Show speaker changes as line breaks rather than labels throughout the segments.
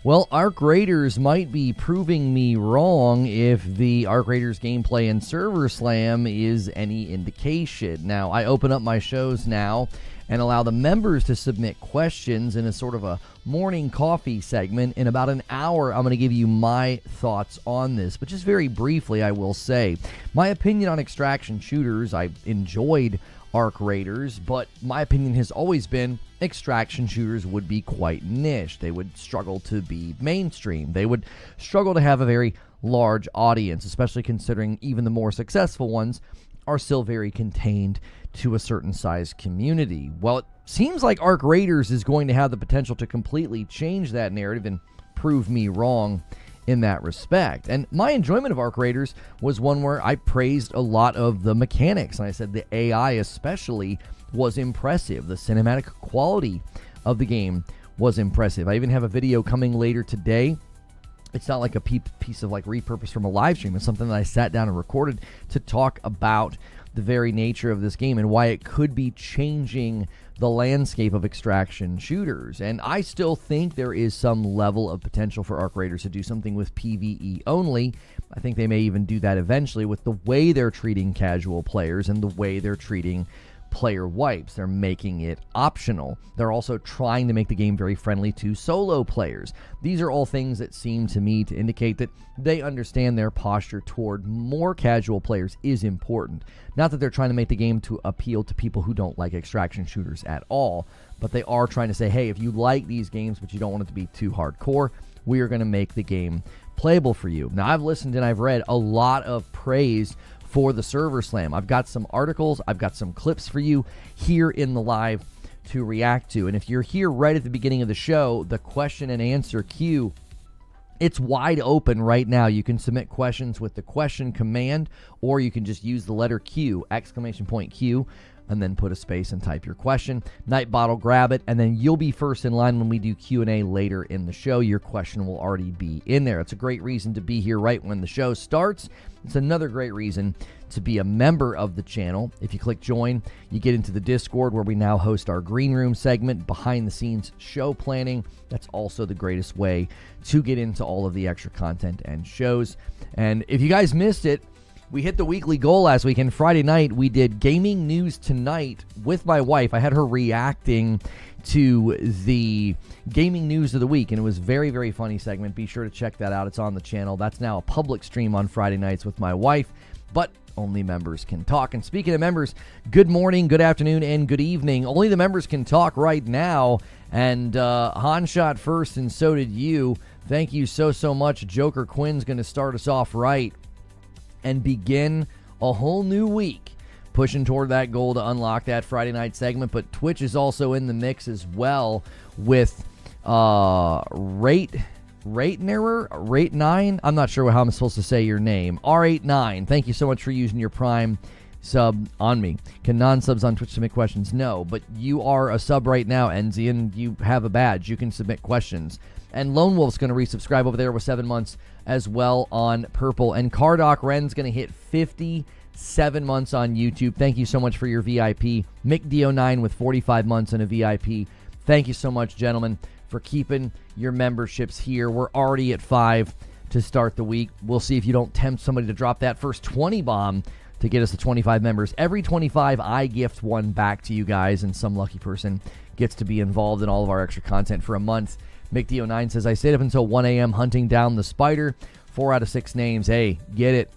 Well, Arcraiders might be proving me wrong if the Arcraiders gameplay and server slam is any indication. Now, I open up my shows now and allow the members to submit questions in a sort of a morning coffee segment. In about an hour, I'm going to give you my thoughts on this, but just very briefly, I will say my opinion on extraction shooters. I enjoyed Arcraiders, but my opinion has always been extraction shooters would be quite niche. They would struggle to be mainstream. They would struggle to have a very large audience, especially considering even the more successful ones are still very contained to a certain size community. Well, it seems like Arcraiders is going to have the potential to completely change that narrative and prove me wrong in that respect. And my enjoyment of Arcraiders was one where I praised a lot of the mechanics, and I said the AI especially was impressive. The cinematic quality of the game was impressive. I even have a video coming later today. It's not like a piece of like repurposed from a live stream. It's something that I sat down and recorded to talk about the very nature of this game and why it could be changing the landscape of extraction shooters. And I still think there is some level of potential for Arcraiders to do something with PvE only. I think they may even do that eventually with the way they're treating casual players and the way they're treating player wipes. They're making it optional. They're also trying to make the game very friendly to solo players. These are all things that seem to me to indicate that they understand their posture toward more casual players is important. Not that they're trying to make the game to appeal to people who don't like extraction shooters at all, but they are trying to say, hey, if you like these games but you don't want it to be too hardcore, we are going to make the game playable for you. Now, I've listened and I've read a lot of praise for the server slam. I've got some articles, I've got some clips for you here in the live to react to. And if you're here right at the beginning of the show, the question and answer queue, it's wide open right now. You can submit questions with the question command, or you can just use the letter Q, exclamation point Q, and then put a space and type your question. Nightbot will grab it, and then you'll be first in line when we do Q&A later in the show. Your question will already be in there. It's a great reason to be here right when the show starts. It's another great reason to be a member of the channel. If you click join, you get into the Discord where we now host our green room segment, behind the scenes show planning. That's also the greatest way to get into all of the extra content and shows. And if you guys missed it, we hit the weekly goal last week, and Friday night we did Gaming News Tonight with my wife. I had her reacting to the gaming news of the week, and it was a very, very funny segment. Be sure to check that out. It's on the channel. That's now a public stream on Friday nights with my wife, but only members can talk. And speaking of members, good morning, good afternoon, and good evening. Only the members can talk right now, and Han shot first, and so did you. Thank you so much. Joker Quinn's going to start us off right and begin a whole new week pushing toward that goal to unlock that Friday night segment. But Twitch is also in the mix as well with Rate 9. I'm not sure how I'm supposed to say your name. R89. Thank you so much for using your Prime sub on me. Can non-subs on Twitch submit questions? No, but you are a sub right now, Enzi, and you have a badge. You can submit questions. And Lone Wolf's going to resubscribe over there with 7 months as well on Purple. And Cardoc Ren's going to hit 57 months on YouTube. Thank you so much for your VIP. Mick D09 with 45 months and a VIP. Thank you so much, gentlemen, for keeping your memberships here. We're already at 5 to start the week. We'll see if you don't tempt somebody to drop that first 20 bomb to get us to 25 members. Every 25, I gift one back to you guys, and some lucky person gets to be involved in all of our extra content for a month. Mick D09 says, I stayed up until 1 a.m. hunting down the spider. 4 out of 6 names. Hey, get it.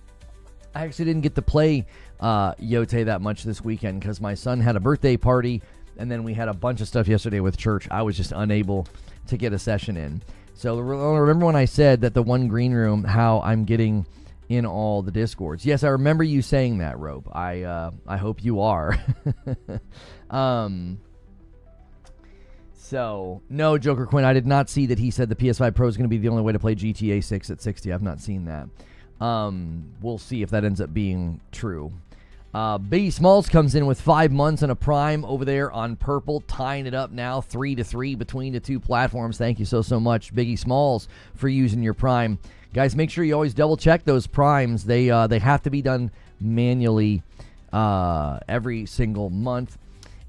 I actually didn't get to play Yote that much this weekend because my son had a birthday party, and then we had a bunch of stuff yesterday with church. I was just unable to get a session in. So remember when I said that the one green room, how I'm getting in all the Discords? Yes, I remember you saying that, Rope. I hope you are. So, no, Joker Quinn, I did not see that he said the PS5 Pro is going to be the only way to play GTA 6 at 60. I've not seen that. We'll see if that ends up being true. Biggie Smalls comes in with 5 months and a Prime over there on Purple, tying it up now 3-3 between the two platforms. Thank you so much, Biggie Smalls, for using your Prime. Guys, make sure you always double check those Primes. They have to be done manually every single month.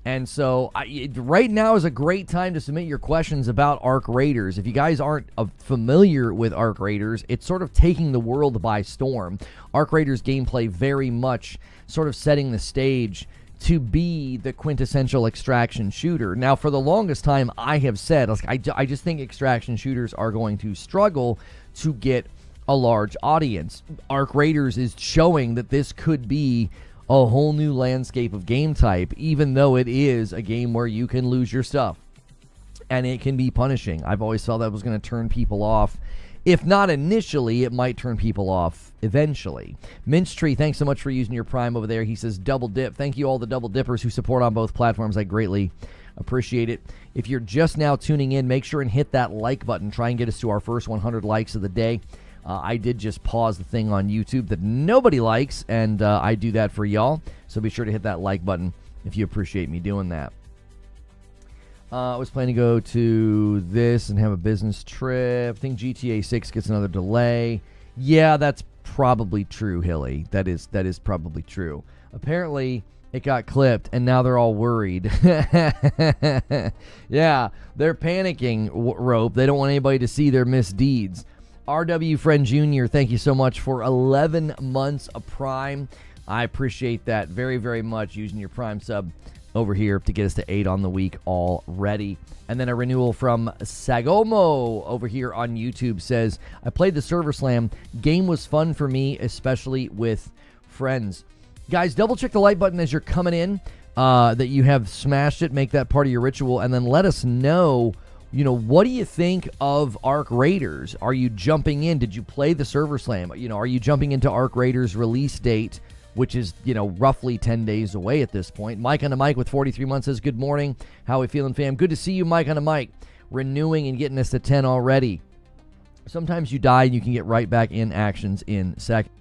And so right now is a great time to submit your questions about Arc Raiders. If you guys aren't familiar with Arc Raiders, it's sort of taking the world by storm. Arc Raiders gameplay very much sort of setting the stage to be the quintessential extraction shooter. Now, for the longest time, I have said, I just think extraction shooters are going to struggle to get a large audience. Arc Raiders is showing that this could be a whole new landscape of game type, even though it is a game where you can lose your stuff. And it can be punishing. I've always felt that was going to turn people off. If not initially, it might turn people off eventually. Minchtree, thanks so much for using your Prime over there. He says, double dip. Thank you all the double dippers who support on both platforms. I greatly appreciate it. If you're just now tuning in, make sure and hit that like button. Try and get us to our first 100 likes of the day. I did just pause the thing on YouTube that nobody likes, and I do that for y'all. So be sure to hit that like button if you appreciate me doing that. I was planning to go to this and have a business trip. I think GTA 6 gets another delay. Yeah, that's probably true, Hilly. That is probably true. Apparently, it got clipped, and now they're all worried. Yeah, they're panicking, Rope. They don't want anybody to see their misdeeds. RW Friend Jr., thank you so much for 11 months of Prime. I appreciate that very, very much, using your Prime sub over here to get us to 8 on the week already. And then a renewal from Sagomo over here on YouTube says, I played the Server Slam. Game was fun for me, especially with friends. Guys, double check the like button as you're coming in, that you have smashed it. Make that part of your ritual, and then let us know, what do you think of Arc Raiders? Are you jumping in? Did you play the Server Slam? Are you jumping into Arc Raiders release date, which is, roughly 10 days away at this point? Mike on the mic with 43 months says, good morning. How we feeling, fam? Good to see you, Mike on the mic. Renewing and getting us to 10 already. Sometimes you die and you can get right back in actions in seconds.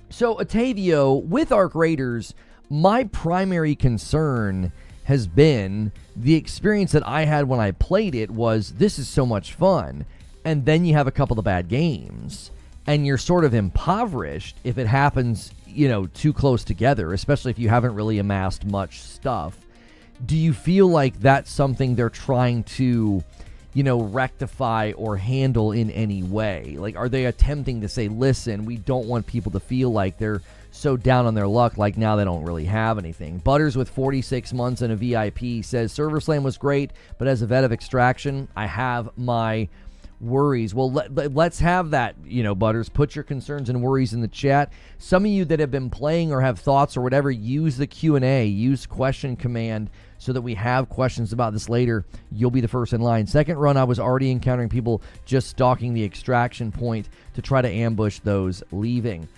So, Otavio, with Arc Raiders, my primary concern has been the experience that I had when I played it was, this is so much fun. And then you have a couple of bad games, and you're sort of impoverished if it happens, too close together, especially if you haven't really amassed much stuff. Do you feel like that's something they're trying to, rectify or handle in any way? Like, are they attempting to say, listen, we don't want people to feel like they're so down on their luck, like now they don't really have anything? Butters with 46 months and a VIP says, Server Slam was great, but as a vet of extraction, I have my worries. Well, let's have that, Butters. Put your concerns and worries in the chat. Some of you that have been playing or have thoughts or whatever, use the Q&A, use question command so that we have questions about this later. You'll be the first in line. Second run, I was already encountering people just stalking the extraction point to try to ambush those leaving.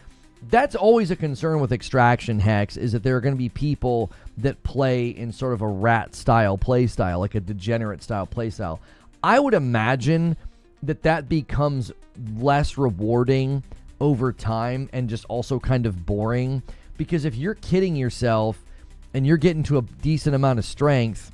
That's always a concern with extraction, Hex, is that there are going to be people that play in sort of a rat-style play style, like a degenerate-style play style. I would imagine that becomes less rewarding over time and just also kind of boring, because if you're kidding yourself and you're getting to a decent amount of strength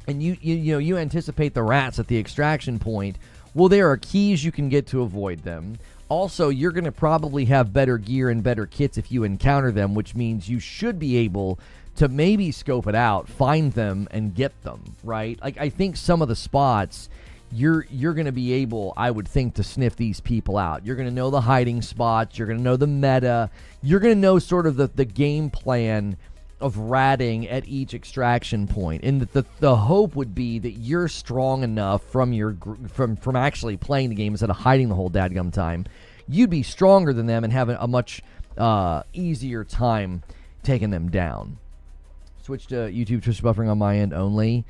and you anticipate the rats at the extraction point, well, there are keys you can get to avoid them. Also, you're going to probably have better gear and better kits if you encounter them, which means you should be able to maybe scope it out, find them, and get them, right? Like, I think some of the spots, you're going to be able, I would think, to sniff these people out. You're going to know the hiding spots. You're going to know the meta. You're going to know sort of the game plan of ratting at each extraction point. And the hope would be that you're strong enough from actually playing the game instead of hiding the whole dadgum time. You'd be stronger than them and have a much easier time taking them down. Switch to YouTube Twitch buffering on my end only.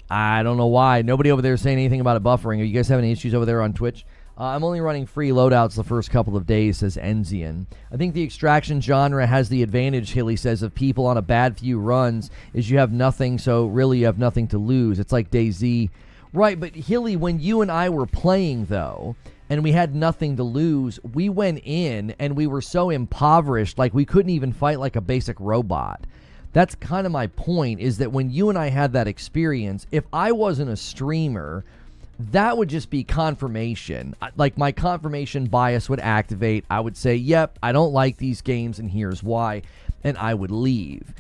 I don't know why. Nobody over there is saying anything about it buffering. Are you guys having any issues over there on Twitch? I'm only running free loadouts the first couple of days, says Enzian. I think the extraction genre has the advantage, Hilly says, of people on a bad few runs, is you have nothing, so really you have nothing to lose. It's like DayZ. Right, but Hilly, when you and I were playing, though, and we had nothing to lose, we went in and we were so impoverished, like we couldn't even fight like a basic robot. That's kind of my point, is that when you and I had that experience, if I wasn't a streamer, that would just be confirmation. Like, my confirmation bias would activate. I would say, yep, I don't like these games and here's why, and I would leave.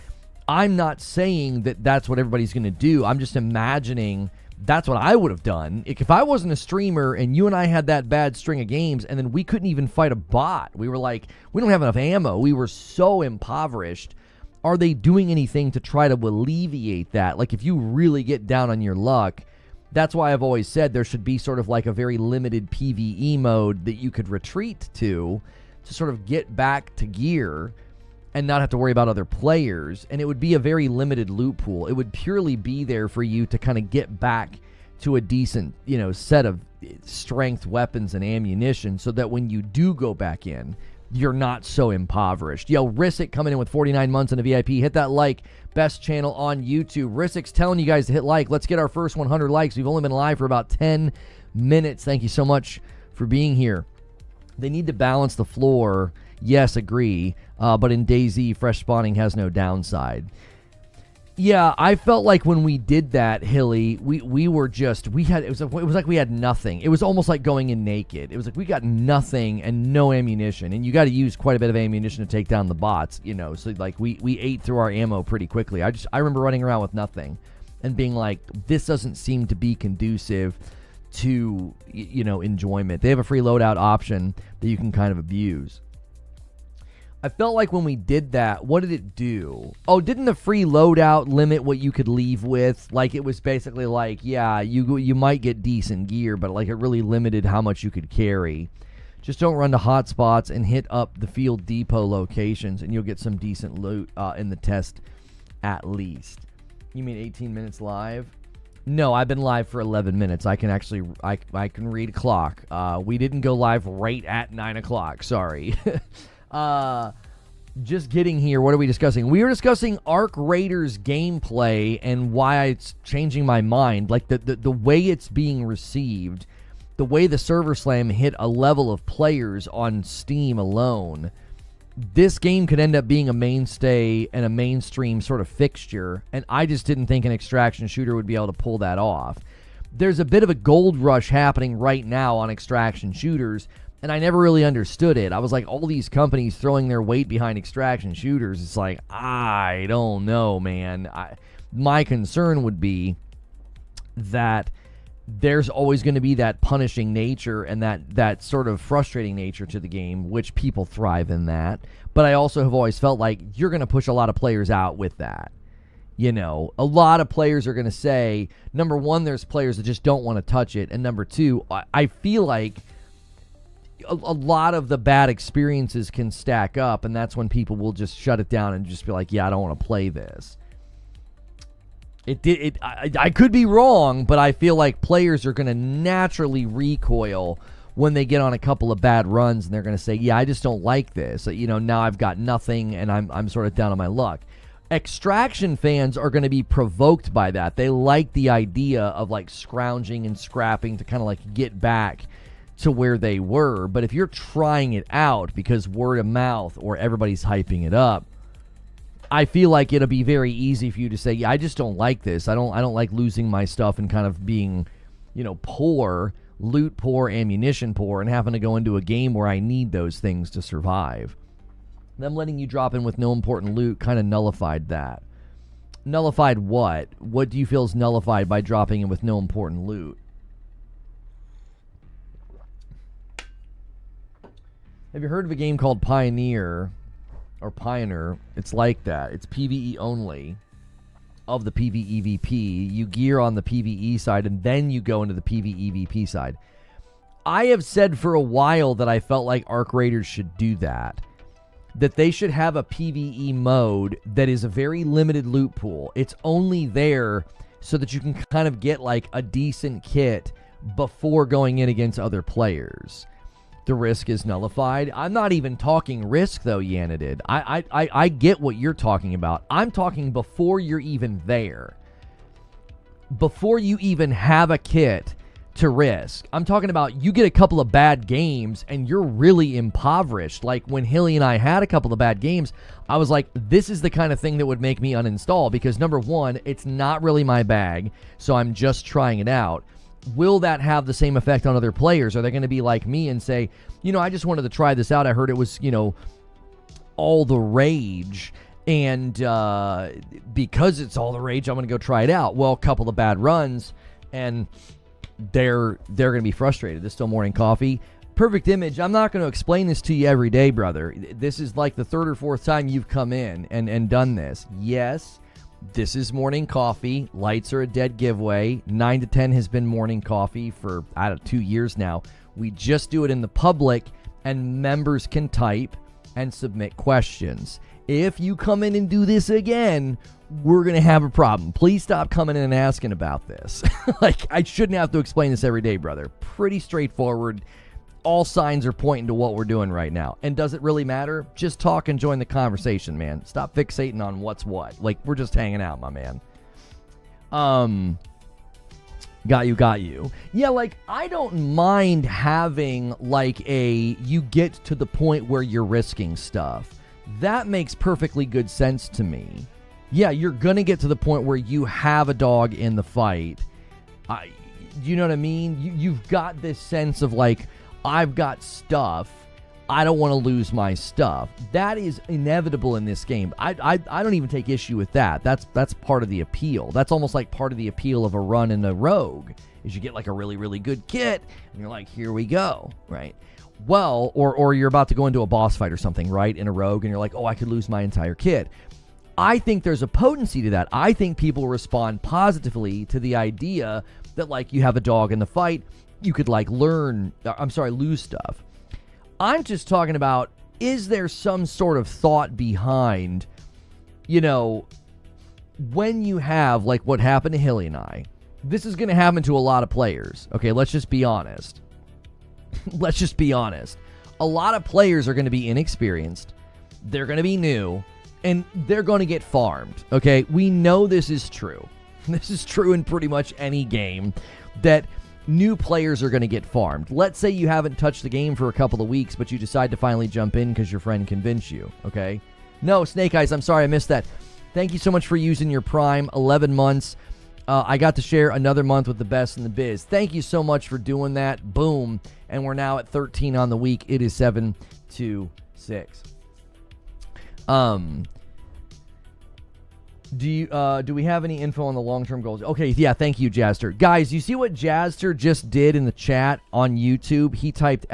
I'm not saying that that's what everybody's going to do. I'm just imagining that's what I would have done. If I wasn't a streamer and you and I had that bad string of games and then we couldn't even fight a bot. We were like, we don't have enough ammo. We were so impoverished. Are they doing anything to try to alleviate that? Like, if you really get down on your luck, that's why I've always said there should be sort of like a very limited PvE mode that you could retreat to sort of get back to gear and not have to worry about other players. And it would be a very limited loot pool. It would purely be there for you to kind of get back to a decent, set of strength weapons and ammunition so that when you do go back in, you're not so impoverished. Yo, Risik coming in with 49 months in a VIP. Hit that like. Best channel on YouTube. Risik's telling you guys to hit like. Let's get our first 100 likes. We've only been live for about 10 minutes. Thank you so much for being here. They need to balance the floor. Yes, agree. But in DayZ, fresh spawning has no downside. Yeah, I felt like when we did that, Hilly, it was like we had nothing. It was almost like going in naked. It was like we got nothing and no ammunition, and you got to use quite a bit of ammunition to take down the bots, So like we ate through our ammo pretty quickly. I remember running around with nothing, and being like, this doesn't seem to be conducive to enjoyment. They have a free loadout option that you can kind of abuse. I felt like when we did that, what did it do? Oh, didn't the free loadout limit what you could leave with? Like, it was basically like, yeah, you might get decent gear, but like it really limited how much you could carry. Just don't run to hotspots and hit up the field depot locations, and you'll get some decent loot in the test at least. You mean 18 minutes live? No, I've been live for 11 minutes. I can actually, I can read a clock. We didn't go live right at 9 o'clock. Sorry. Just getting here, what are we discussing? We were discussing Arcraiders gameplay and why it's changing my mind. Like, the way it's being received, the way the server slam hit a level of players on Steam alone. This game could end up being a mainstay and a mainstream sort of fixture, and I just didn't think an extraction shooter would be able to pull that off. There's a bit of a gold rush happening right now on extraction shooters, and I never really understood it. I was like, all these companies throwing their weight behind extraction shooters. It's like, I don't know, man. My concern would be that there's always going to be that punishing nature and that sort of frustrating nature to the game, which people thrive in that. But I also have always felt like you're going to push a lot of players out with that. A lot of players are going to say, number one, there's players that just don't want to touch it. And number two, I feel like a lot of the bad experiences can stack up, and that's when people will just shut it down and just be like, yeah, I don't want to play this. I could be wrong, but I feel like players are going to naturally recoil when they get on a couple of bad runs, and they're going to say, yeah, I just don't like this. Now I've got nothing, and I'm sort of down on my luck. Extraction fans are going to be provoked by that. They like the idea of like scrounging and scrapping to kind of like get back to where they were. But if you're trying it out because word of mouth or everybody's hyping it up, I feel like it'll be very easy for you to say, yeah, I just don't like this. I don't like losing my stuff and kind of being, poor, loot poor, ammunition poor, and having to go into a game where I need those things to survive. Them letting you drop in with no important loot kind of nullified that. Nullified what? What do you feel is nullified by dropping in with no important loot? Have you heard of a game called Pioneer? Or Pioneer? It's like that. It's PvE only of the PvEvP. You gear on the PvE side, and then you go into the PvEvP side. I have said for a while that I felt like Arcraiders should do that. That they should have a PvE mode that is a very limited loot pool. It's only there so that you can kind of get like a decent kit before going in against other players. The risk is nullified. I'm not even talking risk, though, Yanadid. I get what you're talking about. I'm talking before you're even there. Before you even have a kit to risk. I'm talking about you get a couple of bad games and you're really impoverished. Like when Hilly and I had a couple of bad games, I was like, this is the kind of thing that would make me uninstall because, number one, it's not really my bag, so I'm just trying it out. Will that have the same effect on other players? Are they going to be like me and say, I just wanted to try this out. I heard it was, all the rage. And because it's all the rage, I'm going to go try it out. Well, a couple of bad runs, and they're going to be frustrated. This still morning coffee. Perfect image. I'm not going to explain this to you every day, brother. This is like the third or fourth time you've come in and done this. Yes, this is morning coffee. Lights are a dead giveaway. 9 to 10 has been morning coffee for, 2 years now. We just do it in the public, and members can type and submit questions. If you come in and do this again, we're going to have a problem. Please stop coming in and asking about this. Like, I shouldn't have to explain this every day, brother. Pretty straightforward. All signs are pointing to what we're doing right now. And does it really matter? Just talk and join the conversation, man. Stop fixating on what's what. Like, we're just hanging out, my man. Got you. Yeah, like, I don't mind having, like, you get to the point where you're risking stuff. That makes perfectly good sense to me. Yeah, you're going to get to the point where you have a dog in the fight. You know what I mean? You've got this sense of, like, I've got stuff. I don't want to lose my stuff. That is inevitable in this game. I don't even take issue with that. That's part of the appeal. That's almost like part of the appeal of a run in a rogue, is you get like a really, really good kit, and you're like, here we go, right? Well, or you're about to go into a boss fight or something, right, in a rogue, and you're like, oh, I could lose my entire kit. I think there's a potency to that. I think people respond positively to the idea that, like, you have a dog in the fight, you could, like, lose stuff. I'm just talking about, is there some sort of thought behind, you know, when you have, like, what happened to Hilly and I, this is going to happen to a lot of players. Okay, let's just be honest. Let's just be honest. A lot of players are going to be inexperienced. They're going to be new, and they're going to get farmed. Okay, we know this is true. This is true in pretty much any game, that new players are going to get farmed. Let's say you haven't touched the game for a couple of weeks, but you decide to finally jump in because your friend convinced you, okay? No, Snake Eyes, I'm sorry I missed that. Thank you so much for using your Prime, 11 months. I got to share another month with the best in the biz. Thank you so much for doing that. Boom. And we're now at 13 on the week. It is 7 to 6. Do we have any info on the long-term goals? Okay, yeah, thank you, Jazster. Guys, you see what Jazster just did in the chat on YouTube? He typed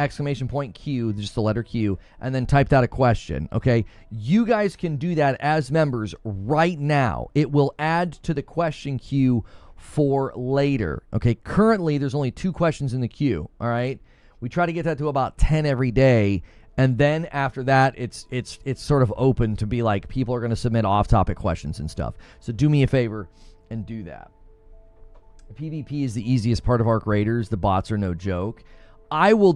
!Q, just the letter Q, and then typed out a question, okay? You guys can do that as members right now. It will add to the question queue for later, okay? Currently, there's only 2 questions in the queue, all right? We try to get that to about 10 every day. And then after that, it's sort of open to be like, people are going to submit off-topic questions and stuff. So do me a favor and do that. PvP is the easiest part of Arc Raiders. The bots are no joke. I will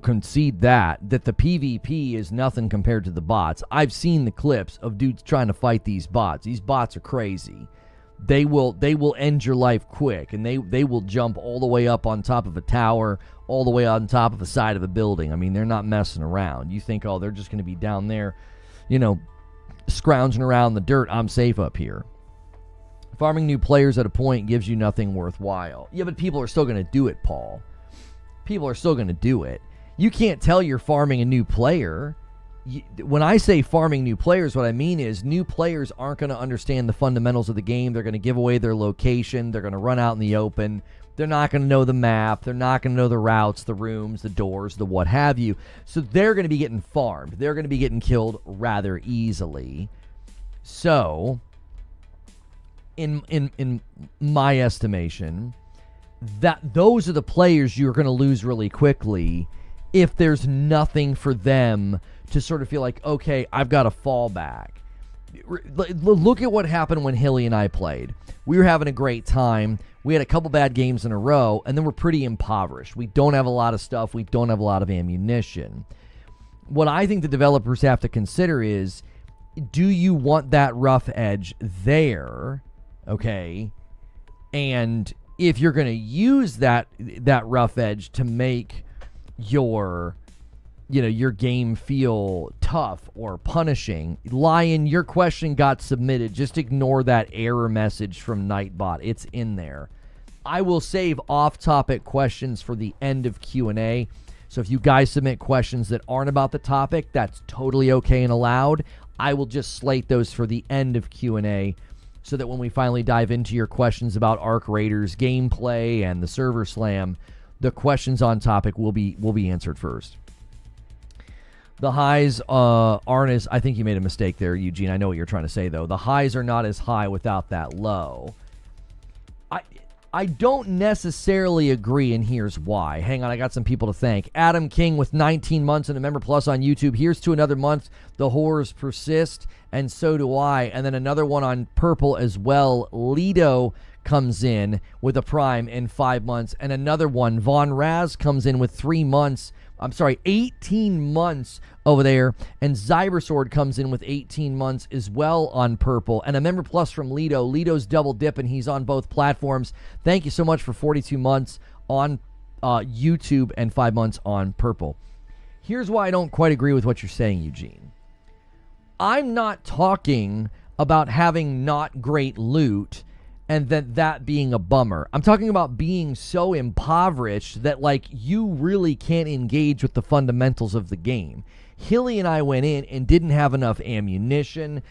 concede that the PvP is nothing compared to the bots. I've seen the clips of dudes trying to fight these bots. These bots are crazy. They will end your life quick, and they will jump all the way up on top of a tower, all the way on top of the side of a building. I mean, they're not messing around. You think, oh, they're just going to be down there, you know, scrounging around the dirt. I'm safe up here. Farming new players at a point gives you nothing worthwhile. Yeah, but people are still going to do it, Paul. People are still going to do it. You can't tell you're farming a new player. When I say farming new players, what I mean is new players aren't going to understand the fundamentals of the game. They're going to give away their location. They're going to run out in the open. They're not going to know the map. They're not going to know the routes, the rooms, the doors, the what have you. So they're going to be getting farmed. They're going to be getting killed rather easily. So, in my estimation, that those are the players you're going to lose really quickly if there's nothing for them to sort of feel like, okay, I've got a fallback. Look at what happened when Hilly and I played. We were having a great time. We had a couple bad games in a row, and then we're pretty impoverished. We don't have a lot of stuff. We don't have a lot of ammunition. What I think the developers have to consider is, do you want that rough edge there? Okay. And if you're going to use that rough edge to make your game feel tough or punishing, Lion, your question got submitted. Just ignore that error message from Nightbot. It's in there. I will save off-topic questions for the end of Q&A. So if you guys submit questions that aren't about the topic, that's totally okay and allowed. I will just slate those for the end of Q&A so that when we finally dive into your questions about Arc Raiders gameplay and the server slam, the questions on topic will be answered first. The highs aren't as... I think you made a mistake there, Eugene. I know what you're trying to say, though. The highs are not as high without that low. I don't necessarily agree, and here's why. Hang on, I got some people to thank. Adam King with 19 months and a member plus on YouTube. Here's to another month. The horrors persist, and so do I. And then another one on Purple as well. Lido comes in with a Prime in 5 months. And another one, Von Raz, comes in with 3 months. 18 months over there. And Zybersword comes in with 18 months as well on Purple. And a member plus from Lido. Lido's double dipping. He's on both platforms. Thank you so much for 42 months on YouTube and 5 months on Purple. Here's why I don't quite agree with what you're saying, Eugene. I'm not talking about having not great loot and that being a bummer. I'm talking about being so impoverished that, like, you really can't engage with the fundamentals of the game. Hilly and I went in and didn't have enough ammunition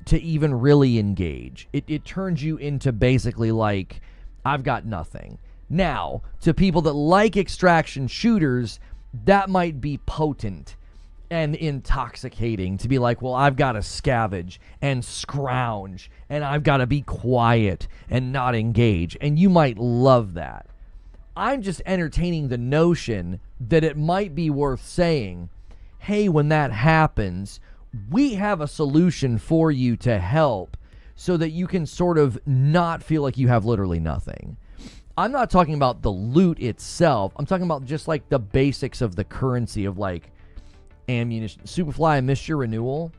to even really engage. It turns you into basically like, I've got nothing. Now, to people that like extraction shooters, that might be potent and intoxicating to be like, well, I've got to scavenge and scrounge and I've got to be quiet and not engage. And you might love that. I'm just entertaining the notion that it might be worth saying, hey, when that happens, we have a solution for you to help so that you can sort of not feel like you have literally nothing. I'm not talking about the loot itself. I'm talking about just like the basics of the currency of like ammunition. Superfly, I missed your renewal.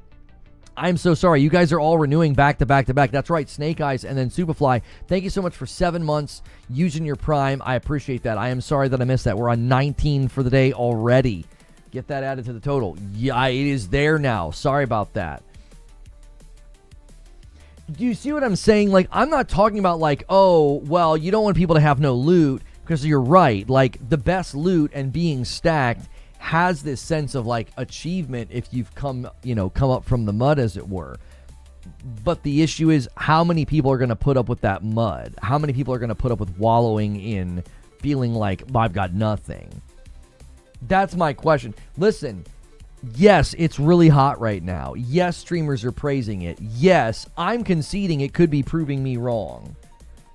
I'm so sorry. You guys are all renewing back to back to back. That's right. Snake Eyes and then Superfly. Thank you so much for 7 months using your Prime. I appreciate that. I am sorry that I missed that. We're on 19 for the day already. Get that added to the total. Yeah, it is there now. Sorry about that. Do you see what I'm saying? Like, I'm not talking about like, oh, well, you don't want people to have no loot, because you're right. Like, the best loot and being stacked has this sense of like achievement if you've come up from the mud, as it were. But the issue is, how many people are going to put up with that mud? How many people are going to put up with wallowing in feeling like, well, I've got nothing? That's my question. Listen, yes, it's really hot right now. Yes, streamers are praising it. Yes, I'm conceding it could be proving me wrong.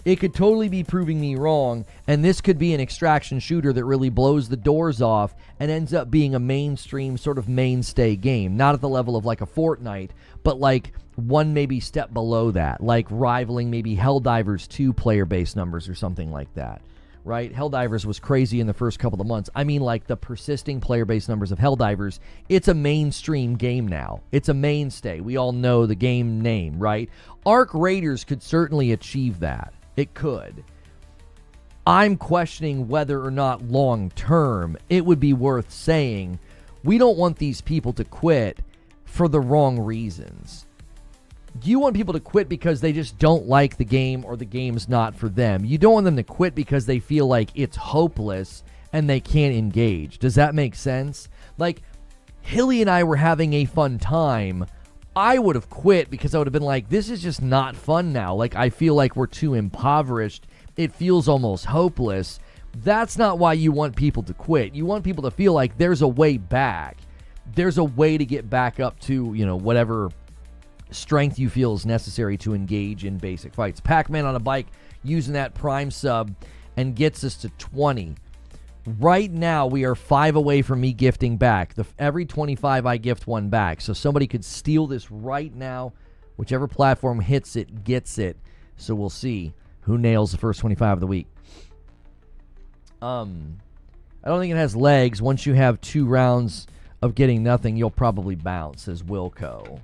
It could totally be proving me wrong, and this could be an extraction shooter that really blows the doors off and ends up being a mainstream sort of mainstay game. Not at the level of like a Fortnite, but like one maybe step below that, like rivaling maybe Helldivers 2 player-based numbers or something like that, right? Helldivers was crazy in the first couple of months. I mean, like the persisting player-based numbers of Helldivers, it's a mainstream game now. It's a mainstay. We all know the game name, right? Arc Raiders could certainly achieve that. It could. I'm questioning whether or not long term it would be worth saying, we don't want these people to quit for the wrong reasons. You want people to quit because they just don't like the game or the game's not for them. You don't want them to quit because they feel like it's hopeless and they can't engage. Does that make sense? Like, Hilly and I were having a fun time. I would have quit because I would have been like, this is just not fun now. Like, I feel like we're too impoverished. It feels almost hopeless. That's not why you want people to quit. You want people to feel like there's a way back. There's a way to get back up to, whatever strength you feel is necessary to engage in basic fights. Pac-Man on a bike using that Prime sub and gets us to 20. Right now, we are 5 away from me gifting back. Every 25, I gift one back. So somebody could steal this right now. Whichever platform hits it, gets it. So we'll see who nails the first 25 of the week. I don't think it has legs. Once you have 2 rounds of getting nothing, you'll probably bounce, says Wilco.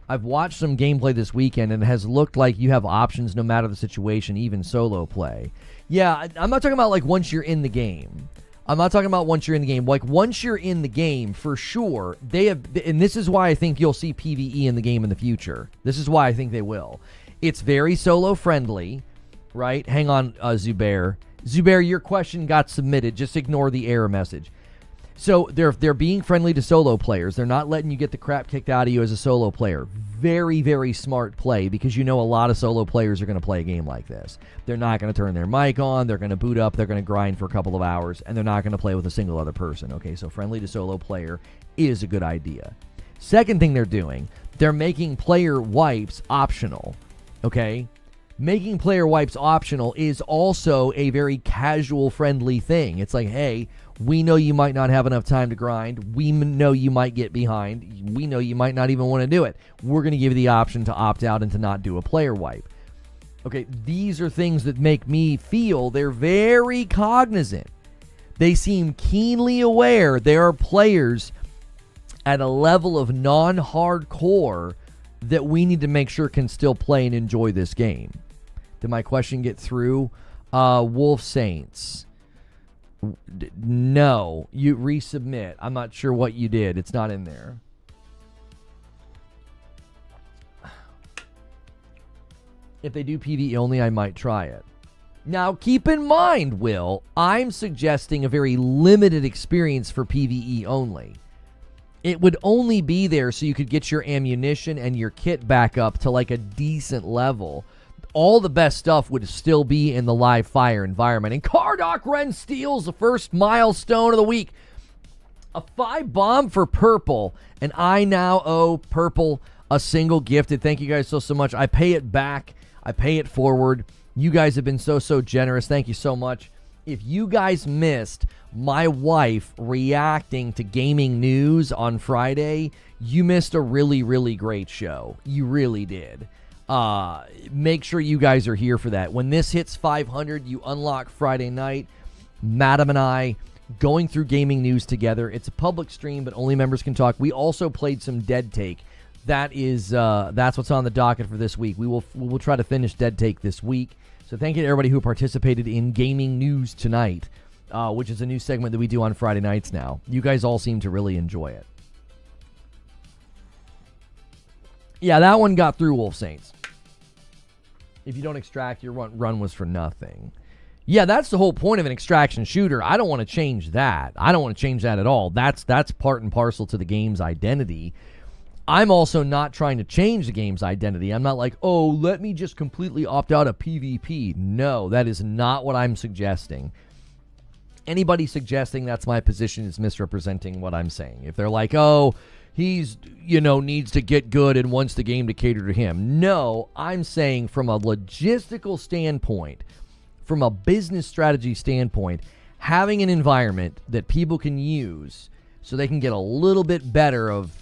I've watched some gameplay this weekend, and it has looked like you have options no matter the situation, even solo play. Yeah, I'm not talking about like once you're in the game. I'm not talking about once you're in the game. Like, once you're in the game, for sure, they have... And this is why I think you'll see PvE in the game in the future. This is why I think they will. It's very solo-friendly, right? Hang on, Zubair. Zubair, your question got submitted. Just ignore the error message. So they're being friendly to solo players. They're not letting you get the crap kicked out of you as a solo player. Very, very smart play, because you know a lot of solo players are going to play a game like this. They're not going to turn their mic on. They're going to boot up. They're going to grind for a couple of hours, and they're not going to play with a single other person. Okay, so friendly to solo player is a good idea. Second thing they're doing, they're making player wipes optional. Okay? Making player wipes optional is also a very casual, friendly thing. It's like, hey, we know you might not have enough time to grind. We know you might get behind. We know you might not even want to do it. We're going to give you the option to opt out and to not do a player wipe. Okay, these are things that make me feel they're very cognizant. They seem keenly aware there are players at a level of non-hardcore that we need to make sure can still play and enjoy this game. Did my question get through? Wolf Saints. No. You resubmit. I'm not sure what you did. It's not in there. If they do PvE only, I might try it. Now, keep in mind, Will, I'm suggesting a very limited experience for PvE only. It would only be there so you could get your ammunition and your kit back up to like a decent level. All the best stuff would still be in the live fire environment. And Cardock Ren steals the first milestone of the week. A 5 bomb for Purple. And I now owe Purple a single gifted. Thank you guys so much. I pay it back. I pay it forward. You guys have been so generous. Thank you so much. If you guys missed my wife reacting to gaming news on Friday, you missed a really great show. You really did. Make sure you guys are here for that. When this hits 500, you unlock Friday night. Madam and I going through gaming news together. It's a public stream, but only members can talk. We also played some Dead Take. That's what's on the docket for this week. We will try to finish Dead Take this week. So thank you to everybody who participated in gaming news tonight, which is a new segment that we do on Friday nights now. You guys all seem to really enjoy it. Yeah, that one got through, Wolf Saints. If you don't extract, your run was for nothing. Yeah, that's the whole point of an extraction shooter. I don't want to change that. I don't want to change that at all. That's part and parcel to the game's identity. I'm also not trying to change the game's identity. I'm not like, oh, let me just completely opt out of PvP. No, that is not what I'm suggesting. Anybody suggesting that's my position is misrepresenting what I'm saying. If they're like, oh, he's, needs to get good and wants the game to cater to him. No, I'm saying from a logistical standpoint, from a business strategy standpoint, having an environment that people can use so they can get a little bit better of,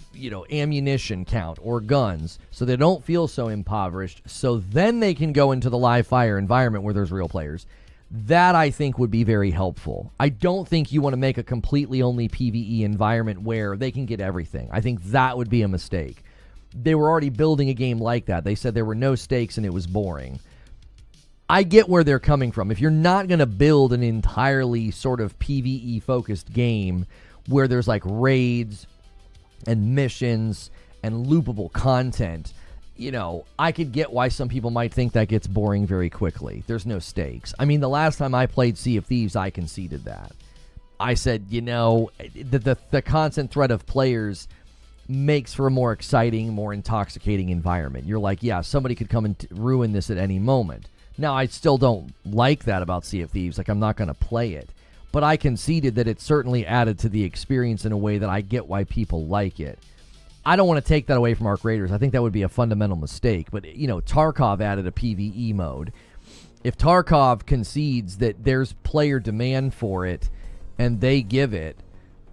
ammunition count or guns so they don't feel so impoverished, so then they can go into the live fire environment where there's real players. That, I think, would be very helpful. I don't think you want to make a completely only PvE environment where they can get everything. I think that would be a mistake. They were already building a game like that. They said there were no stakes and it was boring. I get where they're coming from. If you're not going to build an entirely sort of PvE-focused game where there's like raids and missions and loopable content, I could get why some people might think that gets boring very quickly. There's no stakes. I mean, the last time I played Sea of Thieves, I conceded that. I said, the constant threat of players makes for a more exciting, more intoxicating environment. You're like, yeah, somebody could come and ruin this at any moment. Now, I still don't like that about Sea of Thieves. Like, I'm not going to play it. But I conceded that it certainly added to the experience in a way that I get why people like it. I don't want to take that away from Arcraiders. I think that would be a fundamental mistake. But, Tarkov added a PvE mode. If Tarkov concedes that there's player demand for it and they give it,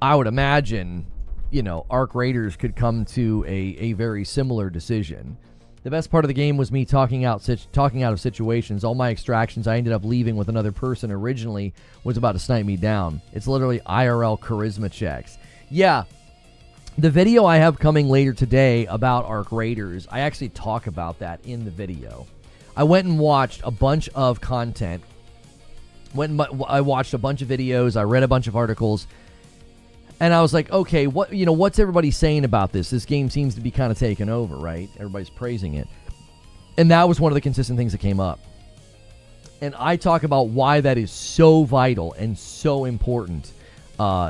I would imagine, Arcraiders could come to a very similar decision. The best part of the game was me talking out of situations. All my extractions I ended up leaving with another person originally was about to snipe me down. It's literally IRL charisma checks. Yeah, the video I have coming later today about Arcraiders, I actually talk about that in the video. I went and watched a bunch of content. I watched a bunch of videos. I read a bunch of articles. And I was like, okay, what's everybody saying about this? This game seems to be kind of taken over, right? Everybody's praising it. And that was one of the consistent things that came up. And I talk about why that is so vital and so important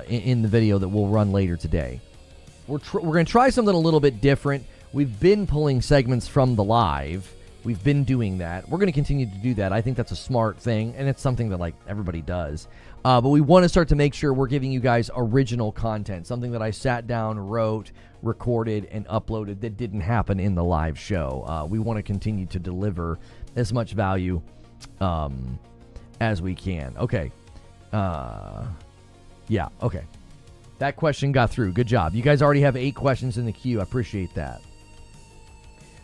in the video that we'll run later today. We're going to try something a little bit different. We've been pulling segments from the live. We've been doing that. We're going to continue to do that. I think that's a smart thing, and it's something that like everybody does. But we want to start to make sure we're giving you guys original content, something that I sat down, wrote, recorded, and uploaded that didn't happen in the live show. We want to continue to deliver as much value as we can. Okay. Yeah, okay. That question got through. Good job. You guys already have 8 questions in the queue. I appreciate that.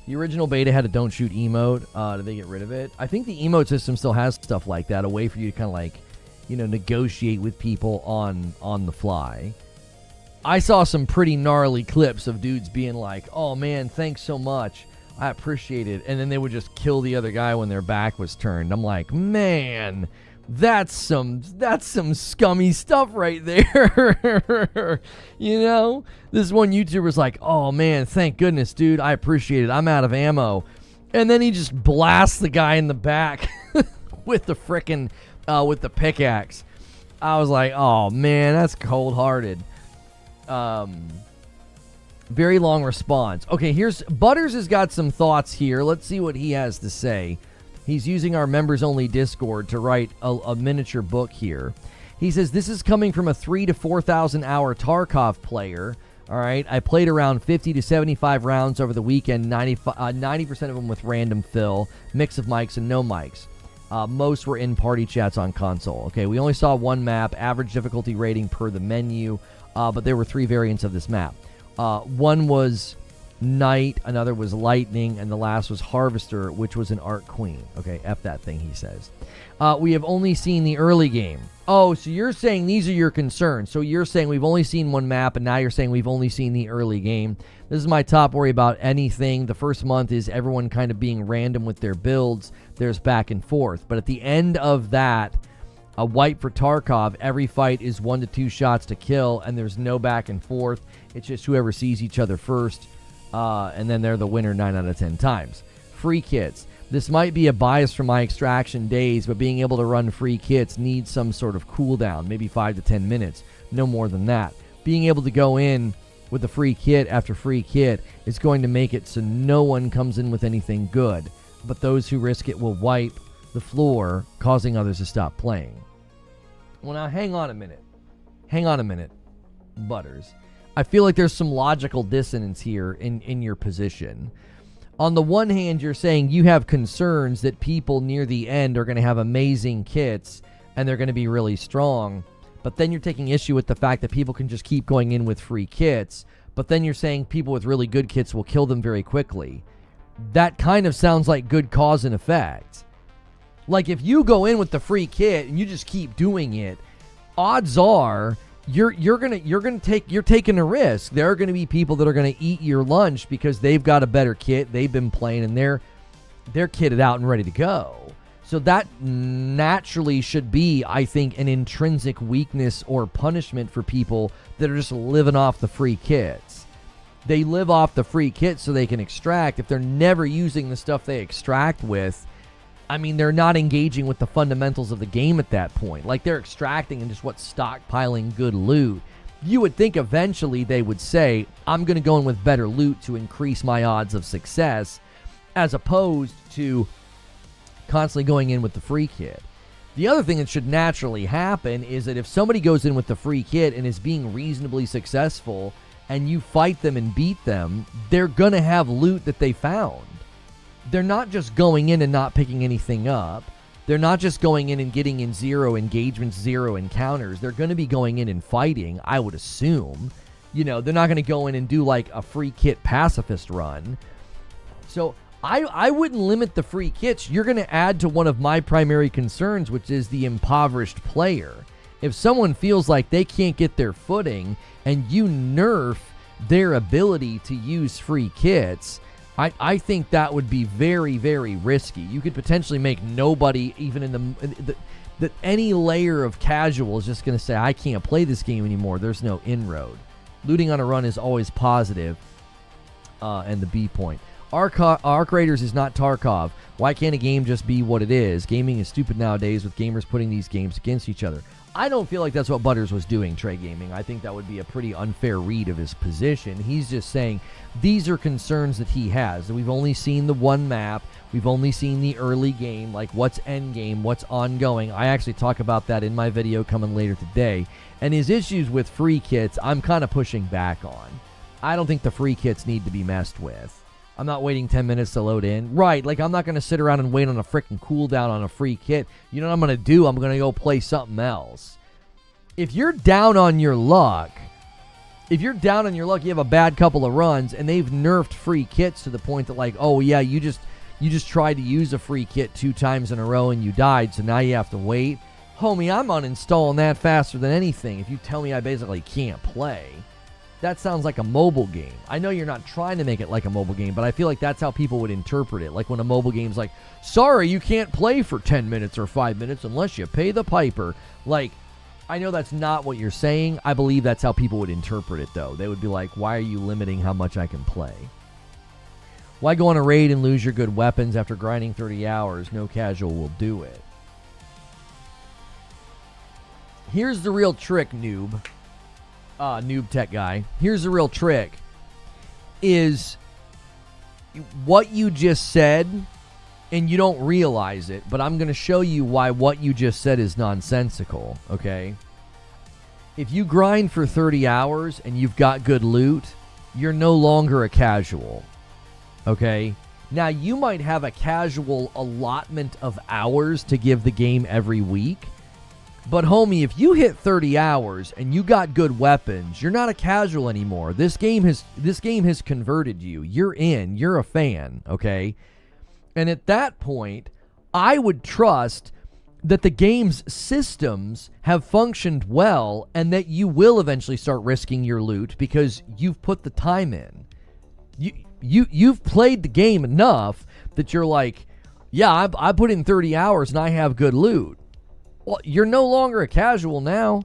The original beta had a don't shoot emote. Did they get rid of it? I think the emote system still has stuff like that, a way for you to kind of like, you know, negotiate with people on the fly. I saw some pretty gnarly clips of dudes being like, oh man, thanks so much. I appreciate it. And then they would just kill the other guy when their back was turned. I'm like, man, that's some scummy stuff right there. You know, this one YouTuber's like, oh man, thank goodness, dude, I appreciate it. I'm out of ammo. And then he just blasts the guy in the back with the frickin' with the pickaxe. I was like, oh man, that's cold-hearted. Very long response. Okay, here's Butters has got some thoughts here. Let's see what he has to say. He's using our members-only Discord to write a miniature book here. He says, this is coming from a 3,000 to 4,000 hour Tarkov player. All right, I played around 50 to 75 rounds over the weekend, 90% of them with random fill, mix of mics and no mics. Most were in party chats on console. Okay, we only saw one map, average difficulty rating per the menu, but there were 3 variants of this map. One was Night, another was Lightning, and the last was Harvester, which was an Arc Queen. Okay, F that thing, he says. We have only seen the early game. Oh, so you're saying these are your concerns. So you're saying we've only seen one map, and now you're saying we've only seen the early game. This is my top worry about anything. The first month is everyone kind of being random with their builds. There's back and forth. But at the end of that, a wipe for Tarkov, every fight is 1 to 2 shots to kill, and there's no back and forth. It's just whoever sees each other first, and then they're the winner 9 out of 10 times. Free kits. This might be a bias from my extraction days, but being able to run free kits needs some sort of cooldown, maybe 5 to 10 minutes, no more than that. Being able to go in with a free kit after free kit is going to make it so no one comes in with anything good, but those who risk it will wipe the floor, causing others to stop playing. Well, now hang on a minute. Hang on a minute, Butters. I feel like there's some logical dissonance here in your position. On the one hand, you're saying you have concerns that people near the end are going to have amazing kits and they're going to be really strong. But then you're taking issue with the fact that people can just keep going in with free kits. But then you're saying people with really good kits will kill them very quickly. That kind of sounds like good cause and effect. Like if you go in with the free kit and you just keep doing it, odds are you're taking a risk. There are going to be people that are going to eat your lunch because they've got a better kit, they've been playing, and they're kitted out and ready to go. So that naturally should be, I think, an intrinsic weakness or punishment for people that are just living off the free kits. They live off the free kits so they can extract. If they're never using the stuff they extract with, I mean, they're not engaging with the fundamentals of the game at that point. Like, they're extracting and just stockpiling good loot. You would think eventually they would say, I'm going to go in with better loot to increase my odds of success, as opposed to constantly going in with the free kit. The other thing that should naturally happen is that if somebody goes in with the free kit and is being reasonably successful and you fight them and beat them, they're going to have loot that they found. They're not just going in and not picking anything up. They're not just going in and getting in 0 engagements, 0 encounters. They're going to be going in and fighting, I would assume. You know, they're not going to go in and do like a free kit pacifist run. So I wouldn't limit the free kits. You're going to add to one of my primary concerns, which is the impoverished player. If someone feels like they can't get their footing and you nerf their ability to use free kits, I think that would be very, very risky. You could potentially make nobody, even in the any layer of casual, is just going to say, I can't play this game anymore. There's no inroad. Looting on a run is always positive, and the B point. Arc Raiders is not Tarkov. Why can't a game just be what it is? Gaming is stupid nowadays with gamers putting these games against each other. I don't feel like that's what Butters was doing, Trey Gaming. I think that would be a pretty unfair read of his position. He's just saying these are concerns that he has. We've only seen the one map. We've only seen the early game, like what's end game, what's ongoing. I actually talk about that in my video coming later today. And his issues with free kits, I'm kind of pushing back on. I don't think the free kits need to be messed with. I'm not waiting 10 minutes to load in. Right, like I'm not going to sit around and wait on a freaking cooldown on a free kit. You know what I'm going to do? I'm going to go play something else. If you're down on your luck, you have a bad couple of runs, and they've nerfed free kits to the point that like, oh yeah, you just tried to use a free kit 2 times in a row and you died, so now you have to wait. Homie, I'm uninstalling that faster than anything if you tell me I basically can't play. That sounds like a mobile game. I know you're not trying to make it like a mobile game, but I feel like that's how people would interpret it. Like when a mobile game's like, sorry, you can't play for 10 minutes or 5 minutes unless you pay the piper. Like, I know that's not what you're saying. I believe that's how people would interpret it, though. They would be like, why are you limiting how much I can play? Why go on a raid and lose your good weapons after grinding 30 hours? No casual will do it. Here's the real trick, noob. Noob tech guy. Here's the real trick. Is what you just said, and you don't realize it, but I'm going to show you why what you just said is nonsensical, okay? If you grind for 30 hours and you've got good loot, you're no longer a casual, okay? Now, you might have a casual allotment of hours to give the game every week, but homie, if you hit 30 hours and you got good weapons, you're not a casual anymore. This game has converted you. You're in. You're a fan, okay? And at that point, I would trust that the game's systems have functioned well and that you will eventually start risking your loot because you've put the time in. You've played the game enough that you're like, yeah, I put in 30 hours and I have good loot. Well, you're no longer a casual now.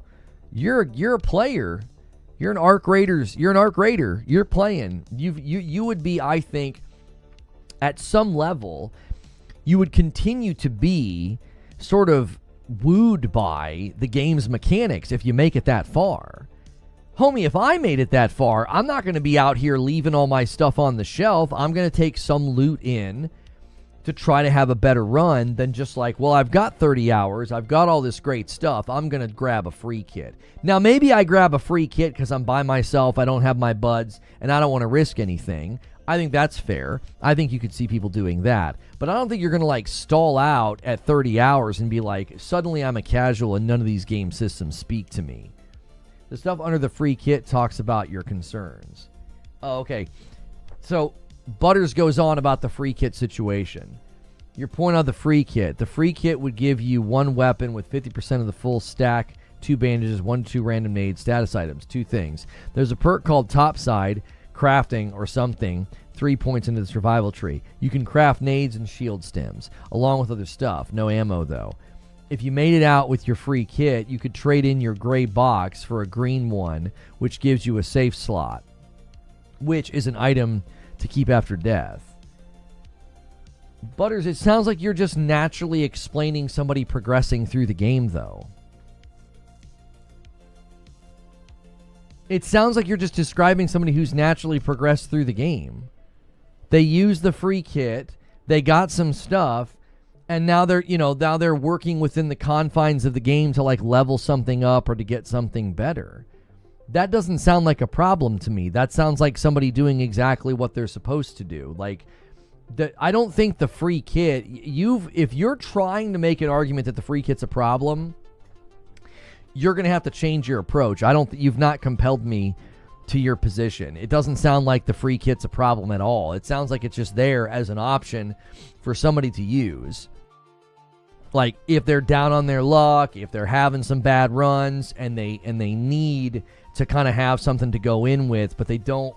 You're a player. You're an arcraiders. You're an arcraider. You're playing. You would be, I think, at some level, you would continue to be sort of wooed by the game's mechanics if you make it that far. Homie, if I made it that far, I'm not going to be out here leaving all my stuff on the shelf. I'm going to take some loot in to try to have a better run than just like, well, I've got 30 hours. I've got all this great stuff. I'm going to grab a free kit. Now, maybe I grab a free kit because I'm by myself. I don't have my buds and I don't want to risk anything. I think that's fair. I think you could see people doing that. But I don't think you're going to like stall out at 30 hours and be like, suddenly I'm a casual and none of these game systems speak to me. The stuff under the free kit talks about your concerns. Oh, okay. So Butters goes on about the free kit situation. Your point on the free kit. The free kit would give you one weapon with 50% of the full stack, 2 bandages, 1 to 2 random nades, status items, 2 things. There's a perk called Topside, crafting or something, 3 points into the survival tree. You can craft nades and shield stems, along with other stuff. No ammo, though. If you made it out with your free kit, you could trade in your gray box for a green one, which gives you a safe slot, which is an item to keep after death. Butters, it sounds like you're just naturally explaining somebody progressing through the game, though. It sounds like you're just describing somebody who's naturally progressed through the game. They used the free kit, they got some stuff, and now they're working within the confines of the game to like level something up or to get something better. That doesn't sound like a problem to me. That sounds like somebody doing exactly what they're supposed to do. Like, I don't think the free kit, if you're trying to make an argument that the free kit's a problem, you're going to have to change your approach. You've not compelled me to your position. It doesn't sound like the free kit's a problem at all. It sounds like it's just there as an option for somebody to use. Like, if they're down on their luck, if they're having some bad runs and they need to kind of have something to go in with, but they don't,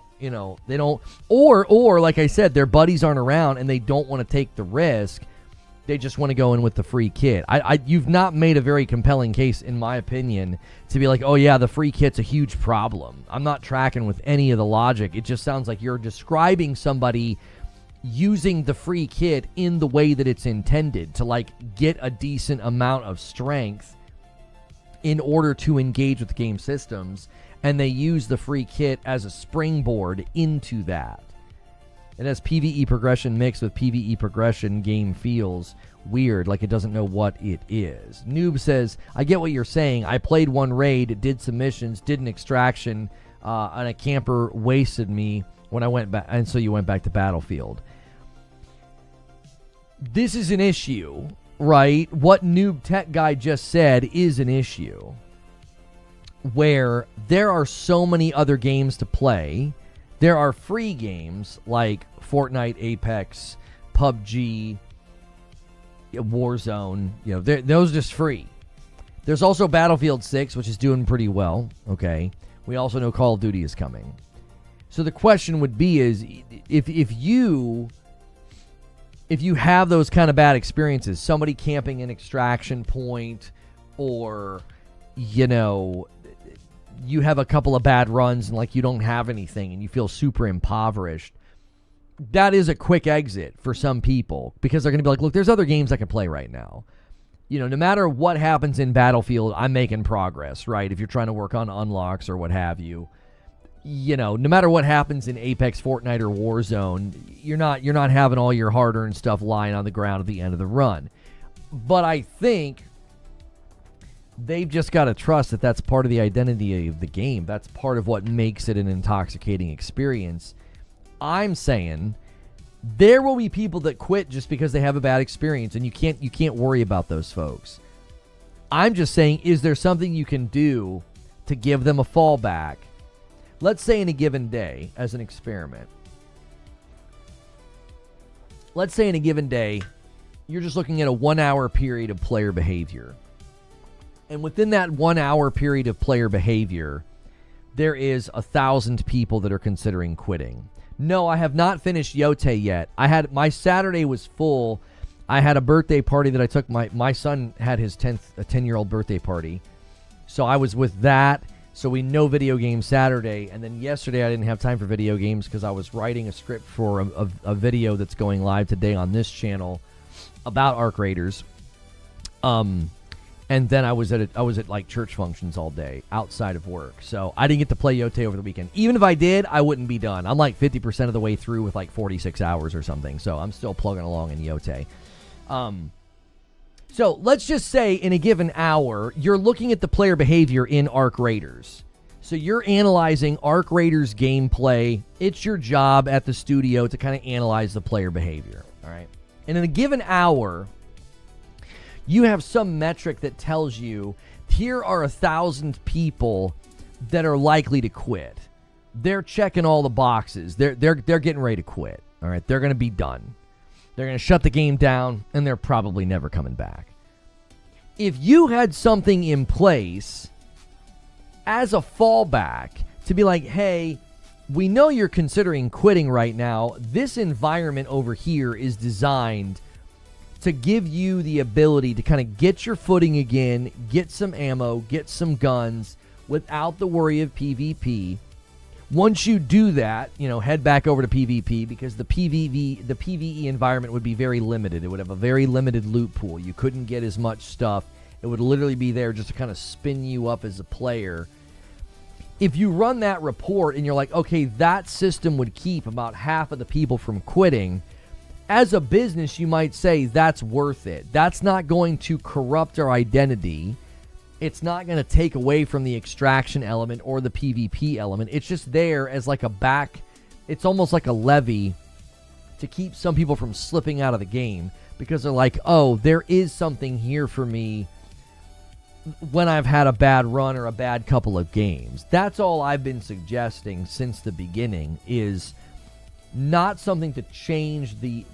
or like I said, their buddies aren't around and they don't want to take the risk. They just want to go in with the free kit. You've not made a very compelling case, in my opinion, to be like, oh yeah, the free kit's a huge problem. I'm not tracking with any of the logic. It just sounds like you're describing somebody using the free kit in the way that it's intended to like get a decent amount of strength in order to engage with the game systems, and they use the free kit as a springboard into that. And as PvE progression mixed with PvE progression, game feels weird, like it doesn't know what it is. Noob says, I get what you're saying. I played one raid, did some missions, did an extraction, and a camper wasted me when I went back, and so you went back to Battlefield. This is an issue, right? What Noob Tech Guy just said is an issue, where there are so many other games to play. There are free games like Fortnite, Apex, PUBG, Warzone. You know, those are just free. There's also Battlefield 6, which is doing pretty well. Okay, we also know Call of Duty is coming. So the question would be is if you have those kind of bad experiences, somebody camping an extraction point, or you know, you have a couple of bad runs and like you don't have anything and you feel super impoverished, that is a quick exit for some people, because they're going to be like, look, there's other games I can play right now. You know, no matter what happens in Battlefield, I'm making progress, right? If you're trying to work on unlocks or what have you, you know, no matter what happens in Apex, Fortnite, or Warzone, you're not having all your hard-earned stuff lying on the ground at the end of the run. But I think they've just got to trust that that's part of the identity of the game. That's part of what makes it an intoxicating experience. I'm saying there will be people that quit just because they have a bad experience, and you can't worry about those folks. I'm just saying, is there something you can do to give them a fallback? Let's say in a given day, as an experiment. Let's say in a given day, you're just looking at a 1 hour period of player behavior. And within that 1 hour period of player behavior, there is 1,000 people that are considering quitting. No, I have not finished Yote yet. My Saturday was full. I had a birthday party that I took. My son had his 10-year-old birthday party. So I was with that. So we know video game Saturday. And then yesterday I didn't have time for video games because I was writing a script for a video that's going live today on this channel about arcraiders. And then I was at like church functions all day outside of work. So I didn't get to play Yote over the weekend. Even if I did, I wouldn't be done. I'm like 50% of the way through with like 46 hours or something. So I'm still plugging along in Yote. So let's just say in a given hour, you're looking at the player behavior in Arcraiders. So you're analyzing Arcraiders gameplay. It's your job at the studio to kind of analyze the player behavior. All right. And in a given hour, you have some metric that tells you here are 1,000 people that are likely to quit. They're checking all the boxes. They're getting ready to quit. All right. They're going to be done. They're going to shut the game down, and they're probably never coming back. If you had something in place as a fallback to be like, hey, we know you're considering quitting right now. This environment over here is designed to give you the ability to kind of get your footing again, get some ammo, get some guns without the worry of PvP. Once you do that, you know, head back over to PvP, because the PvE environment would be very limited. It would have a very limited loot pool. You couldn't get as much stuff. It would literally be there just to kind of spin you up as a player. If you run that report and you're like, okay, that system would keep about half of the people from quitting, as a business, you might say that's worth it. That's not going to corrupt our identity. It's not going to take away from the extraction element or the PvP element. It's just there as like a back. It's almost like a levy to keep some people from slipping out of the game, because they're like, oh, there is something here for me when I've had a bad run or a bad couple of games. That's all I've been suggesting since the beginning, is not something to change the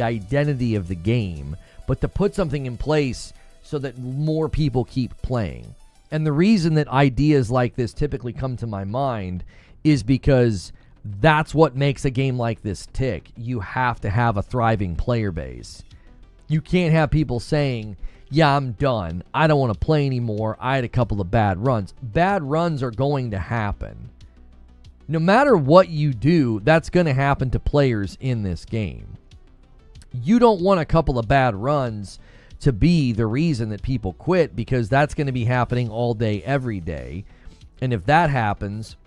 identity of the game, but to put something in place so that more people keep playing. And the reason that ideas like this typically come to my mind is because that's what makes a game like this tick. You have to have a thriving player base. You can't have people saying, yeah, I'm done. I don't want to play anymore. I had a couple of bad runs. Bad runs are going to happen. No matter what you do, that's going to happen to players in this game. You don't want a couple of bad runs to be the reason that people quit, because that's going to be happening all day, every day. And if that happens,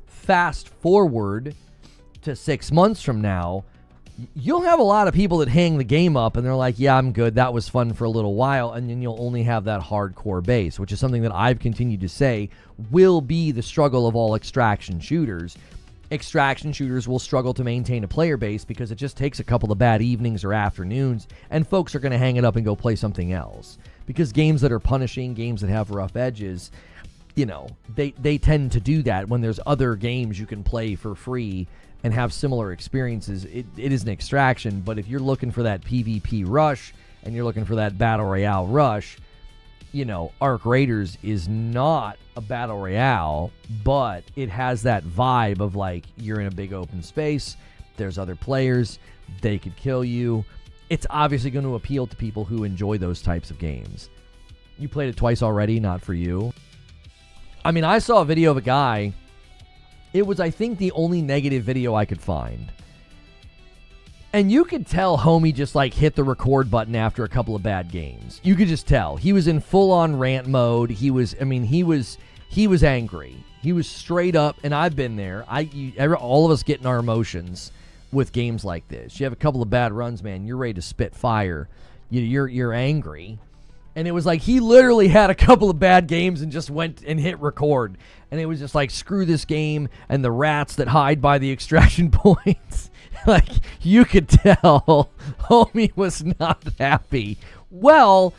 fast forward to 6 months from now, you'll have a lot of people that hang the game up and they're like, yeah, I'm good. That was fun for a little while. And then you'll only have that hardcore base, which is something that I've continued to say will be the struggle of all extraction shooters. Extraction shooters will struggle to maintain a player base because it just takes a couple of bad evenings or afternoons, and folks are going to hang it up and go play something else. Because games that are punishing, games that have rough edges, they tend to do that when there's other games you can play for free and have similar experiences. It is an extraction, but if you're looking for that PvP rush and you're looking for that Battle Royale rush, Arc Raiders is not a Battle Royale, but it has that vibe of like, you're in a big open space, there's other players, they could kill you. It's obviously going to appeal to people who enjoy those types of games. You played it twice already, not for you. I mean, I saw a video of a guy. It was, I think, the only negative video I could find. And you could tell homie just like hit the record button after a couple of bad games. You could just tell. He was in full-on rant mode. He was angry. He was straight up, and I've been there. All of us get in our emotions with games like this. You have a couple of bad runs, man. You're ready to spit fire. You're angry. And it was like he literally had a couple of bad games and just went and hit record. And it was just like, screw this game and the rats that hide by the extraction points. Like, you could tell homie was not happy. Well,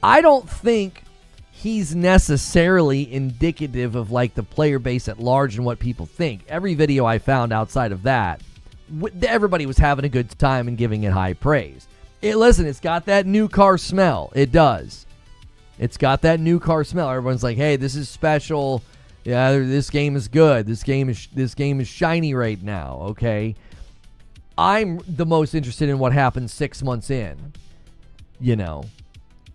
I don't think he's necessarily indicative of like the player base at large and what people think. Every video I found outside of that, everybody was having a good time and giving it high praise. Listen, it's got that new car smell. It does. It's got that new car smell. Everyone's like, hey, this is special. Yeah, this game is good. This game is shiny right now, okay? I'm the most interested in what happens 6 months in.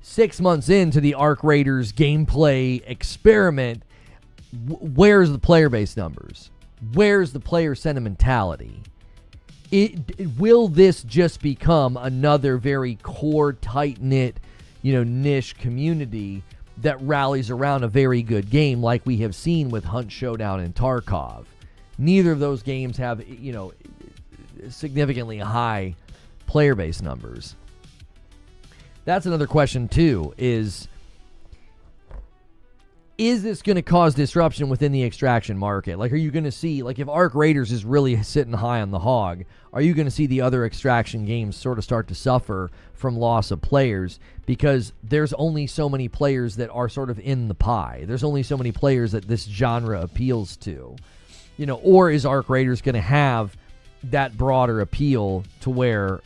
6 months into the Arc Raiders gameplay experiment, where's the player base numbers? Where's the player sentimentality? Will this just become another very core, tight-knit, niche community that rallies around a very good game like we have seen with Hunt Showdown and Tarkov? Neither of those games have, significantly high player base numbers. That's another question too, is this going to cause disruption within the extraction market? Like, are you going to see, like, if Arc Raiders is really sitting high on the hog, are you going to see the other extraction games sort of start to suffer from loss of players? Because there's only so many players that are sort of in the pie. There's only so many players that this genre appeals to. Or is Arc Raiders going to have that broader appeal to where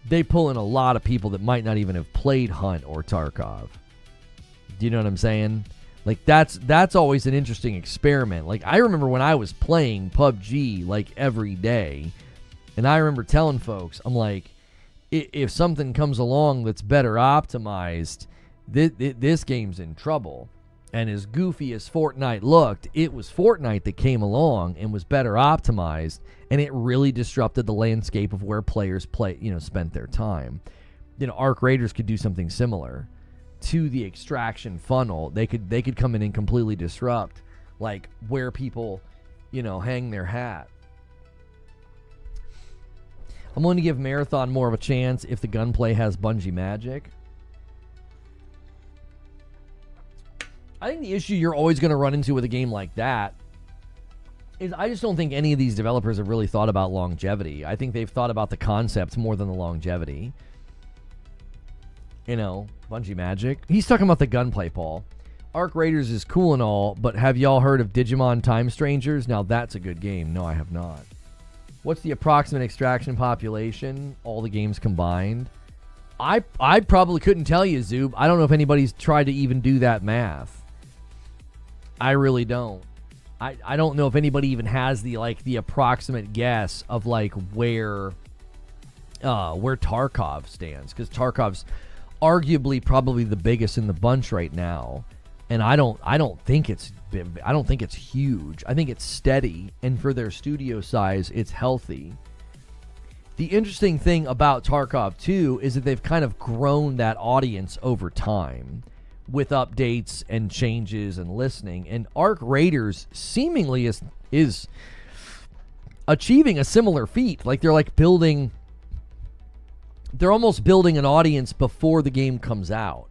they pull in a lot of people that might not even have played Hunt or Tarkov? Do you know what I'm saying? Like, that's always an interesting experiment. Like, I remember when I was playing PUBG like every day, and I remember telling folks, I'm like, if something comes along that's better optimized, this game's in trouble. And as goofy as Fortnite looked, it was Fortnite that came along and was better optimized, and it really disrupted the landscape of where players spent their time. Arc Raiders could do something similar to the extraction funnel. They could come in and completely disrupt like where people, hang their hat. I'm going to give Marathon more of a chance if the gunplay has Bungie magic. I think the issue you're always going to run into with a game like that is I just don't think any of these developers have really thought about longevity. I think they've thought about the concept more than the longevity. Bungie magic. He's talking about the gunplay, Paul. Arc Raiders is cool and all, but have y'all heard of Digimon Time Strangers? Now that's a good game. No, I have not. What's the approximate extraction population? All the games combined? I probably couldn't tell you, Zoob. I don't know if anybody's tried to even do that math. I really don't. I don't know if anybody even has the approximate guess of where Tarkov stands, because Tarkov's arguably probably the biggest in the bunch right now. And I don't think it's huge. I think it's steady, and for their studio size, it's healthy. The interesting thing about Tarkov 2 is that they've kind of grown that audience over time with updates and changes and listening. And Arc Raiders seemingly is achieving a similar feat. Like they're almost building an audience before the game comes out.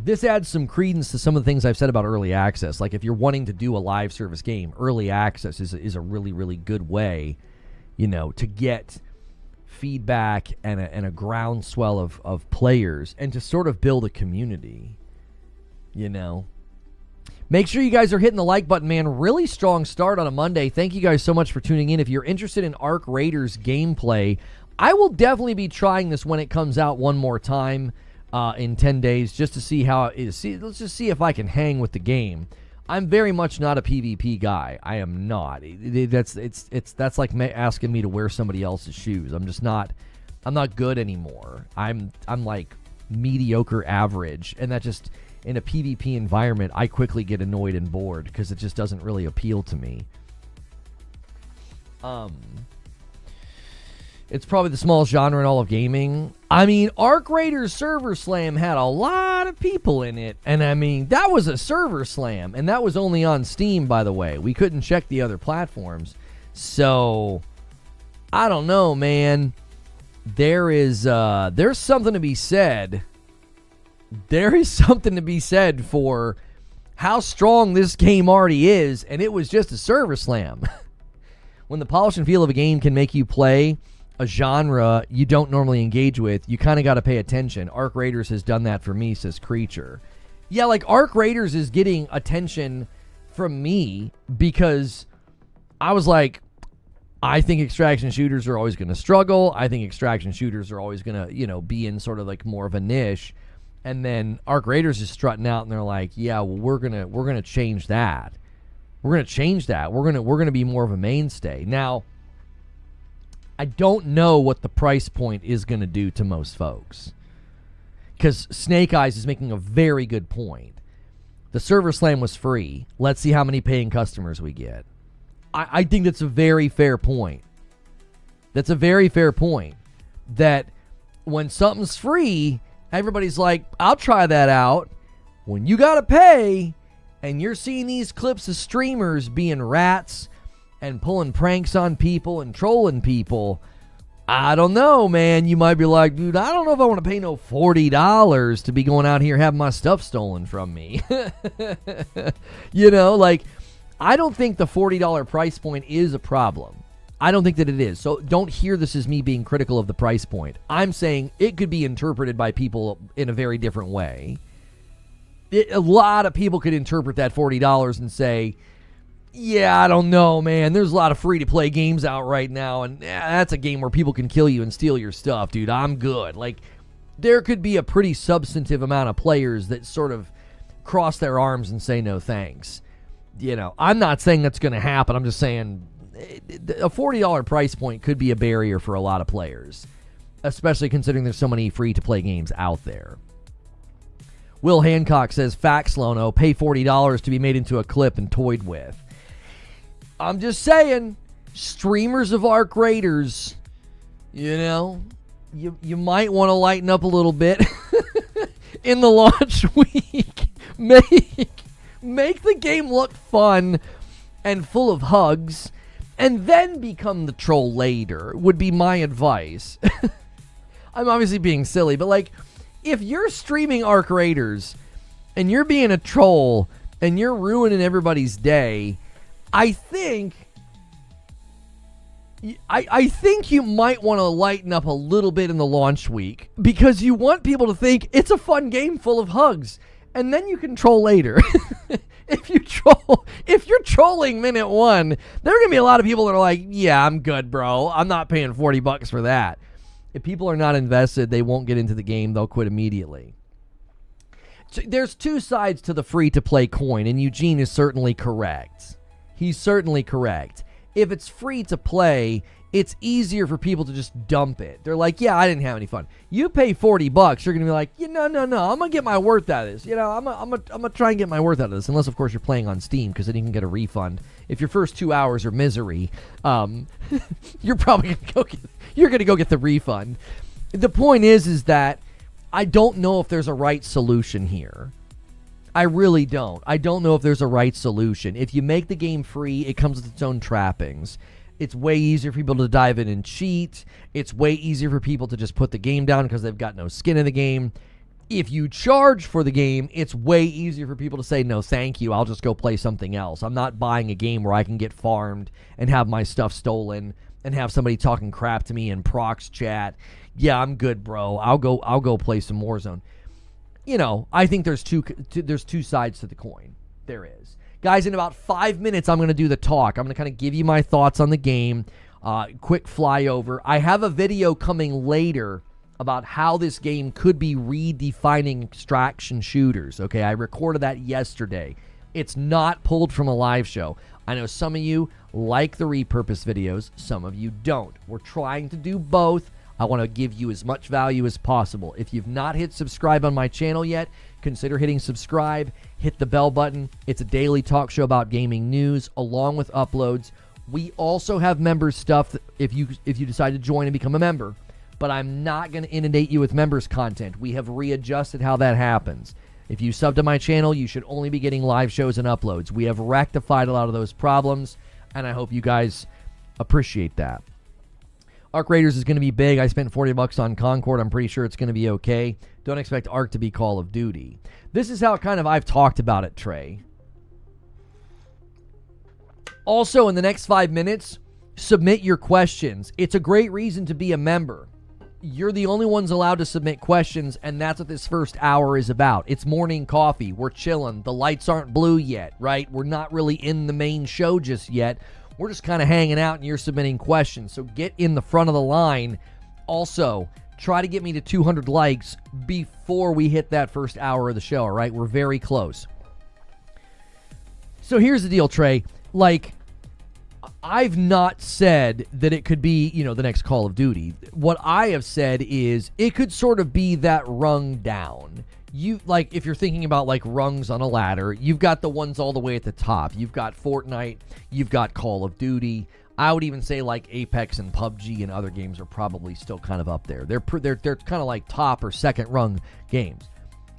This adds some credence to some of the things I've said about early access. Like if you're wanting to do a live service game, early access is a really, really good way, to get feedback and a groundswell of players and to sort of build a community, Make sure you guys are hitting the like button, man. Really strong start on a Monday. Thank you guys so much for tuning in. If you're interested in Arcraiders gameplay, I will definitely be trying this when it comes out one more time in 10 days just to see how it is. Let's just see if I can hang with the game. I'm very much not a PvP guy. I am not. That's like asking me to wear somebody else's shoes. I'm not good anymore. I'm like mediocre average, and that just in a PvP environment, I quickly get annoyed and bored because it just doesn't really appeal to me. It's probably the smallest genre in all of gaming. I mean, Arc Raiders Server Slam had a lot of people in it. And I mean, that was a server slam. And that was only on Steam, by the way. We couldn't check the other platforms. So, I don't know, man. There's something to be said. There is something to be said for how strong this game already is. And it was just a server slam. When the polish and feel of a game can make you play a genre you don't normally engage with, you kind of got to pay attention. Arc Raiders has done that for me, says Creature. Yeah, like Arc Raiders is getting attention from me because I was like, I think extraction shooters are always going to struggle. I think extraction shooters are always going to, be in sort of like more of a niche. And then Arc Raiders is strutting out and they're like, yeah, well, we're going to change that. We're going to change that. We're going to be more of a mainstay. Now, I don't know what the price point is going to do to most folks. Because Snake Eyes is making a very good point. The server slam was free. Let's see how many paying customers we get. I think that's a very fair point. That's a very fair point. That when something's free, everybody's like, I'll try that out. When you got to pay, and you're seeing these clips of streamers being rats and pulling pranks on people and trolling people, I don't know, man. You might be like, dude, I don't know if I want to pay no $40 to be going out here having my stuff stolen from me. I don't think the $40 price point is a problem. I don't think that it is. So don't hear this as me being critical of the price point. I'm saying it could be interpreted by people in a very different way. A lot of people could interpret that $40 and say, yeah, I don't know, man. There's a lot of free-to-play games out right now, and that's a game where people can kill you and steal your stuff, dude. I'm good. Like, there could be a pretty substantive amount of players that sort of cross their arms and say no thanks. I'm not saying that's going to happen. I'm just saying a $40 price point could be a barrier for a lot of players, especially considering there's so many free-to-play games out there. Will Hancock says, facts, Lono, pay $40 to be made into a clip and toyed with. I'm just saying, streamers of Arc Raiders, you might want to lighten up a little bit in the launch week. Make the game look fun and full of hugs, and then become the troll later, would be my advice. I'm obviously being silly, but like, if you're streaming Arc Raiders and you're being a troll and you're ruining everybody's day, I think you might want to lighten up a little bit in the launch week because you want people to think it's a fun game full of hugs, and then you can troll later. If you're trolling minute one, there are gonna be a lot of people that are like, yeah, I'm good, bro. I'm not paying $40 for that. If people are not invested, they won't get into the game. They'll quit immediately. So there's two sides to the free-to-play coin, and Eugene is certainly correct. He's certainly correct. if it's free to play, it's easier for people to just dump it. They're like, yeah, I didn't have any fun. You pay $40, you're going to be like, no, I'm going to get my worth out of this. I'm going to try and get my worth out of this. Unless, of course, you're playing on Steam, because then you can get a refund. If your first 2 hours are misery, you're probably going to go get the refund. The point is that I don't know if there's a right solution here. I really don't. I don't know if there's a right solution. If you make the game free, it comes with its own trappings. It's way easier for people to dive in and cheat. It's way easier for people to just put the game down because they've got no skin in the game. If you charge for the game, it's way easier for people to say, no, thank you, I'll just go play something else. I'm not buying a game where I can get farmed and have my stuff stolen and have somebody talking crap to me in prox chat. Yeah, I'm good, bro. I'll go play some Warzone. I think there's two sides to the coin. There is. Guys, in about 5 minutes, I'm going to do the talk. I'm going to kind of give you my thoughts on the game. Quick flyover. I have a video coming later about how this game could be redefining extraction shooters. Okay, I recorded that yesterday. It's not pulled from a live show. I know some of you like the repurposed videos. Some of you don't. We're trying to do both. I want to give you as much value as possible. If you've not hit subscribe on my channel yet, consider hitting subscribe. Hit the bell button. It's a daily talk show about gaming news along with uploads. We also have members stuff if you decide to join and become a member. But I'm not going to inundate you with members content. We have readjusted how that happens. If you sub to my channel, you should only be getting live shows and uploads. We have rectified a lot of those problems, and I hope you guys appreciate that. Arcraiders is going to be big. I spent $40 on Concord. I'm pretty sure it's going to be okay. Don't expect Arc to be Call of Duty. This is how kind of I've talked about it, Trey. Also, in the next 5 minutes, submit your questions. It's a great reason to be a member. You're the only ones allowed to submit questions, and that's what this first hour is about. It's morning coffee. We're chilling. The lights aren't blue yet, right? We're not really in the main show just yet. We're just kind of hanging out, and you're submitting questions. So get in the front of the line. Also, try to get me to 200 likes before we hit that first hour of the show, all right? We're very close. So here's the deal, Trey. I've not said that it could be, the next Call of Duty. What I have said is it could sort of be that rung down. If you're thinking about rungs on a ladder, you've got the ones all the way at the top. You've got Fortnite, you've got Call of Duty. I would even say Apex and PUBG and other games are probably still kind of up there. They're kind of like top or second rung games.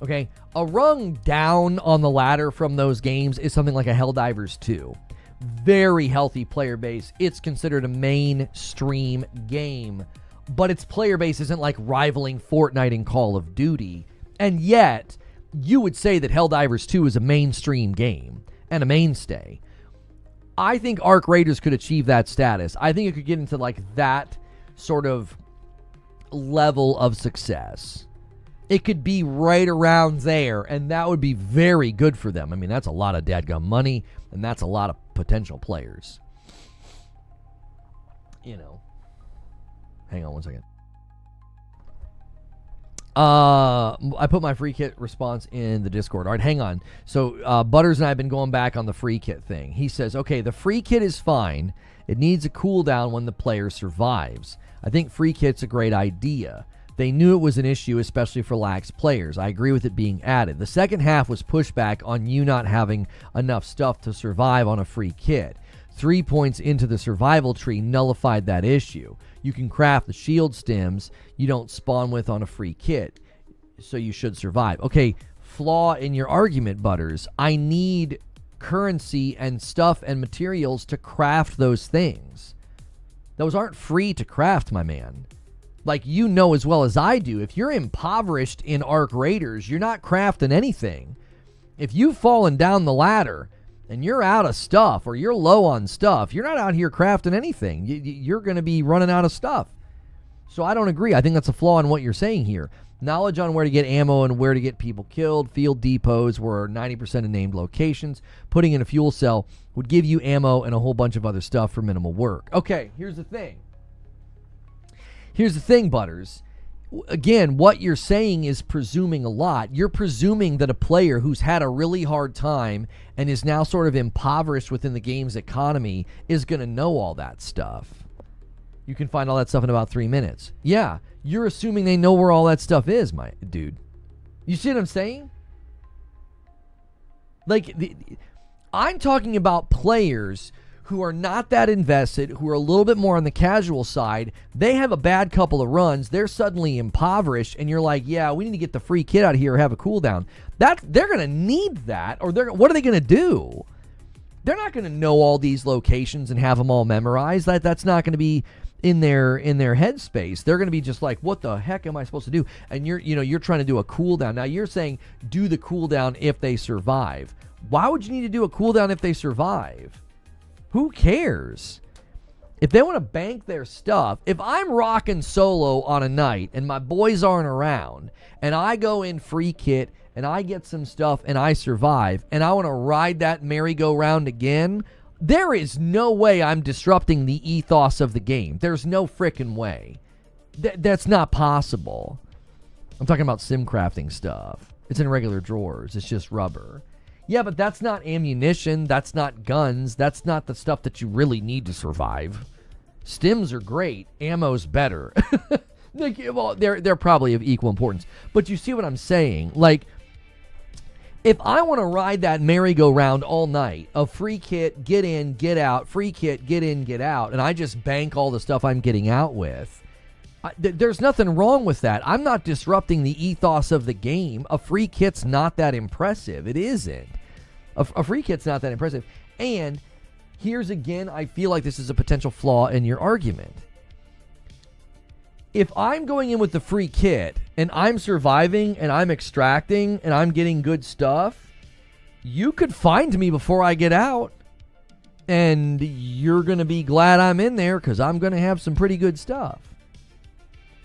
Okay, a rung down on the ladder from those games is something like a Helldivers 2. Very healthy player base. It's considered a mainstream game, but its player base isn't rivaling Fortnite and Call of Duty. And yet, you would say that Helldivers 2 is a mainstream game and a mainstay. I think Arcraiders could achieve that status. I think it could get into that sort of level of success. It could be right around there, and that would be very good for them. I mean, that's a lot of dadgum money, and that's a lot of potential players. Hang on one second. I put my free kit response in the Discord. All right, hang on. So Butters and I have been going back on the free kit thing. He says, okay, the free kit is fine. It needs a cooldown when the player survives. I think free kit's a great idea. They knew it was an issue, especially for lax players. I agree with it being added. The second half was pushback on you not having enough stuff to survive on a free kit. 3 points into the survival tree nullified that issue. You can craft the shield stems you don't spawn with on a free kit, so you should survive. Okay, flaw in your argument, Butters. I need currency and stuff and materials to craft those things. Those aren't free to craft, my man. As well as I do, if you're impoverished in Arcraiders, you're not crafting anything. If you've fallen down the ladder and you're out of stuff or you're low on stuff, you're not out here crafting anything. You're going to be running out of stuff. So I don't agree. I think that's a flaw in what you're saying here. Knowledge on where to get ammo and where to get people killed. Field depots were 90% of named locations. Putting in a fuel cell would give you ammo and a whole bunch of other stuff for minimal work. Okay, here's the thing. Butters. again, what you're saying is presuming a lot. You're presuming that a player who's had a really hard time and is now sort of impoverished within the game's economy is going to know all that stuff. You can find all that stuff in about 3 minutes. Yeah, you're assuming they know where all that stuff is, my dude. You see what I'm saying? Like, I'm talking about players who are not that invested, who are a little bit more on the casual side. They have a bad couple of runs. They're suddenly impoverished, and you're like, yeah, we need to get the free kit out of here or have a cooldown. They're going to need that, or what are they going to do? They're not going to know all these locations and have them all memorized. That's not going to be in their headspace. They're going to be just like, what the heck am I supposed to do? And you're trying to do a cooldown. Now you're saying do the cooldown if they survive. Why would you need to do a cooldown if they survive? Who cares? If they want to bank their stuff, if I'm rocking solo on a night and my boys aren't around and I go in free kit and I get some stuff and I survive and I want to ride that merry-go-round again, there is no way I'm disrupting the ethos of the game. There's no frickin' way. That's not possible. I'm talking about sim crafting stuff. It's in regular drawers. It's just rubber. Yeah, but that's not ammunition. That's not guns. That's not the stuff that you really need to survive. Stims are great. Ammo's better. Well, they're probably of equal importance. But you see what I'm saying? Like, if I want to ride that merry-go-round all night of free kit, get in, get out, free kit, get in, get out, and I just bank all the stuff I'm getting out with, there's nothing wrong with that. I'm not disrupting the ethos of the game. A free kit's not that impressive. It isn't. A free kit's not that impressive. And here's again, I feel like this is a potential flaw in your argument. If I'm going in with the free kit and I'm surviving and I'm extracting and I'm getting good stuff, you could find me before I get out. And you're going to be glad I'm in there because I'm going to have some pretty good stuff.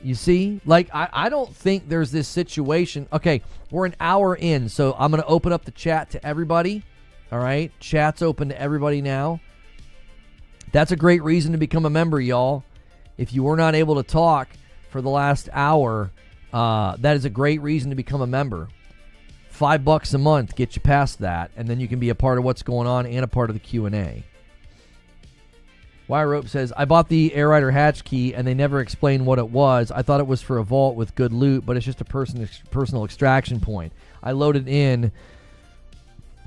You see? Like, I don't think there's this situation. Okay, we're an hour in, so I'm going to open up the chat to everybody. All right? Chat's open to everybody now. That's a great reason to become a member, y'all. If you were not able to talk for the last hour, that is a great reason to become a member. $5 a month, get you past that, and then you can be a part of what's going on and a part of the Q&A. Y-Rope says, I bought the Air Rider hatch key and they never explained what it was. I thought it was for a vault with good loot, but it's just a personal extraction point. I loaded in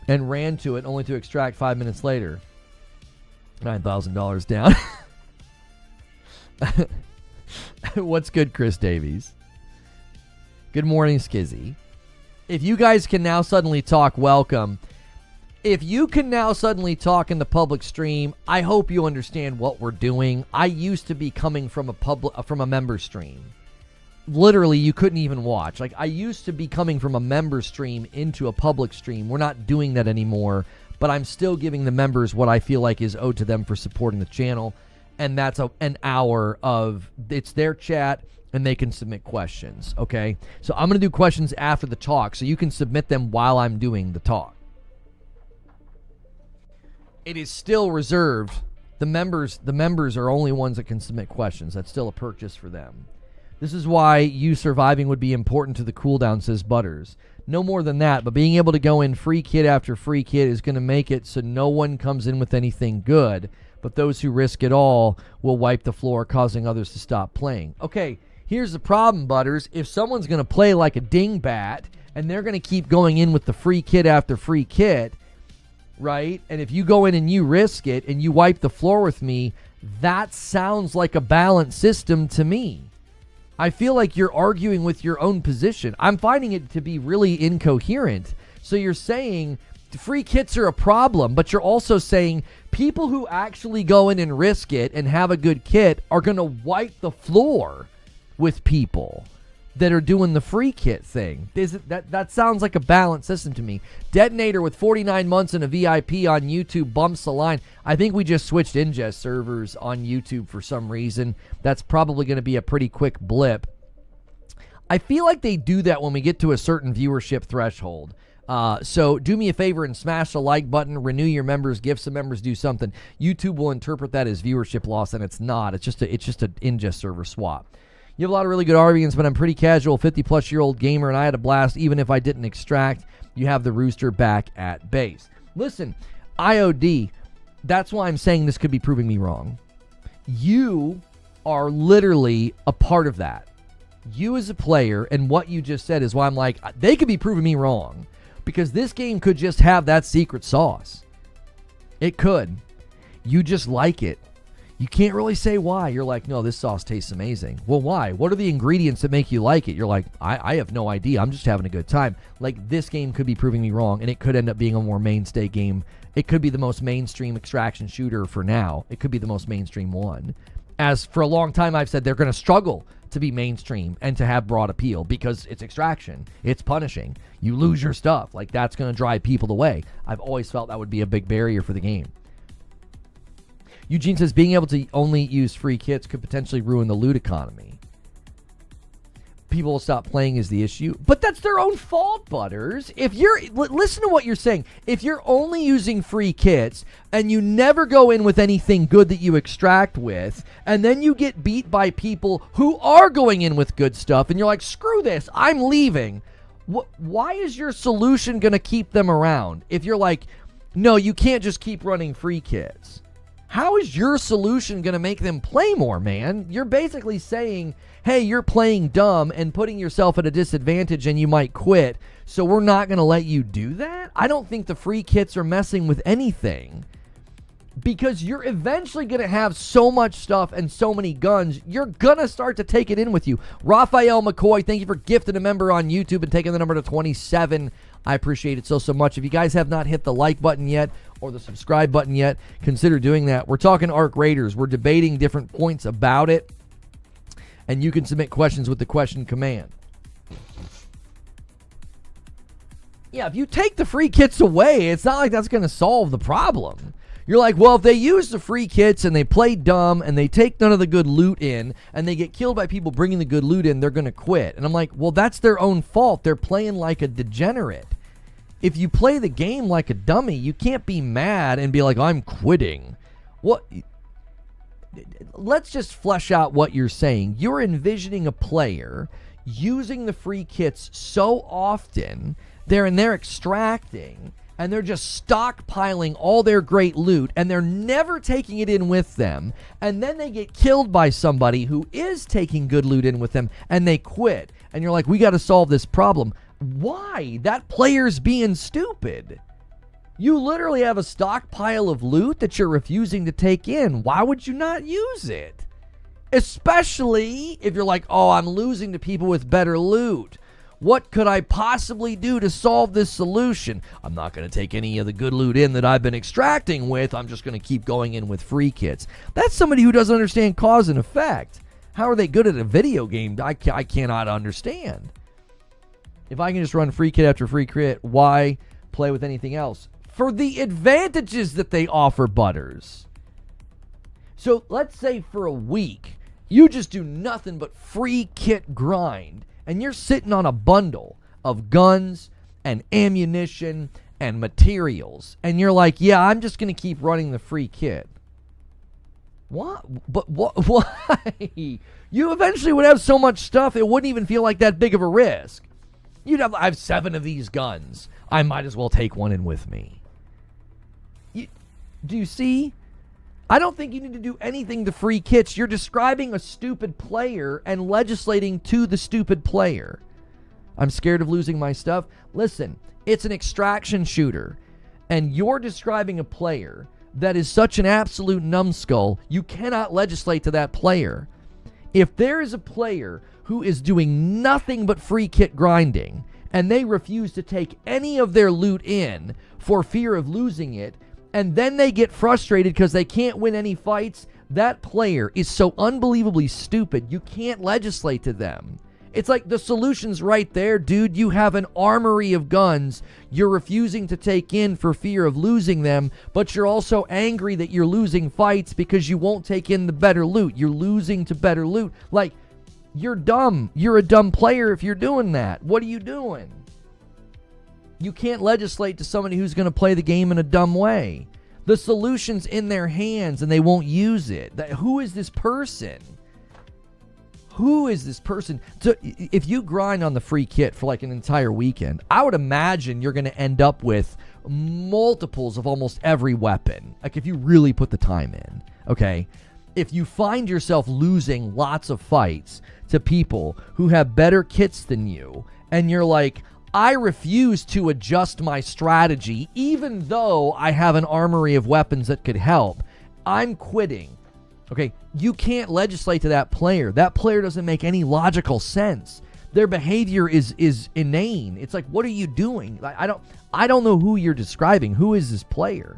and ran to it only to extract 5 minutes later. $9,000 down. What's good, Chris Davies? Good morning, Skizzy. If you guys can now suddenly talk, welcome. If you can now suddenly talk in the public stream, I hope you understand what we're doing. I used to be coming from a member stream. Literally, you couldn't even watch. Like, I used to be coming from a member stream into a public stream. We're not doing that anymore, but I'm still giving the members what I feel like is owed to them for supporting the channel, and that's an hour of, it's their chat, and they can submit questions, okay? So I'm going to do questions after the talk, so you can submit them while I'm doing the talk. It is still reserved. The members are only ones that can submit questions. That's still a purchase for them. This is why you surviving would be important to the cooldown, says Butters. No more than that, but being able to go in free kit after free kit is going to make it so no one comes in with anything good, but those who risk it all will wipe the floor, causing others to stop playing. Okay, here's the problem, Butters. If someone's going to play like a dingbat and they're going to keep going in with the free kit after free kit, right? And if you go in and you risk it and you wipe the floor with me, that sounds like a balanced system to me. I feel like you're arguing with your own position. I'm finding it to be really incoherent. So you're saying free kits are a problem, but you're also saying people who actually go in and risk it and have a good kit are going to wipe the floor with people that are doing the free kit thing. That sounds like a balanced system to me. Detonator with 49 months and a VIP on YouTube bumps the line. I think we just switched ingest servers on YouTube for some reason. That's probably going to be a pretty quick blip. I feel like they do that when we get to a certain viewership threshold. So do me a favor and smash the like button, renew your members, give some members, do something. YouTube will interpret that as viewership loss, and it's not. It's just an ingest server swap. You have a lot of really good arguments, but I'm pretty casual, 50-plus-year-old gamer, and I had a blast even if I didn't extract. You have the rooster back at base. Listen, IOD, that's why I'm saying this could be proving me wrong. You are literally a part of that. You as a player, and what you just said is why I'm like, they could be proving me wrong. Because this game could just have that secret sauce. It could. You just like it. You can't really say why. You're like, no, this sauce tastes amazing. Well, why? What are the ingredients that make you like it? You're like, I have no idea. I'm just having a good time. Like, this game could be proving me wrong, and it could end up being a more mainstay game. It could be the most mainstream extraction shooter for now. It could be the most mainstream one. As for a long time, I've said they're going to struggle to be mainstream and to have broad appeal because it's extraction. It's punishing. You lose your stuff. Like, that's going to drive people away. I've always felt that would be a big barrier for the game. Eugene says being able to only use free kits could potentially ruin the loot economy. People will stop playing is the issue. But that's their own fault, Butters. If you're, listen to what you're saying. If you're only using free kits and you never go in with anything good that you extract with, and then you get beat by people who are going in with good stuff, and you're like, screw this, I'm leaving. Why is your solution going to keep them around? If you're like, no, you can't just keep running free kits. How is your solution going to make them play more, man? You're basically saying, hey, you're playing dumb and putting yourself at a disadvantage and you might quit, so we're not going to let you do that? I don't think the free kits are messing with anything. Because you're eventually going to have so much stuff and so many guns, you're going to start to take it in with you. Raphael McCoy, thank you for gifting a member on YouTube and taking the number to 27. I appreciate it so much. If you guys have not hit the like button yet or the subscribe button yet, consider doing that. We're talking Arc Raiders. We're debating different points about it, and you can submit questions with the question command. Yeah, if you take the free kits away, it's not like that's going to solve the problem. You're like, well, if they use the free kits and they play dumb and they take none of the good loot in and they get killed by people bringing the good loot in, they're going to quit. And I'm like, well, that's their own fault. They're playing like a degenerate. If you play the game like a dummy, you can't be mad and be like, I'm quitting. What? Let's just flesh out what you're saying. You're envisioning a player using the free kits so often, they're extracting, and they're just stockpiling all their great loot, and they're never taking it in with them, and then they get killed by somebody who is taking good loot in with them, and they quit. And you're like, we got to solve this problem. Why? That player's being stupid. You literally have a stockpile of loot that you're refusing to take in. Why would you not use it? Especially if you're like, oh, I'm losing to people with better loot. What could I possibly do to solve this solution? I'm not going to take any of the good loot in that I've been extracting with. I'm just going to keep going in with free kits. That's somebody who doesn't understand cause and effect. How are they good at a video game? I cannot understand. If I can just run free kit after free kit, why play with anything else? For the advantages that they offer, Butters. So let's say for a week, you just do nothing but free kit grind. And you're sitting on a bundle of guns and ammunition and materials. And you're like, yeah, I'm just going to keep running the free kit. What? But what? Why? You eventually would have so much stuff, it wouldn't even feel like that big of a risk. I have 7 of these guns. I might as well take one in with me. Do you see? I don't think you need to do anything to free kits. You're describing a stupid player and legislating to the stupid player. I'm scared of losing my stuff. Listen, it's an extraction shooter, and you're describing a player that is such an absolute numbskull, you cannot legislate to that player. If there is a player who is doing nothing but free kit grinding, and they refuse to take any of their loot in for fear of losing it, and then they get frustrated because they can't win any fights, that player is so unbelievably stupid, you can't legislate to them. It's like the solution's right there, dude. You have an armory of guns you're refusing to take in for fear of losing them, but you're also angry that you're losing fights because you won't take in the better loot. You're losing to better loot. Like, you're dumb. You're a dumb player if you're doing that. What are you doing? You can't legislate to somebody who's going to play the game in a dumb way. The solution's in their hands and they won't use it. Who is this person? who is this person? So if you grind on the free kit for like an entire weekend, I would imagine you're going to end up with multiples of almost every weapon. Like if you really put the time in, okay? If you find yourself losing lots of fights to people who have better kits than you, and you're like, I refuse to adjust my strategy even though I have an armory of weapons that could help, I'm quitting. Okay, you can't legislate to that player. That player doesn't make any logical sense. Their behavior is inane. It's like, what are you doing? I don't know who you're describing. Who is this player?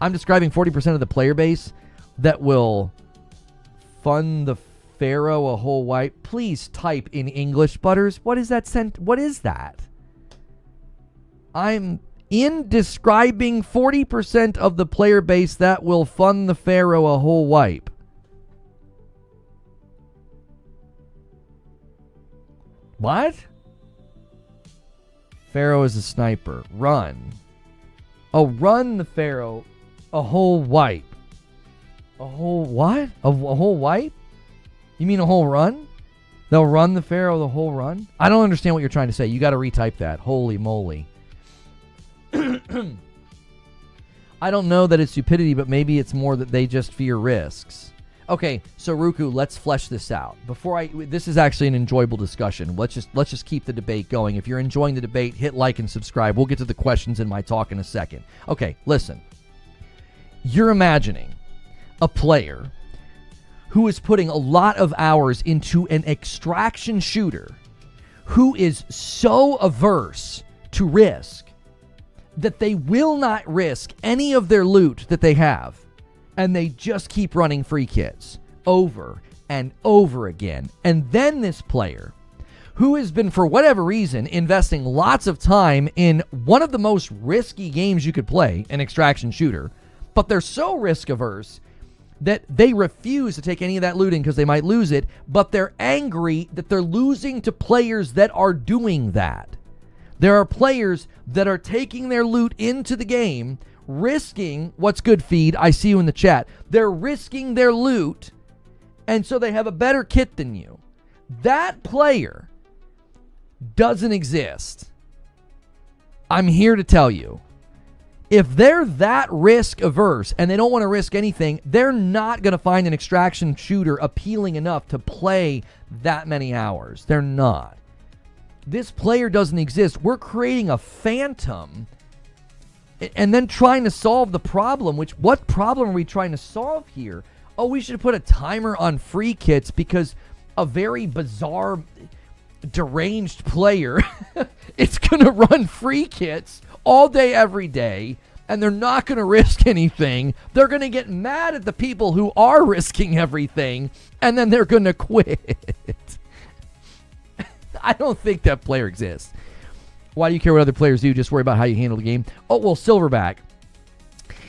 I'm describing 40% of the player base that will fund the Pharaoh a whole wipe. Please type in English, Butters. What is that what is that? I'm in describing 40% of the player base that will fund the Pharaoh a whole wipe. What? Pharaoh is a sniper. Run. Oh, run the Pharaoh a whole wipe. A whole what? A whole wipe? You mean a whole run? They'll run the Pharaoh the whole run? I don't understand what you're trying to say. You got to retype that. Holy moly. I don't know that it's stupidity, but maybe it's more that they just fear risks. Okay, so Ruku, let's flesh this out. This is actually an enjoyable discussion. Let's just keep the debate going. If you're enjoying the debate, hit like and subscribe. We'll get to the questions in my talk in a second. Okay, listen. You're imagining a player who is putting a lot of hours into an extraction shooter who is so averse to risk that they will not risk any of their loot that they have, and they just keep running free kits over and over again. And then this player, who has been, for whatever reason, investing lots of time in one of the most risky games you could play, an extraction shooter, but they're so risk averse that they refuse to take any of that looting because they might lose it, but they're angry that they're losing to players that are doing that. There are players that are taking their loot into the game, risking, what's good, Feed? I see you in the chat. They're risking their loot, and so they have a better kit than you. That player doesn't exist. I'm here to tell you. If they're that risk averse and they don't want to risk anything, they're not going to find an extraction shooter appealing enough to play that many hours. They're not. This player doesn't exist. We're creating a phantom and then trying to solve the problem, what problem are we trying to solve here? Oh, we should put a timer on free kits because a very bizarre, deranged player is going to run free kits all day, every day, and they're not going to risk anything. They're going to get mad at the people who are risking everything, and then they're going to quit. I don't think that player exists. Why do you care what other players do? Just worry about how you handle the game. Oh, well, Silverback.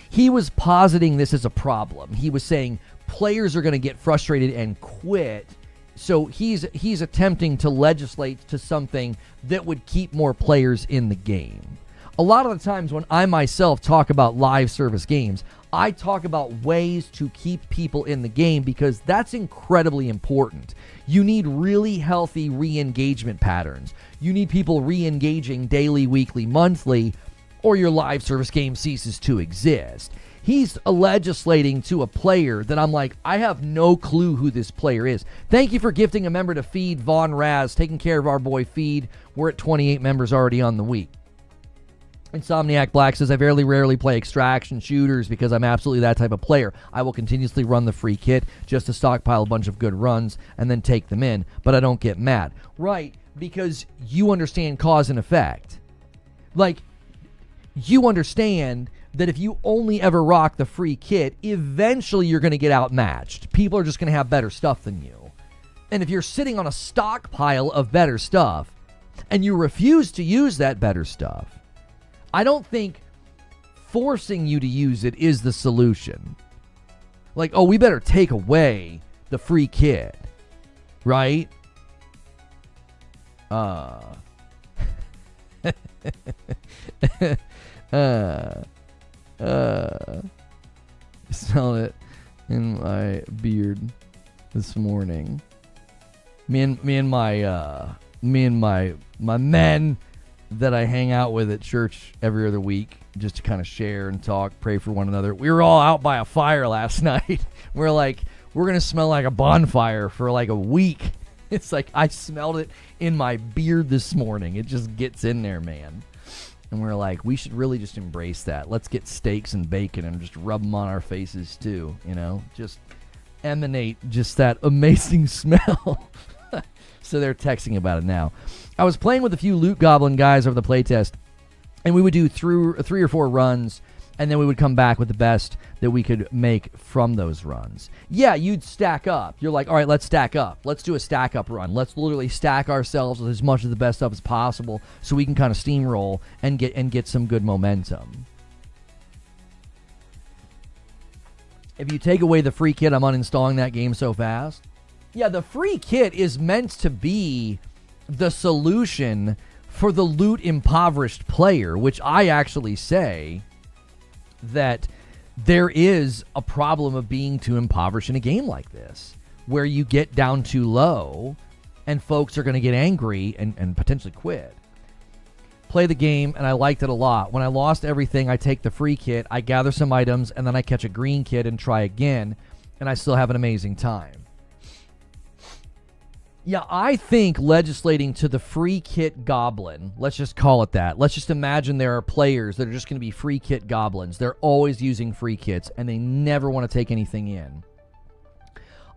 He was positing this as a problem. He was saying players are going to get frustrated and quit. So he's attempting to legislate to something that would keep more players in the game. A lot of the times when I myself talk about live service games, I talk about ways to keep people in the game because that's incredibly important. You need really healthy re-engagement patterns. You need people re-engaging daily, weekly, monthly, or your live service game ceases to exist. He's legislating to a player that I'm like, I have no clue who this player is. Thank you for gifting a member to Feed Von Raz, taking care of our boy Feed. We're at 28 members already on the week. Insomniac Black says, I very rarely play extraction shooters because I'm absolutely that type of player. I will continuously run the free kit just to stockpile a bunch of good runs and then take them in, but I don't get mad. Right, because you understand cause and effect. Like, you understand that if you only ever rock the free kit, eventually you're going to get outmatched. People are just going to have better stuff than you. And if you're sitting on a stockpile of better stuff and you refuse to use that better stuff, I don't think forcing you to use it is the solution. Like, oh, we better take away the free kit, right? Smell it in my beard this morning. Me and my men that I hang out with at church every other week, just to kind of share and talk, pray for one another. We were all out by a fire last night. We're like, we're gonna smell like a bonfire for like a week. It's like I smelled it in my beard this morning. It just gets in there, man. And we're like, we should really just embrace that. Let's get steaks and bacon and just rub them on our faces too, you know? Just emanate just that amazing smell. So they're texting about it now. I was playing with a few loot goblin guys over the playtest, and we would do through 3 or 4 runs, and then we would come back with the best that we could make from those runs. Yeah, you'd stack up. You're like, all right, let's stack up. Let's do a stack up run. Let's literally stack ourselves with as much of the best stuff as possible so we can kind of steamroll and get some good momentum. If you take away the free kit, I'm uninstalling that game so fast. Yeah, the free kit is meant to be the solution for the loot impoverished player, which I actually say that there is a problem of being too impoverished in a game like this, where you get down too low and folks are going to get angry and potentially quit. Play the game, and I liked it a lot. When I lost everything, I take the free kit, I gather some items, and then I catch a green kit and try again, and I still have an amazing time. Yeah, I think legislating to the free kit goblin, let's just call it that. Let's just imagine there are players that are just going to be free kit goblins. They're always using free kits, and they never want to take anything in.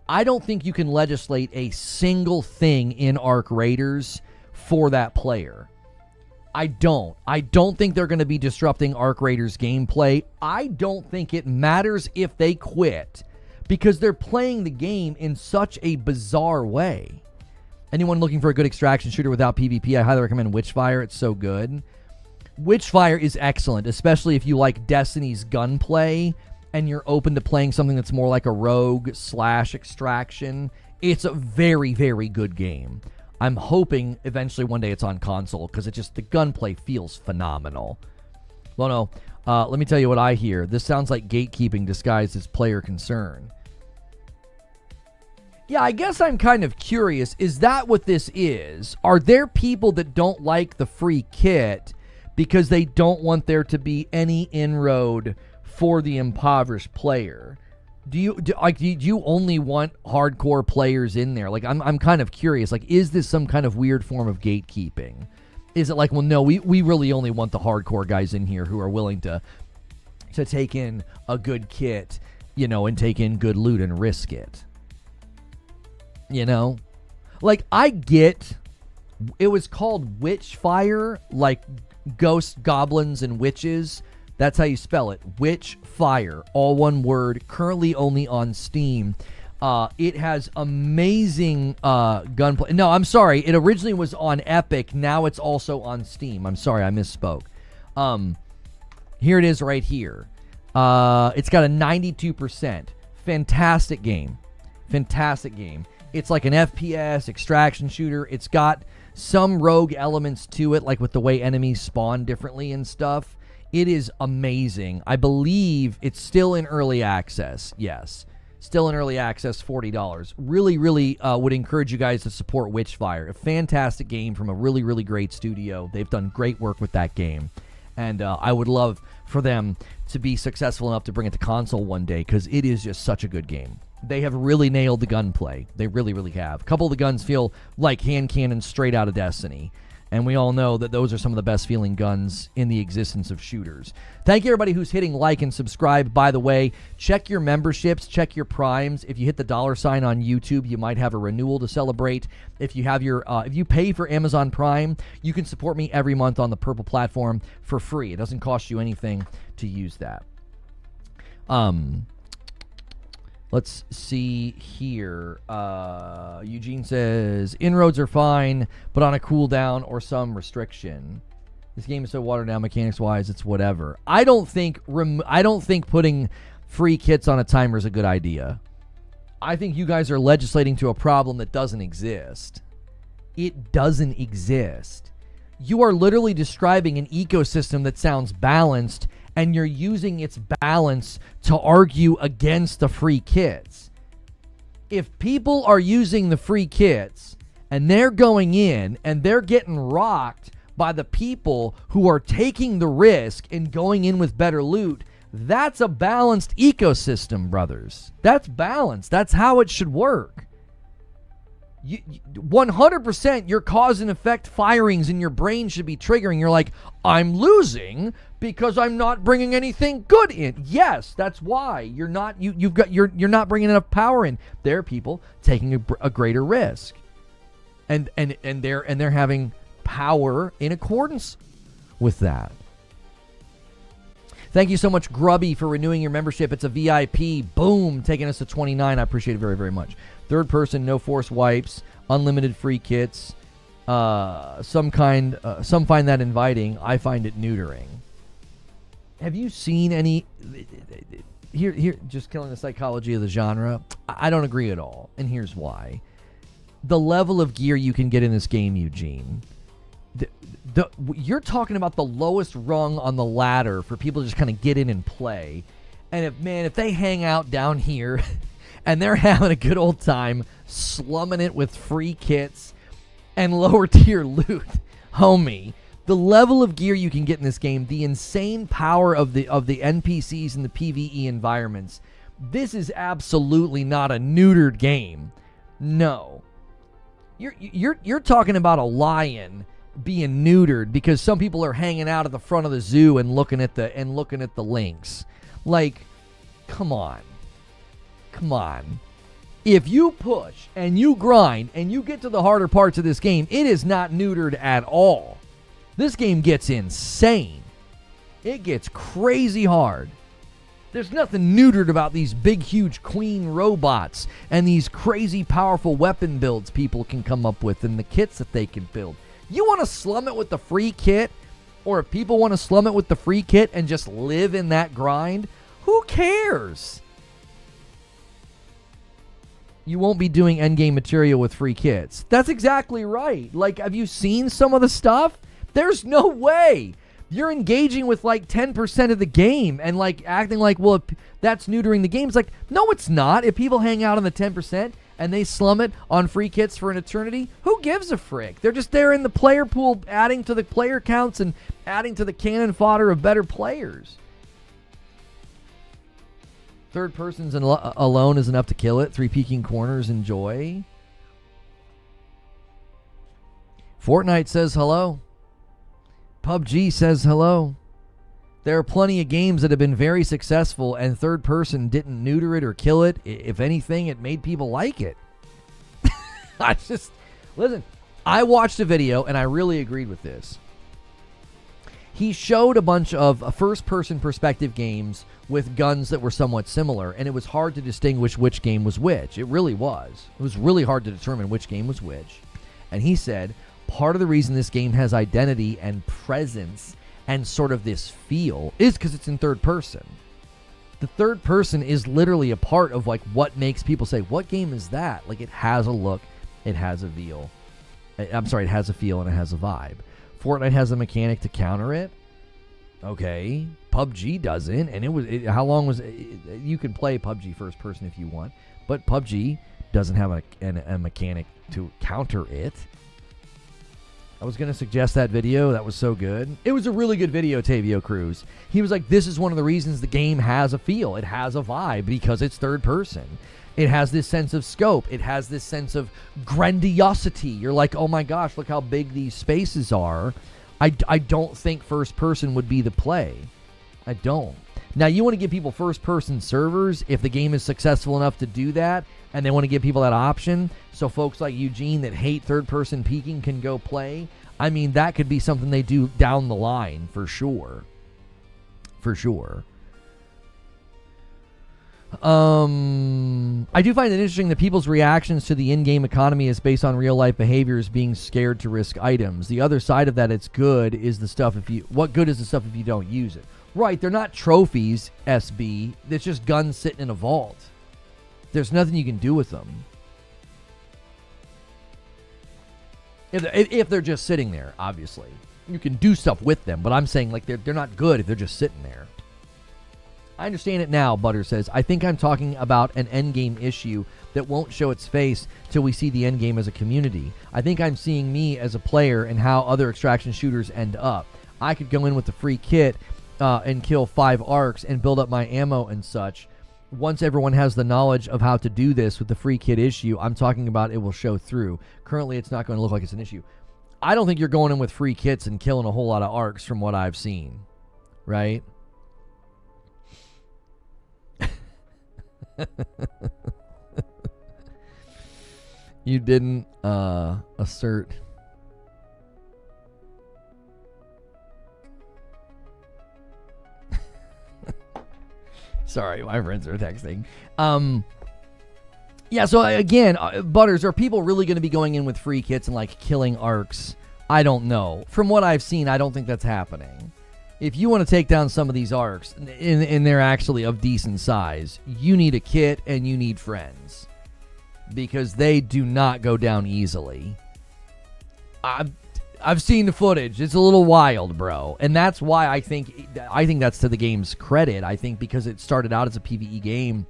I don't think you can legislate a single thing in Arcraiders for that player. I don't think they're going to be disrupting Arcraiders gameplay. I don't think it matters if they quit, because they're playing the game in such a bizarre way. Anyone looking for a good extraction shooter without PvP, I highly recommend Witchfire. It's so good. Witchfire is excellent, especially if you like Destiny's gunplay and you're open to playing something that's more like a rogue/extraction. It's a very, very good game. I'm hoping eventually one day it's on console, because the gunplay feels phenomenal. Well, no, let me tell you what I hear. This sounds like gatekeeping disguised as player concern. Yeah, I guess I'm kind of curious. Is that what this is? Are there people that don't like the free kit because they don't want there to be any inroad for the impoverished player? Do you only want hardcore players in there? Like, I'm kind of curious. Like, is this some kind of weird form of gatekeeping? Is it like, well, no, we really only want the hardcore guys in here who are willing to take in a good kit, you know, and take in good loot and risk it? You know, like, I get it was called Witchfire, like ghost goblins and witches. That's how you spell it. Witchfire, all one word, currently only on Steam. It has amazing gunplay. No, I'm sorry. It originally was on Epic. Now it's also on Steam. I'm sorry, I misspoke. Here it is right here. It's got a 92%. Fantastic game. Fantastic game. It's like an FPS extraction shooter. It's got some rogue elements to it, like with the way enemies spawn differently and stuff. It is amazing. I believe it's still in early access. Yes. Still in early access, $40. Really, really would encourage you guys to support Witchfire. A fantastic game from a really, really great studio. They've done great work with that game. And I would love for them to be successful enough to bring it to console one day, because it is just such a good game. They have really nailed the gunplay. They really, really have. A couple of the guns feel like hand cannons straight out of Destiny. And we all know that those are some of the best feeling guns in the existence of shooters. Thank you, everybody who's hitting like and subscribe. By the way, check your memberships, check your primes. If you hit the $sign on YouTube, you might have a renewal to celebrate. If you have if you pay for Amazon Prime, you can support me every month on the Purple platform for free. It doesn't cost you anything to use that. Let's see here. Eugene says, inroads are fine, but on a cooldown or some restriction. This game is so watered down mechanics-wise, it's whatever. I don't think putting free kits on a timer is a good idea. I think you guys are legislating to a problem that doesn't exist. It doesn't exist. You are literally describing an ecosystem that sounds balanced, and you're using its balance to argue against the free kits. If people are using the free kits and they're going in and they're getting rocked by the people who are taking the risk and going in with better loot, that's a balanced ecosystem, brothers. That's balanced. That's how it should work. 100% your cause and effect firings in your brain should be triggering. You're like, I'm losing because I'm not bringing anything good in. Yes, that's why you're not. You're not bringing enough power in. There are people taking a greater risk, and they're having power in accordance with that. Thank you so much, Grubby, for renewing your membership. It's a VIP. Boom, taking us to 29. I appreciate it very, very much. Third person, no force wipes, unlimited free kits. Some find that inviting. I find it neutering. Have you seen any? Here, just killing the psychology of the genre. I don't agree at all, and here's why. The level of gear you can get in this game, Eugene. You're talking about the lowest rung on the ladder for people to just kind of get in and play. And if they hang out down here and they're having a good old time slumming it with free kits and lower tier loot, homie, the level of gear you can get in this game, the insane power of the NPCs and the PvE environments, this is absolutely not a neutered game. No. You're talking about a lion being neutered because some people are hanging out at the front of the zoo and looking at the lynx. Like, come on. If you push and you grind and you get to the harder parts of this game, it is not neutered at all. This game gets insane. It gets crazy hard. There's nothing neutered about these big, huge queen robots and these crazy, powerful weapon builds people can come up with and the kits that they can build. You want to slum it with the free kit, or if people want to slum it with the free kit and just live in that grind, who cares? You won't be doing endgame material with free kits. That's exactly right. Like, have you seen some of the stuff? There's no way. You're engaging with like 10% of the game and like acting like, well, if that's neutering the game. It's like, no, it's not. If people hang out on the 10% and they slum it on free kits for an eternity, who gives a frick? They're just there in the player pool, adding to the player counts and adding to the cannon fodder of better players. Third person's alone is enough to kill it. 3 peeking corners, enjoy. Fortnite says hello. PUBG says hello. There are plenty of games that have been very successful and third person didn't neuter it or kill it. If anything, it made people like it. Listen, I watched a video and I really agreed with this. He showed a bunch of first-person perspective games with guns that were somewhat similar, and it was hard to distinguish which game was which. It really was. It was really hard to determine which game was which. And he said, part of the reason this game has identity and presence and sort of this feel is because it's in third person. The third person is literally a part of like what makes people say, what game is that? Like, it has a look, it has a feel. It has a feel and it has a vibe. Fortnite has a mechanic to counter it. Okay. PUBG doesn't. And how long was it? You can play PUBG first person if you want, but PUBG doesn't have a mechanic to counter it. I was going to suggest that video. That was so good. It was a really good video, Tavio Cruz. He was like, this is one of the reasons the game has a feel. It has a vibe because it's third person. It has this sense of scope. It has this sense of grandiosity. You're like, oh my gosh, look how big these spaces are. I don't think first person would be the play. I don't. Now, you want to give people first person servers if the game is successful enough to do that, and they want to give people that option so folks like Eugene that hate third person peeking can go play. I mean, that could be something they do down the line for sure. For sure. I do find it interesting that people's reactions to the in-game economy is based on real-life behaviors being scared to risk items. The other side of that, it's good, is the stuff what good is the stuff if you don't use it? Right, they're not trophies, SB. It's just guns sitting in a vault. There's nothing you can do with them. If they're just sitting there, obviously. You can do stuff with them, but I'm saying like they're not good if they're just sitting there. I understand it now, Butter says. I think I'm talking about an endgame issue that won't show its face till we see the endgame as a community. I think I'm seeing me as a player and how other extraction shooters end up. I could go in with the free kit and kill 5 arcs and build up my ammo and such. Once everyone has the knowledge of how to do this with the free kit issue, I'm talking about it will show through. Currently, it's not going to look like it's an issue. I don't think you're going in with free kits and killing a whole lot of arcs from what I've seen, right? You didn't assert. Sorry, my friends are texting. Yeah, so again, Butters, are people really going to be going in with free kits and like killing arcs? I don't know. From what I've seen, I don't think that's happening. If you want to take down some of these arcs, and they're actually of decent size, you need a kit and you need friends. Because they do not go down easily. I've seen the footage. It's a little wild, bro. And that's why I think that's to the game's credit. I think because it started out as a PvE game,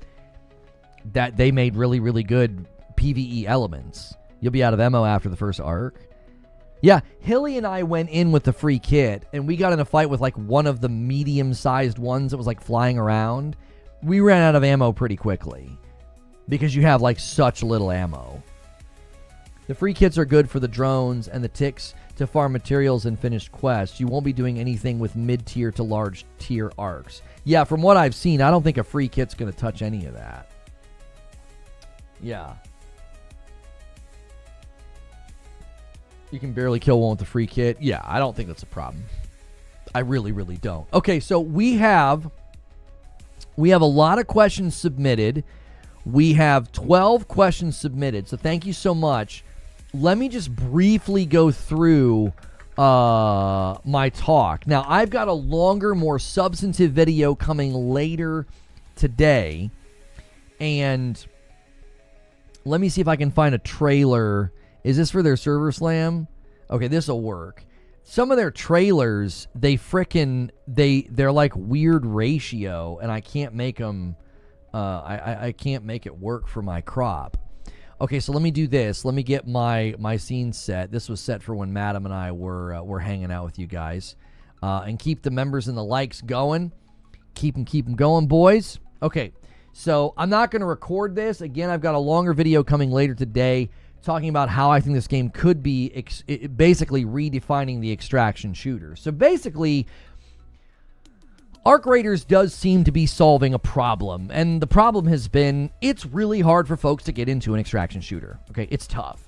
that they made really, really good PvE elements. You'll be out of ammo after the first arc. Yeah, Hilly and I went in with the free kit, and we got in a fight with like one of the medium-sized ones that was like flying around. We ran out of ammo pretty quickly because you have like such little ammo. The free kits are good for the drones and the ticks to farm materials and finish quests. You won't be doing anything with mid-tier to large-tier arcs. Yeah, from what I've seen, I don't think a free kit's going to touch any of that. Yeah. You can barely kill one with the free kit. Yeah, I don't think that's a problem. I really, really don't. Okay, so we have a lot of questions submitted. We have 12 questions submitted, so thank you so much. Let me just briefly go through my talk. Now, I've got a longer, more substantive video coming later today, and let me see if I can find a trailer. Is this for their server slam? Okay, this will work. Some of their trailers, they're like weird ratio, and I can't make them. I can't make it work for my crop. Okay, so let me do this. Let me get my scene set. This was set for when Madam and I were hanging out with you guys, and keep the members and the likes going. Keep them going, boys. Okay, so I'm not going to record this again. I've got a longer video coming later today, talking about how I think this game could be basically redefining the extraction shooter. So basically, Arcraiders does seem to be solving a problem, and the problem has been it's really hard for folks to get into an extraction shooter. Okay, it's tough.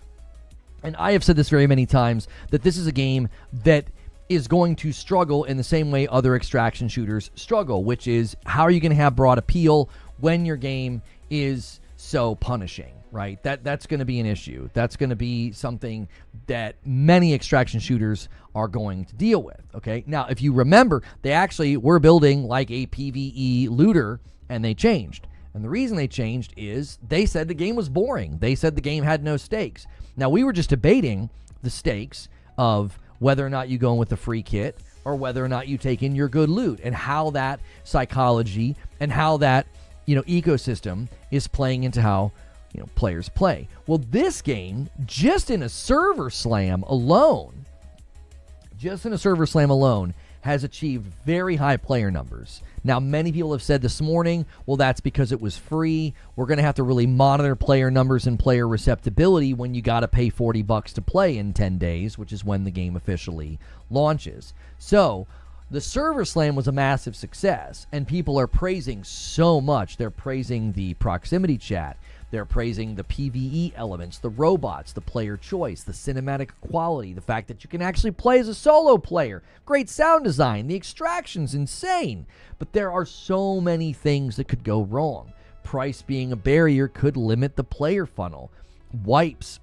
And I have said this very many times, that this is a game that is going to struggle in the same way other extraction shooters struggle, which is how are you going to have broad appeal when your game is so punishing, right? That's going to be an issue. That's going to be something that many extraction shooters are going to deal with, okay? Now, if you remember, they actually were building like a PvE looter, and they changed. And the reason they changed is they said the game was boring. They said the game had no stakes. Now, we were just debating the stakes of whether or not you go in with a free kit or whether or not you take in your good loot, and how that psychology and how that, ecosystem is playing into how players play. Well, this game, just in a server slam alone, has achieved very high player numbers. Now, many people have said this morning, well, that's because it was free. We're going to have to really monitor player numbers and player receptibility when you got to pay $40 to play in 10 days, which is when the game officially launches. So, the server slam was a massive success, and people are praising so much. They're praising the proximity chat. They're praising the PvE elements, the robots, the player choice, the cinematic quality, the fact that you can actually play as a solo player, great sound design, the extraction's insane. But there are so many things that could go wrong. Price being a barrier could limit the player funnel.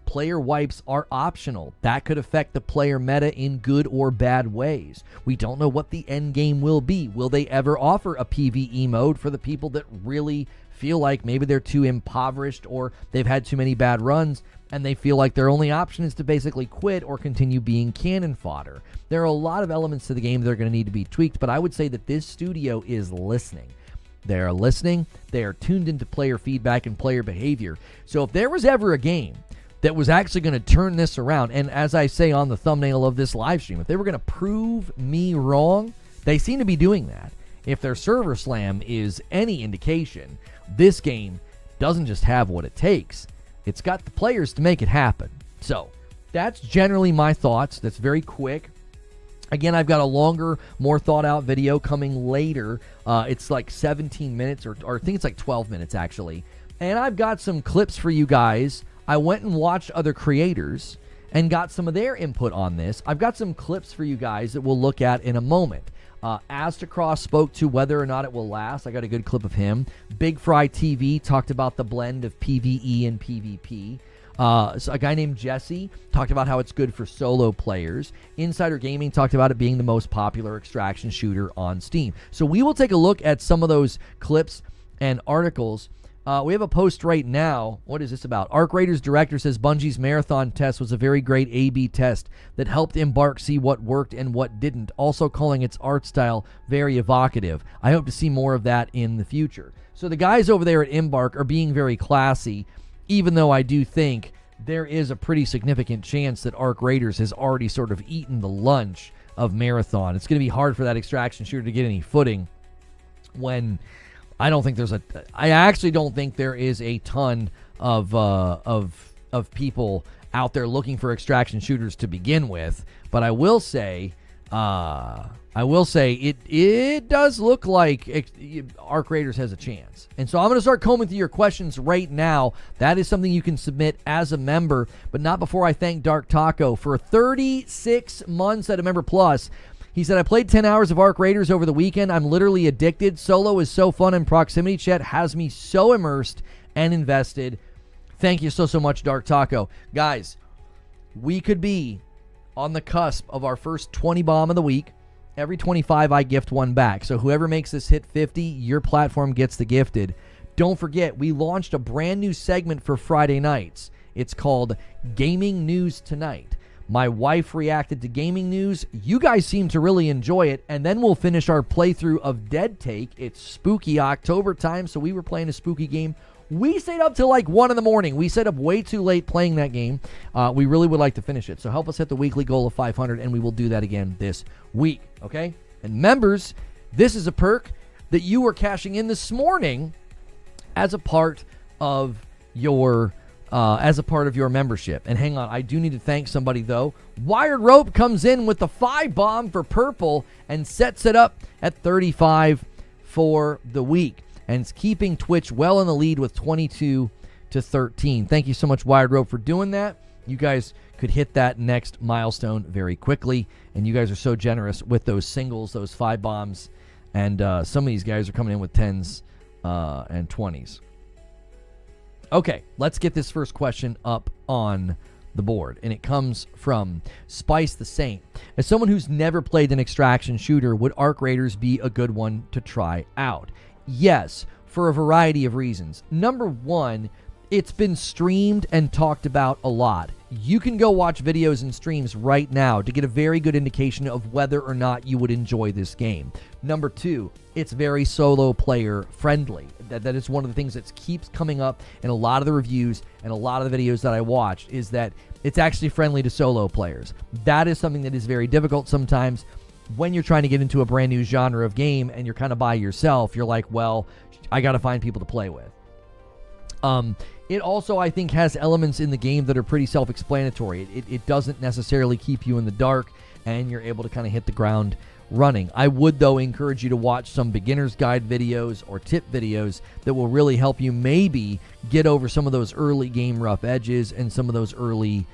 Player wipes are optional. That could affect the player meta in good or bad ways. We don't know what the end game will be. Will they ever offer a PvE mode for the people that really feel like maybe they're too impoverished or they've had too many bad runs and they feel like their only option is to basically quit or continue being cannon fodder? There are a lot of elements to the game that are going to need to be tweaked, but I would say that this studio is listening. They are listening. They are tuned into player feedback and player behavior. So if there was ever a game that was actually going to turn this around, and as I say on the thumbnail of this live stream, if they were going to prove me wrong, they seem to be doing that. If their server slam is any indication, this game doesn't just have what it takes. It's got the players to make it happen. So that's generally my thoughts. That's very quick. Again, I've got a longer, more thought-out video coming later. It's like 17 minutes, or I think it's like 12 minutes, actually. And I've got some clips for you guys. I went and watched other creators and got some of their input on this. I've got some clips for you guys that we'll look at in a moment. Astacross spoke to whether or not it will last. I got a good clip of him. Big Fry TV talked about the blend of PvE and PvP. So a guy named Jesse talked about how it's good for solo players. Insider Gaming talked about it being the most popular extraction shooter on Steam. So we will take a look at some of those clips and articles. We have a post right now. What is this about? Arcraiders director says Bungie's marathon test was a very great A/B test that helped Embark see what worked and what didn't, also calling its art style very evocative. I hope to see more of that in the future. So the guys over there at Embark are being very classy, even though I do think there is a pretty significant chance that Arcraiders has already sort of eaten the lunch of Marathon. It's going to be hard for that extraction shooter to get any footing when I actually don't think there is a ton of people out there looking for extraction shooters to begin with. But I will say it does look like Arcraiders has a chance. And so I'm going to start combing through your questions right now. That is something you can submit as a member, but not before I thank Dark Taco for 36 months at a Member Plus. He said, I played 10 hours of Arcraiders over the weekend. I'm literally addicted. Solo is so fun, and proximity chat has me so immersed and invested. Thank you so much, Dark Taco. Guys, we could be on the cusp of our first 20 bomb of the week. Every 25, I gift one back. So whoever makes this hit 50, your platform gets the gifted. Don't forget, we launched a brand new segment for Friday nights. It's called Gaming News Tonight. My wife reacted to gaming news. You guys seem to really enjoy it. And then we'll finish our playthrough of Dead Take. It's spooky October time, so we were playing a spooky game. We stayed up till like 1 in the morning. We stayed up way too late playing that game. We really would like to finish it. So help us hit the weekly goal of 500, and we will do that again this week, okay? And members, this is a perk that you were cashing in this morning as a part of your membership. And hang on, I do need to thank somebody though. Wired Rope comes in with the 5 bomb for purple and sets it up at 35 for the week, and it's keeping Twitch well in the lead with 22-13. Thank you so much, Wired Rope, for doing that. You guys could hit that next milestone very quickly, and you guys are so generous with those singles, those 5 bombs, and some of these guys are coming in with 10s and 20s. Okay, let's get this first question up on the board, and it comes from Spice the Saint. As someone who's never played an extraction shooter, would Arcraiders be a good one to try out? Yes, for a variety of reasons. Number one, it's been streamed and talked about a lot. You can go watch videos and streams right now to get a very good indication of whether or not you would enjoy this game. Number two, it's very solo player friendly. That is one of the things that keeps coming up in a lot of the reviews and a lot of the videos that I watched, is that it's actually friendly to solo players. That is something that is very difficult sometimes when you're trying to get into a brand new genre of game and you're kind of by yourself. You're like, well, I got to find people to play with. It also, I think, has elements in the game that are pretty self-explanatory. It doesn't necessarily keep you in the dark, and you're able to kind of hit the ground running. I would, though, encourage you to watch some beginner's guide videos or tip videos that will really help you maybe get over some of those early game rough edges and some of those early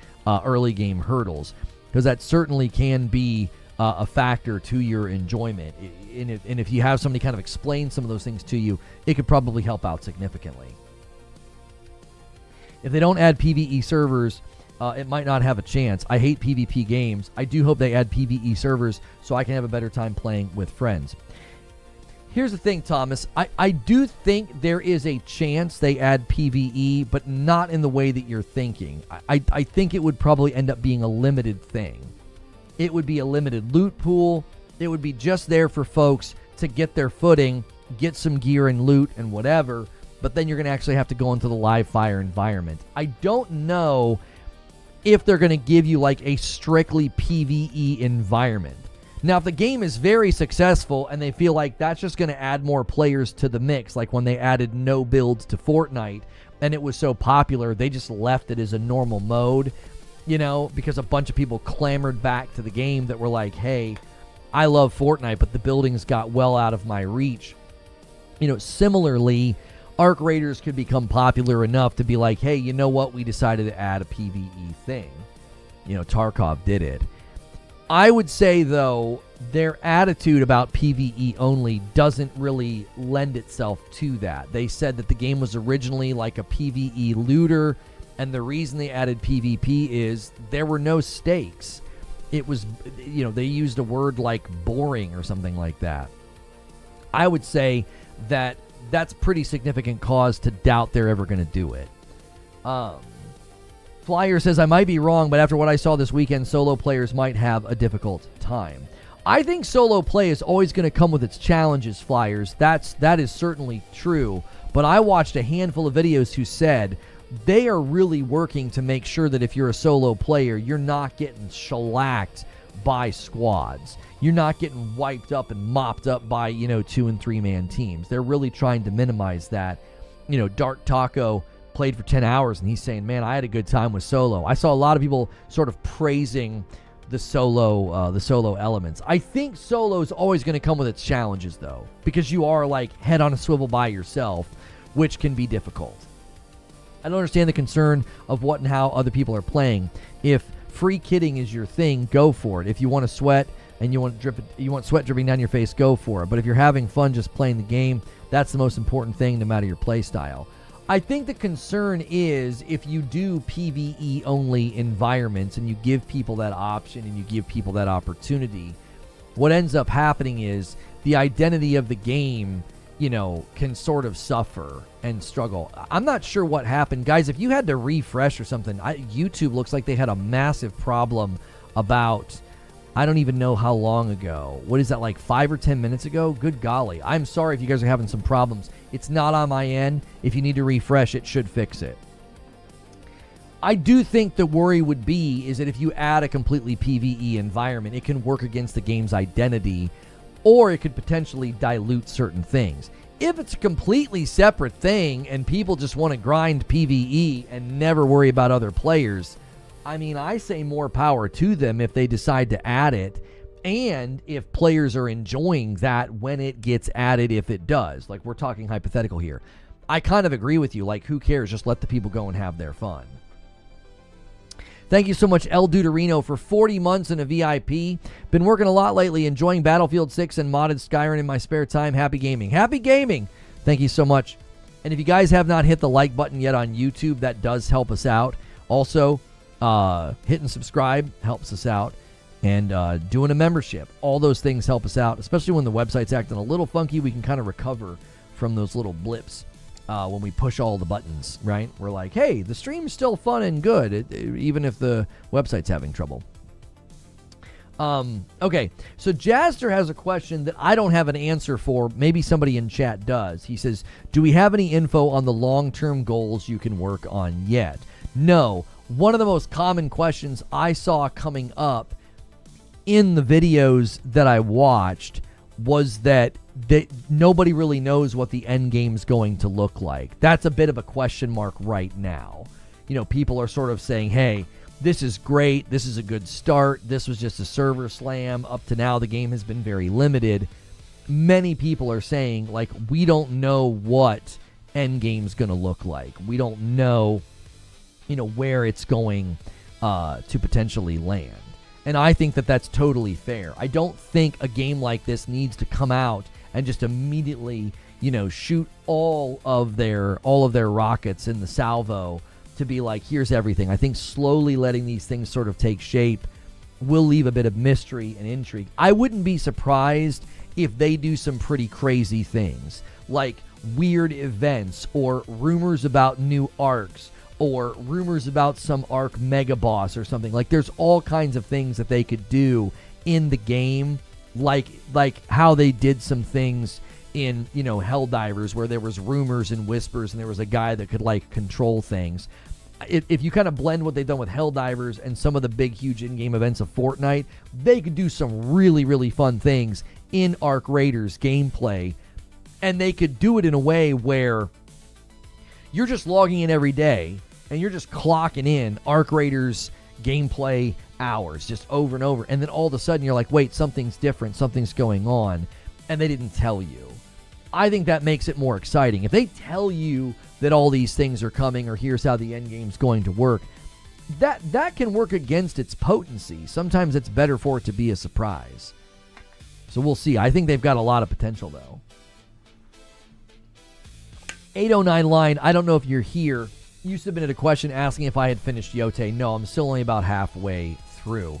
game hurdles, because that certainly can be a factor to your enjoyment. And if you have somebody kind of explain some of those things to you, it could probably help out significantly. If they don't add PvE servers, it might not have a chance. I hate PvP games. I do hope they add PvE servers so I can have a better time playing with friends. Here's the thing, Thomas. I do think there is a chance they add PvE, but not in the way that you're thinking. I think it would probably end up being a limited thing. It would be a limited loot pool. It would be just there for folks to get their footing get some gear and loot and whatever, but then you're going to actually have to go into the live fire environment. I don't know if they're going to give you like a strictly PvE environment. Now, if the game is very successful and they feel like that's just going to add more players to the mix, like when they added no builds to Fortnite and it was so popular, they just left it as a normal mode, you know, because a bunch of people clamored back to the game that were like, hey, I love Fortnite, but the buildings got well out of my reach. You know, similarly, Arc Raiders could become popular enough to be like, hey, you know what? We decided to add a PvE thing. You know, Tarkov did it. I would say, though, their attitude about PvE only doesn't really lend itself to that. They said that the game was originally like a PvE looter, and the reason they added PvP is there were no stakes. It was, you know, they used a word like boring or something like that. I would say that that's pretty significant cause to doubt they're ever going to do it. Flyer says, I might be wrong, but after what I saw this weekend, solo players might have a difficult time. I think solo play is always going to come with its challenges, Flyers. That is certainly true. But I watched a handful of videos who said they are really working to make sure that if you're a solo player, you're not getting shellacked by squads. You're not getting wiped up and mopped up by, you know, 2- and 3-man teams. They're really trying to minimize that. You know, Dark Taco played for 10 hours and he's saying, man, I had a good time with solo. I saw a lot of people sort of praising the solo elements. I think solo is always going to come with its challenges, though, because you are like head on a swivel by yourself, which can be difficult. I don't understand the concern of what and how other people are playing. If free kidding is your thing, go for it. If you want to sweat and you want sweat dripping down your face, go for it. But if you're having fun just playing the game, that's the most important thing, no matter your play style. I think the concern is if you do PvE only environments and you give people that option and you give people that opportunity, what ends up happening is the identity of the game, you know, can sort of suffer and struggle. I'm not sure what happened. Guys, if you had to refresh or something, YouTube looks like they had a massive problem about, I don't even know how long ago. What is that, like 5 or 10 minutes ago? Good golly. I'm sorry if you guys are having some problems. It's not on my end. If you need to refresh, it should fix it. I do think the worry would be is that if you add a completely PvE environment, it can work against the game's identity, or it could potentially dilute certain things. If it's a completely separate thing and people just want to grind PvE and never worry about other players, I mean, I say more power to them if they decide to add it, and if players are enjoying that when it gets added, if it does. Like, we're talking hypothetical here. I kind of agree with you. Like, who cares? Just let the people go and have their fun. Thank you so much, El Duderino, for 40 months in a VIP. Been working a lot lately, enjoying Battlefield 6 and modded Skyrim in my spare time. Happy gaming. Happy gaming! Thank you so much. And if you guys have not hit the like button yet on YouTube, that does help us out. Also, hitting subscribe helps us out. And doing a membership. All those things help us out, especially when the website's acting a little funky. We can kind of recover from those little blips when we push all the buttons, right? We're like, hey, the stream's still fun and good, even if the website's having trouble. Okay, so Jaster has a question that I don't have an answer for. Maybe somebody in chat does. He says, do we have any info on the long-term goals you can work on yet? No. One of the most common questions I saw coming up in the videos that I watched was that nobody really knows what the end game's going to look like. That's a bit of a question mark right now. You know, people are sort of saying, hey, this is great. This is a good start. This was just a server slam. Up to now, the game has been very limited. Many people are saying, like, we don't know what end game's going to look like. We don't know, you know, where it's going to potentially land. And I think that that's totally fair. I don't think a game like this needs to come out and just immediately, you know, shoot all of their rockets in the salvo to be like, here's everything. I think slowly letting these things sort of take shape will leave a bit of mystery and intrigue. I wouldn't be surprised if they do some pretty crazy things, like weird events or rumors about new arcs, or rumors about some arc mega boss or something. Like, there's all kinds of things that they could do in the game, like how they did some things in, you know, Helldivers, where there was rumors and whispers and there was a guy that could, like, control things. If you kind of blend what they've done with Helldivers and some of the big, huge in-game events of Fortnite, they could do some really, really fun things in Arcraiders gameplay. And they could do it in a way where you're just logging in every day and you're just clocking in Arcraiders gameplay hours just over and over. And then all of a sudden you're like, wait, something's different. Something's going on. And they didn't tell you. I think that makes it more exciting. If they tell you that all these things are coming or here's how the end game's going to work, that can work against its potency. Sometimes it's better for it to be a surprise. So we'll see. I think they've got a lot of potential, though. 809 line, I don't know if you're here. You submitted a question asking if I had finished Yote. No, I'm still only about halfway through.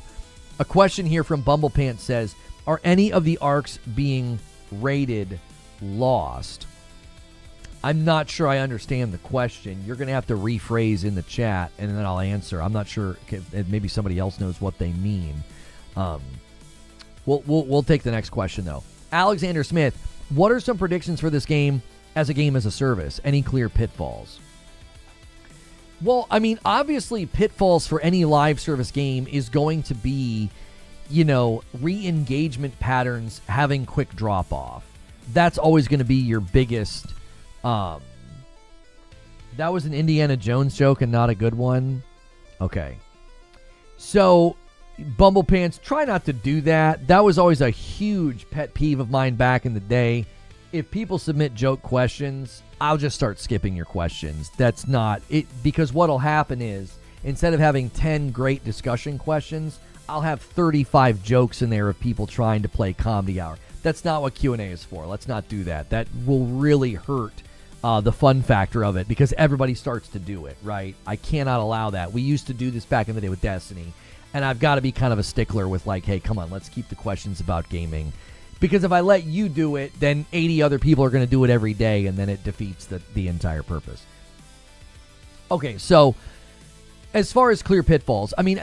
A question here from Bumblepants says, are any of the arcs being rated lost? I'm not sure I understand the question. You're going to have to rephrase in the chat, and then I'll answer. I'm not sure if maybe somebody else knows what they mean. We'll take the next question, though. Alexander Smith, what are some predictions for this game as a service? Any clear pitfalls? Well, I mean, obviously, pitfalls for any live service game is going to be, you know, re-engagement patterns having quick drop-off. That's always going to be your biggest. That was an Indiana Jones joke and not a good one. Okay. So, Bumblepants, try not to do that. That was always a huge pet peeve of mine back in the day. If people submit joke questions, I'll just start skipping your questions. That's not it, because what'll happen is, instead of having 10 great discussion questions, I'll have 35 jokes in there of people trying to play Comedy Hour. That's not what Q&A is for. Let's not do that. That will really hurt the fun factor of it, because everybody starts to do it, right? I cannot allow that. We used to do this back in the day with Destiny, and I've got to be kind of a stickler with, like, hey, come on, let's keep the questions about gaming. Because if I let you do it, then 80 other people are going to do it every day, and then it defeats the entire purpose. Okay, so as far as clear pitfalls, I mean,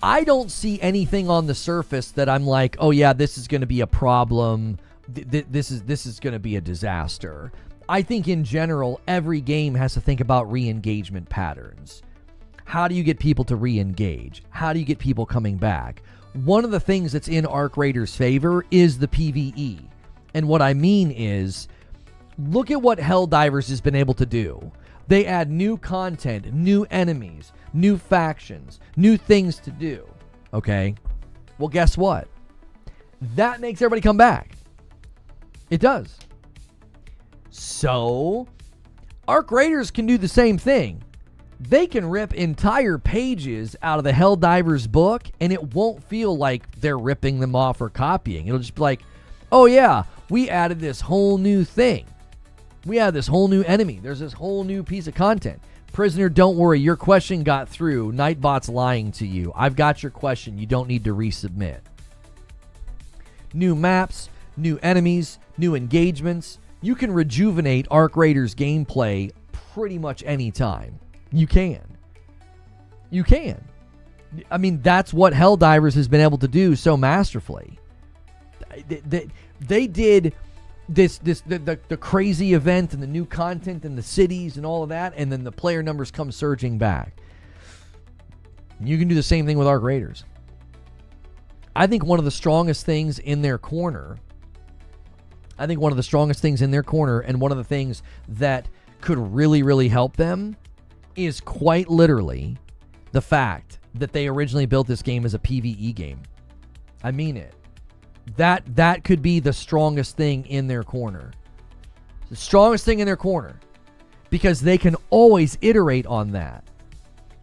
I don't see anything on the surface that I'm like, oh yeah, this is going to be a problem. This is going to be a disaster. I think in general, every game has to think about re-engagement patterns. How do you get people to re-engage? How do you get people coming back? One of the things that's in Arcraiders' favor is the PvE. And what I mean is, look at what Helldivers has been able to do. They add new content, new enemies, new factions, new things to do. Okay? Well, guess what? That makes everybody come back. It does. So, Arcraiders can do the same thing. They can rip entire pages out of the Helldivers book, and it won't feel like they're ripping them off or copying. It'll just be like, oh yeah, we added this whole new thing. We added this whole new enemy. There's this whole new piece of content. Prisoner, don't worry. Your question got through. Nightbot's lying to you. I've got your question. You don't need to resubmit. New maps, new enemies, new engagements. You can rejuvenate Arcraiders gameplay pretty much any time. You can. I mean, that's what Helldivers has been able to do so masterfully. They did the crazy event and the new content and the cities and all of that, and then the player numbers come surging back. You can do the same thing with Arcraiders. I think one of the strongest things in their corner, and one of the things that could really, really help them is quite literally the fact that they originally built this game as a PvE game. I mean it. That could be the strongest thing in their corner. The strongest thing in their corner. Because they can always iterate on that.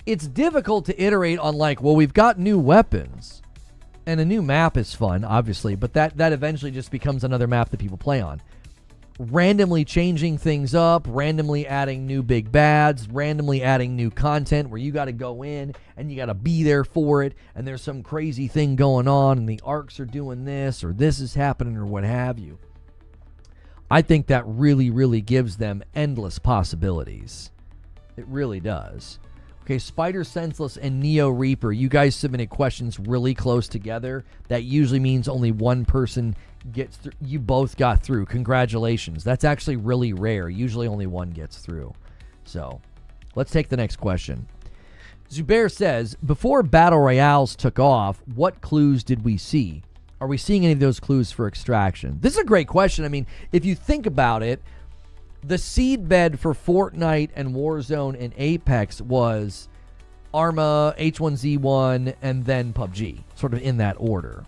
It's difficult to iterate on, like, well, we've got new weapons. And a new map is fun, obviously, but that eventually just becomes another map that people play on. Randomly changing things up, randomly adding new big bads, randomly adding new content where you got to go in and you got to be there for it, and there's some crazy thing going on and the arcs are doing this or this is happening or what have you. I think that really, really gives them endless possibilities. It really does. Okay, Spider Senseless and Neo Reaper, you guys submitted questions really close together. That usually means only one person gets through. You both got through. Congratulations. That's actually really rare. Usually only one gets through. So let's take the next question. Zubair says, before Battle Royales took off, what clues did we see? Are we seeing any of those clues for Extraction? This is a great question. I mean, if you think about it, the seedbed for Fortnite and Warzone and Apex was Arma, H1Z1, and then PUBG, sort of in that order.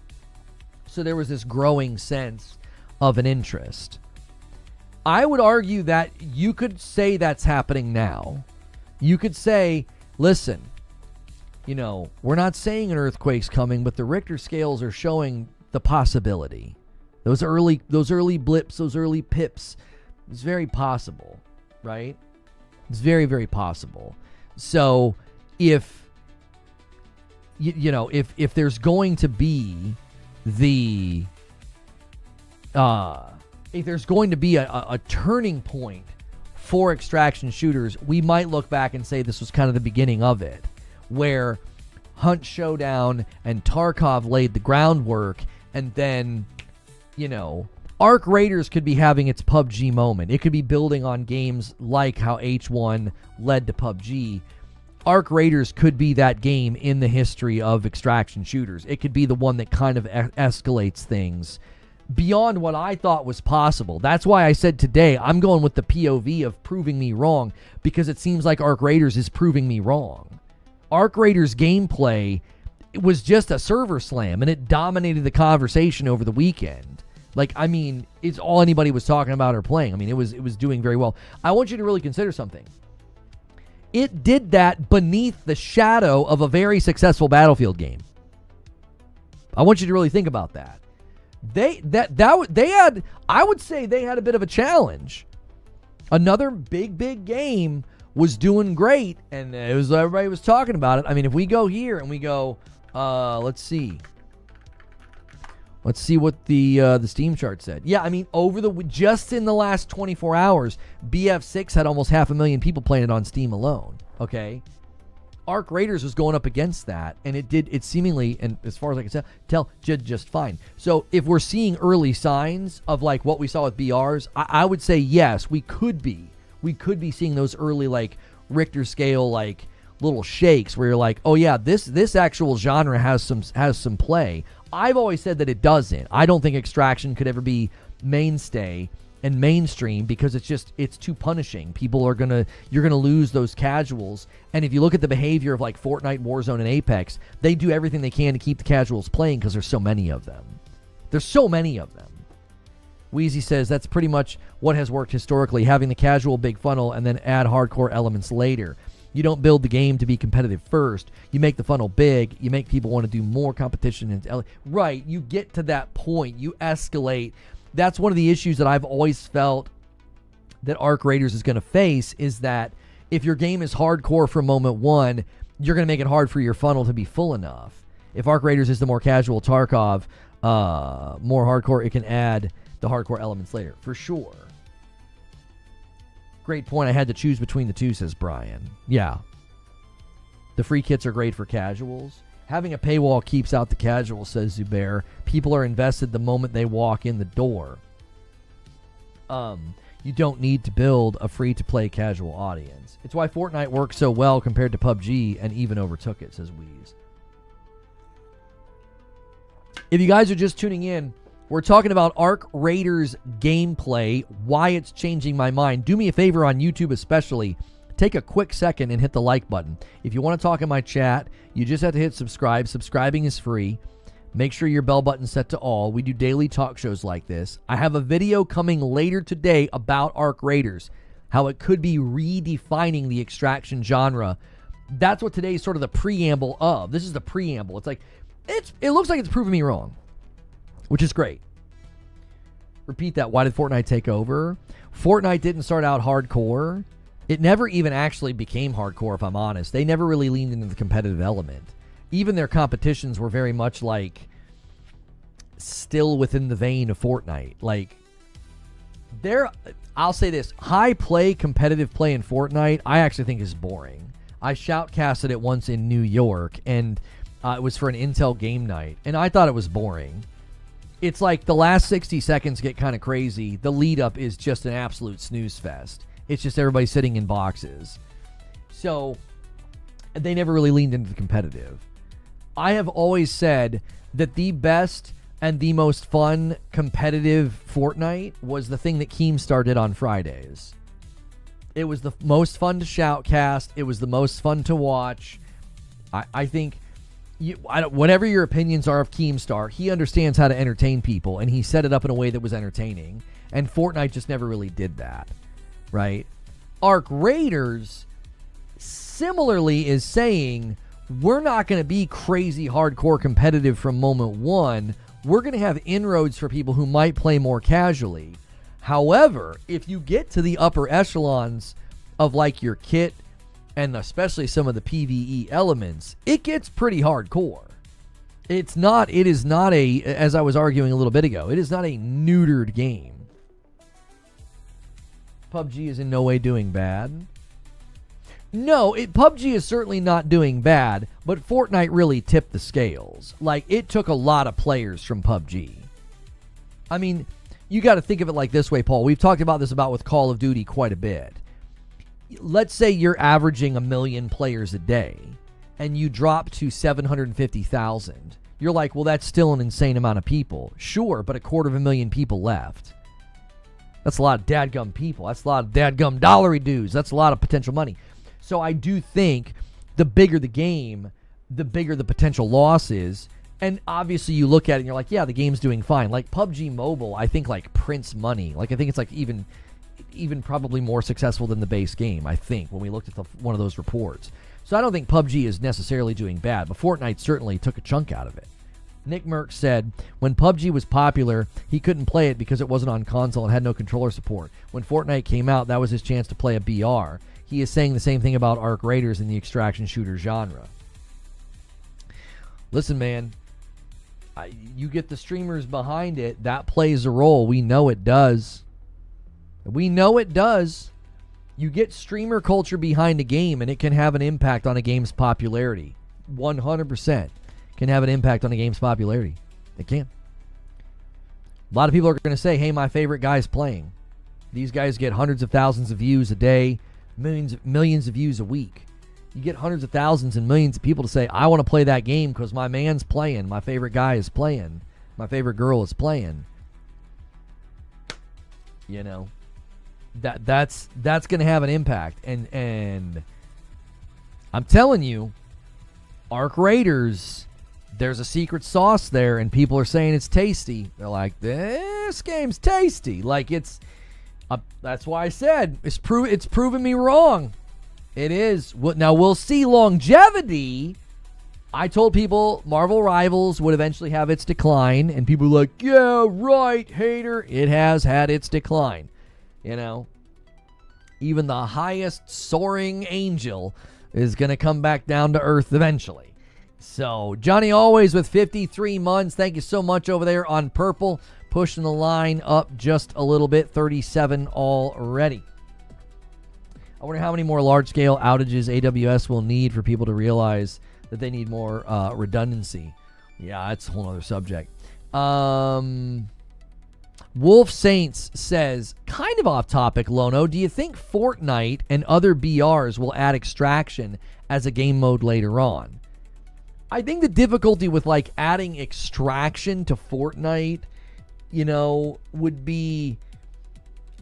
So there was this growing sense of an interest. I would argue that you could say that's happening now. You could say, listen, you know, we're not saying an earthquake's coming, but the Richter scales are showing the possibility. Those early blips, those early pips, it's very possible, right? It's very, very possible. So if if there's going to be if there's going to be a turning point for extraction shooters, we might look back and say this was kind of the beginning of it, where Hunt Showdown and Tarkov laid the groundwork, and then, you know, Arcraiders could be having its PUBG moment. It could be building on games like how H1 led to PUBG. Arcraiders could be that game in the history of extraction shooters. It could be the one that kind of escalates things beyond what I thought was possible. That's why I said today I'm going with the POV of proving me wrong, because it seems like Arcraiders is proving me wrong. Arcraiders gameplay, it was just a server slam, and it dominated the conversation over the weekend. Like, I mean, it's all anybody was talking about or playing. I mean, it was doing very well. I want you to really consider something. It did that beneath the shadow of a very successful Battlefield game. I want you to really think about that. They had, I would say they had a bit of a challenge. Another big game was doing great, and everybody was talking about it. I mean, if we go here and we go, let's see what the Steam chart said. Yeah, I mean, just in the last 24 hours, BF6 had almost 500,000 people playing it on Steam alone. Okay, Arcraiders was going up against that, and it seemingly, and as far as I can tell, did just fine. So if we're seeing early signs of like what we saw with BRs, I would say yes, we could be seeing those early like Richter scale like little shakes where you're like, oh yeah, this actual genre has some play. I've always said that it doesn't. I don't think Extraction could ever be mainstay and mainstream because it's too punishing. You're gonna lose those casuals. And if you look at the behavior of like Fortnite, Warzone, and Apex, they do everything they can to keep the casuals playing because there's so many of them. Wheezy says that's pretty much what has worked historically, having the casual big funnel and then add hardcore elements later. You don't build the game to be competitive first. You make the funnel big. You make people want to do more competition. Right, you get to that point. You escalate. That's one of the issues that I've always felt that Arcraiders is going to face, is that if your game is hardcore from moment one, you're going to make it hard for your funnel to be full enough. If Arcraiders is the more casual Tarkov, more hardcore, it can add the hardcore elements later, for sure. Great point. I had to choose between the two, says Brian. Yeah. The free kits are great for casuals. Having a paywall keeps out the casuals, says Zubair. People are invested the moment they walk in the door. You don't need to build a free-to-play casual audience. It's why Fortnite works so well compared to PUBG and even overtook it, says Wheeze. If you guys are just tuning in, we're talking about Arcraiders gameplay, why it's changing my mind. Do me a favor on YouTube especially. Take a quick second and hit the like button. If you want to talk in my chat, you just have to hit subscribe. Subscribing is free. Make sure your bell button's set to all. We do daily talk shows like this. I have a video coming later today about Arcraiders, how it could be redefining the extraction genre. That's what today's sort of the preamble of. This is the preamble. It's like, it looks like it's proving me wrong, which is great. Repeat that. Why did Fortnite take over? Fortnite didn't start out hardcore. It never even actually became hardcore, if I'm honest. They never really leaned into the competitive element. Even their competitions were very much like still within the vein of Fortnite. Like, I'll say this, high play, competitive play in Fortnite, I actually think is boring. I shoutcasted it once in New York, and it was for an Intel game night, and I thought it was boring. it's like the last 60 seconds get kind of crazy. The lead up is just an absolute snooze fest. It's just everybody sitting in boxes. So they never really leaned into the competitive. I have always said that the best and the most fun competitive Fortnite was the thing that Keemstar did on Fridays. It was the most fun to shoutcast. It was the most fun to watch. I think, whatever your opinions are of Keemstar, he understands how to entertain people, and he set it up in a way that was entertaining. And Fortnite just never really did that, right? Arcraiders similarly is saying, we're not going to be crazy hardcore competitive from moment one. We're going to have inroads for people who might play more casually. However, if you get to the upper echelons of like your kit and especially some of the PvE elements, it gets pretty hardcore. It is not a, as I was arguing a little bit ago, it is not a neutered game. PUBG is in no way doing bad. No, PUBG is certainly not doing bad, but Fortnite really tipped the scales. Like, it took a lot of players from PUBG. I mean, you got to think of it like this way, Paul. We've talked about this with Call of Duty quite a bit. Let's say you're averaging 1 million players a day, and you drop to 750,000. You're like, well, that's still an insane amount of people. Sure, but 250,000 people left. That's a lot of dadgum people. That's a lot of dadgum dollary dues. That's a lot of potential money. So I do think the bigger the game, the bigger the potential loss is. And obviously you look at it and you're like, yeah, the game's doing fine. Like PUBG Mobile, I think like prints money. Like I think it's like even probably more successful than the base game, I think, when we looked at one of those reports. So I don't think PUBG is necessarily doing bad, but Fortnite certainly took a chunk out of it. Nick Merck said, when PUBG was popular, he couldn't play it because it wasn't on console and had no controller support. When Fortnite came out, that was his chance to play a BR. He is saying the same thing about arcraiders in the extraction shooter genre. Listen, man, you get the streamers behind it, that plays a role. We know it does. We know it does. You get streamer culture behind a game, and it can have an impact on a game's popularity. 100% can have an impact on a game's popularity. It can. A lot of people are going to say, hey, my favorite guy's playing. These guys get hundreds of thousands of views a day, millions of views a week. You get hundreds of thousands and millions of people to say, I want to play that game because my man's playing, my favorite guy is playing, my favorite girl is playing. You know, that's going to have an impact. And I'm telling you, arcraiders, there's a secret sauce there, and people are saying it's tasty. They're like, this game's tasty. Like, it's that's why I said it's proven me wrong. It is. Now we'll see longevity. I told people Marvel Rivals would eventually have its decline, and people were like, yeah, right, hater. It has had its decline. You know, even the highest soaring angel is going to come back down to earth eventually. So, Johnny Always with 53 months. Thank you so much over there on Purple. Pushing the line up just a little bit. 37 already. I wonder how many more large-scale outages AWS will need for people to realize that they need more redundancy. Yeah, that's a whole other subject. Wolf Saints says, kind of off topic, Lono, do you think Fortnite and other BRs will add extraction as a game mode later on? I think the difficulty with like adding extraction to Fortnite, you know, would be,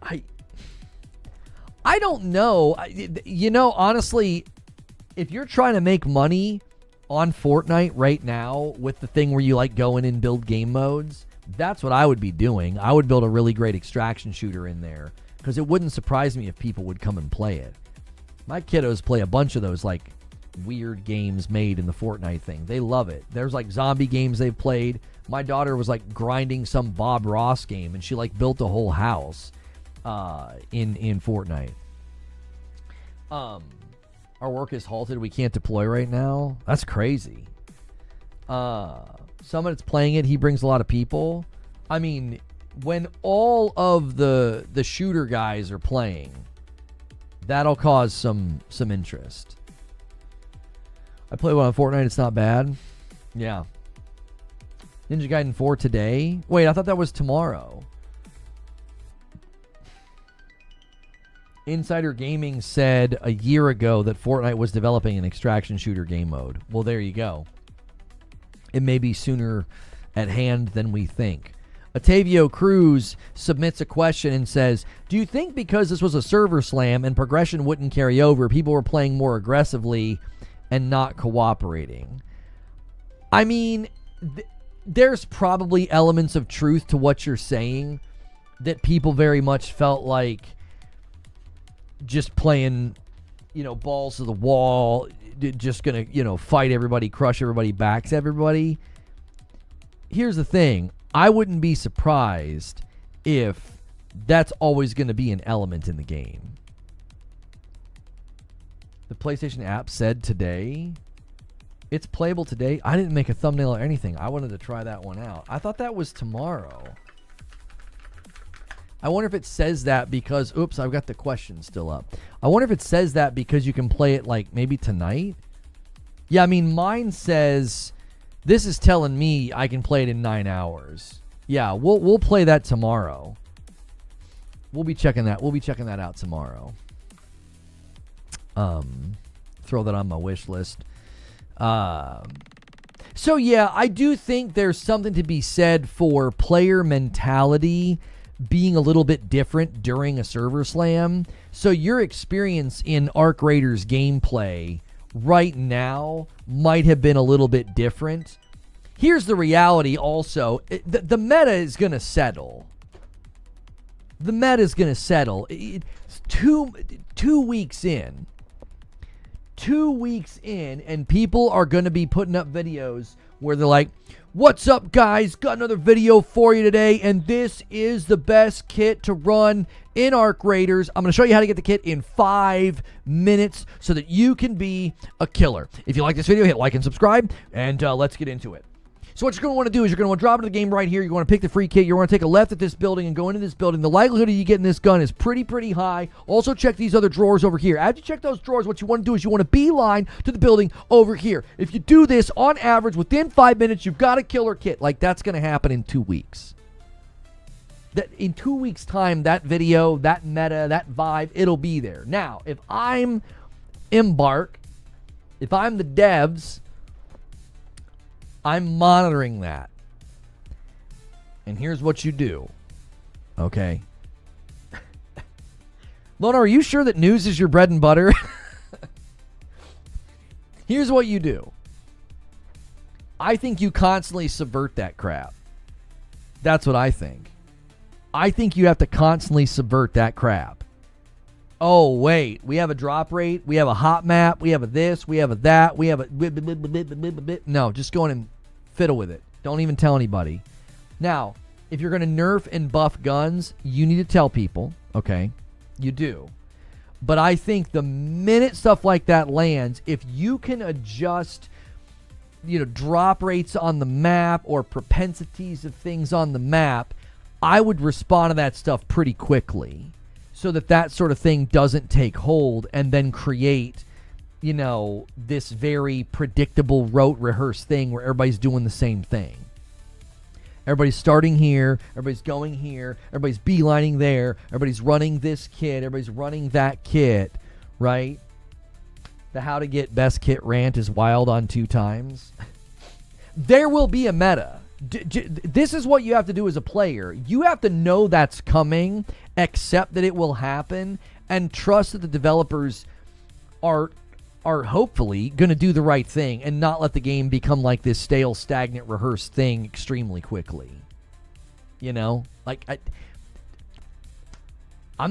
I don't know. You know, honestly, if you're trying to make money on Fortnite right now with the thing where you like go in and build game modes, that's what I would be doing. I would build a really great extraction shooter in there because it wouldn't surprise me if people would come and play it. My kiddos play a bunch of those like weird games made in the Fortnite thing. They love it. There's like zombie games they've played. My daughter was like grinding some Bob Ross game and she like built a whole house in Fortnite. Our work is halted. We can't deploy right now. That's crazy. Someone that's playing it, he brings a lot of people. I mean, when all of the shooter guys are playing, that'll cause some interest. I play one on Fortnite. It's not bad. Yeah. Ninja Gaiden 4 today? Wait, I thought that was tomorrow. Insider Gaming said a year ago that Fortnite was developing an extraction shooter game mode. Well, there you go. It may be sooner at hand than we think. Otavio Cruz submits a question and says, do you think because this was a server slam and progression wouldn't carry over, people were playing more aggressively and not cooperating? I mean, there's probably elements of truth to what you're saying, that people very much felt like just playing, balls to the wall, just going to, fight everybody, crush everybody, backs everybody. Here's the thing. I wouldn't be surprised if that's always going to be an element in the game. The PlayStation app said today it's playable today. I didn't make a thumbnail or anything. I wanted to try that one out. I thought that was tomorrow. I wonder if it says that because, oops, I've got the question still up. I wonder if it says that because you can play it like maybe tonight. Yeah, I mean, mine says, this is telling me I can play it in 9 hours. Yeah, we'll play that tomorrow. We'll be checking that. We'll be checking that out tomorrow. Throw that on my wish list. So yeah, I do think there's something to be said for player mentality being a little bit different during a server slam. So your experience in Arcraiders gameplay right now might have been a little bit different. Here's the reality also. The meta is going to settle. The meta is going to settle. It's 2 weeks in. 2 weeks in, and people are going to be putting up videos where they're like, what's up, guys? Got another video for you today, and this is the best kit to run in Arcraiders. I'm going to show you how to get the kit in 5 minutes so that you can be a killer. If you like this video, hit like and subscribe, and let's get into it. So what you're going to want to do is you're going to want to drop into the game right here. You're going to pick the free kit. You're going to take a left at this building and go into this building. The likelihood of you getting this gun is pretty high. Also check these other drawers over here. After you check those drawers, what you want to do is you want to beeline to the building over here. If you do this, on average, within 5 minutes, you've got a killer kit. Like, that's going to happen in 2 weeks. That in 2 weeks' time, that video, that meta, that vibe, it'll be there. Now, if I'm Embark, if I'm the devs, I'm monitoring that. And here's what you do. Okay. Lona, are you sure that news is your bread and butter? Here's what you do. I think you constantly subvert that crap. That's what I think. I think you have to constantly subvert that crap. Oh, wait, we have a drop rate, we have a hot map, we have a this, we have a that, we have a... No, just go in and fiddle with it. Don't even tell anybody. Now, if you're going to nerf and buff guns, you need to tell people, okay? You do. But I think the minute stuff like that lands, if you can adjust, drop rates on the map or propensities of things on the map, I would respond to that stuff pretty quickly so that sort of thing doesn't take hold and then create, this very predictable rote rehearsed thing where everybody's doing the same thing. Everybody's starting here, everybody's going here, everybody's beelining there, everybody's running this kit, everybody's running that kit, right? The how to get best kit rant is wild on 2 times. There will be a meta. This is what you have to do as a player. You have to know that's coming, accept that it will happen, and trust that the developers are hopefully going to do the right thing and not let the game become like this stale, stagnant, rehearsed thing extremely quickly. I'm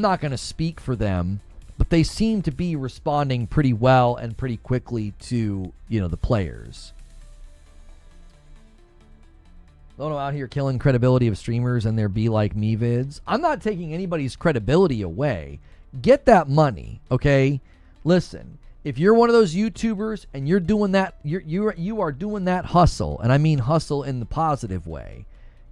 not going to speak for them, but they seem to be responding pretty well and pretty quickly to, the players. Lono out here killing credibility of streamers and their Be Like Me vids. I'm not taking anybody's credibility away. Get that money, okay? Listen, if you're one of those YouTubers and you're doing that, you are doing that hustle, and I mean hustle in the positive way.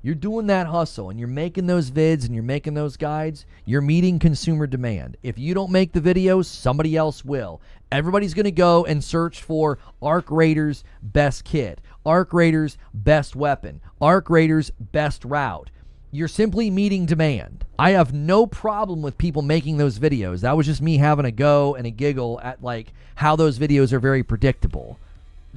You're doing that hustle and you're making those vids and you're making those guides, you're meeting consumer demand. If you don't make the videos, somebody else will. Everybody's going to go and search for Arcraiders best kit. Arc Raiders, best weapon. Arc Raiders, best route. You're simply meeting demand. I have no problem with people making those videos. That was just me having a go and a giggle at like how those videos are very predictable.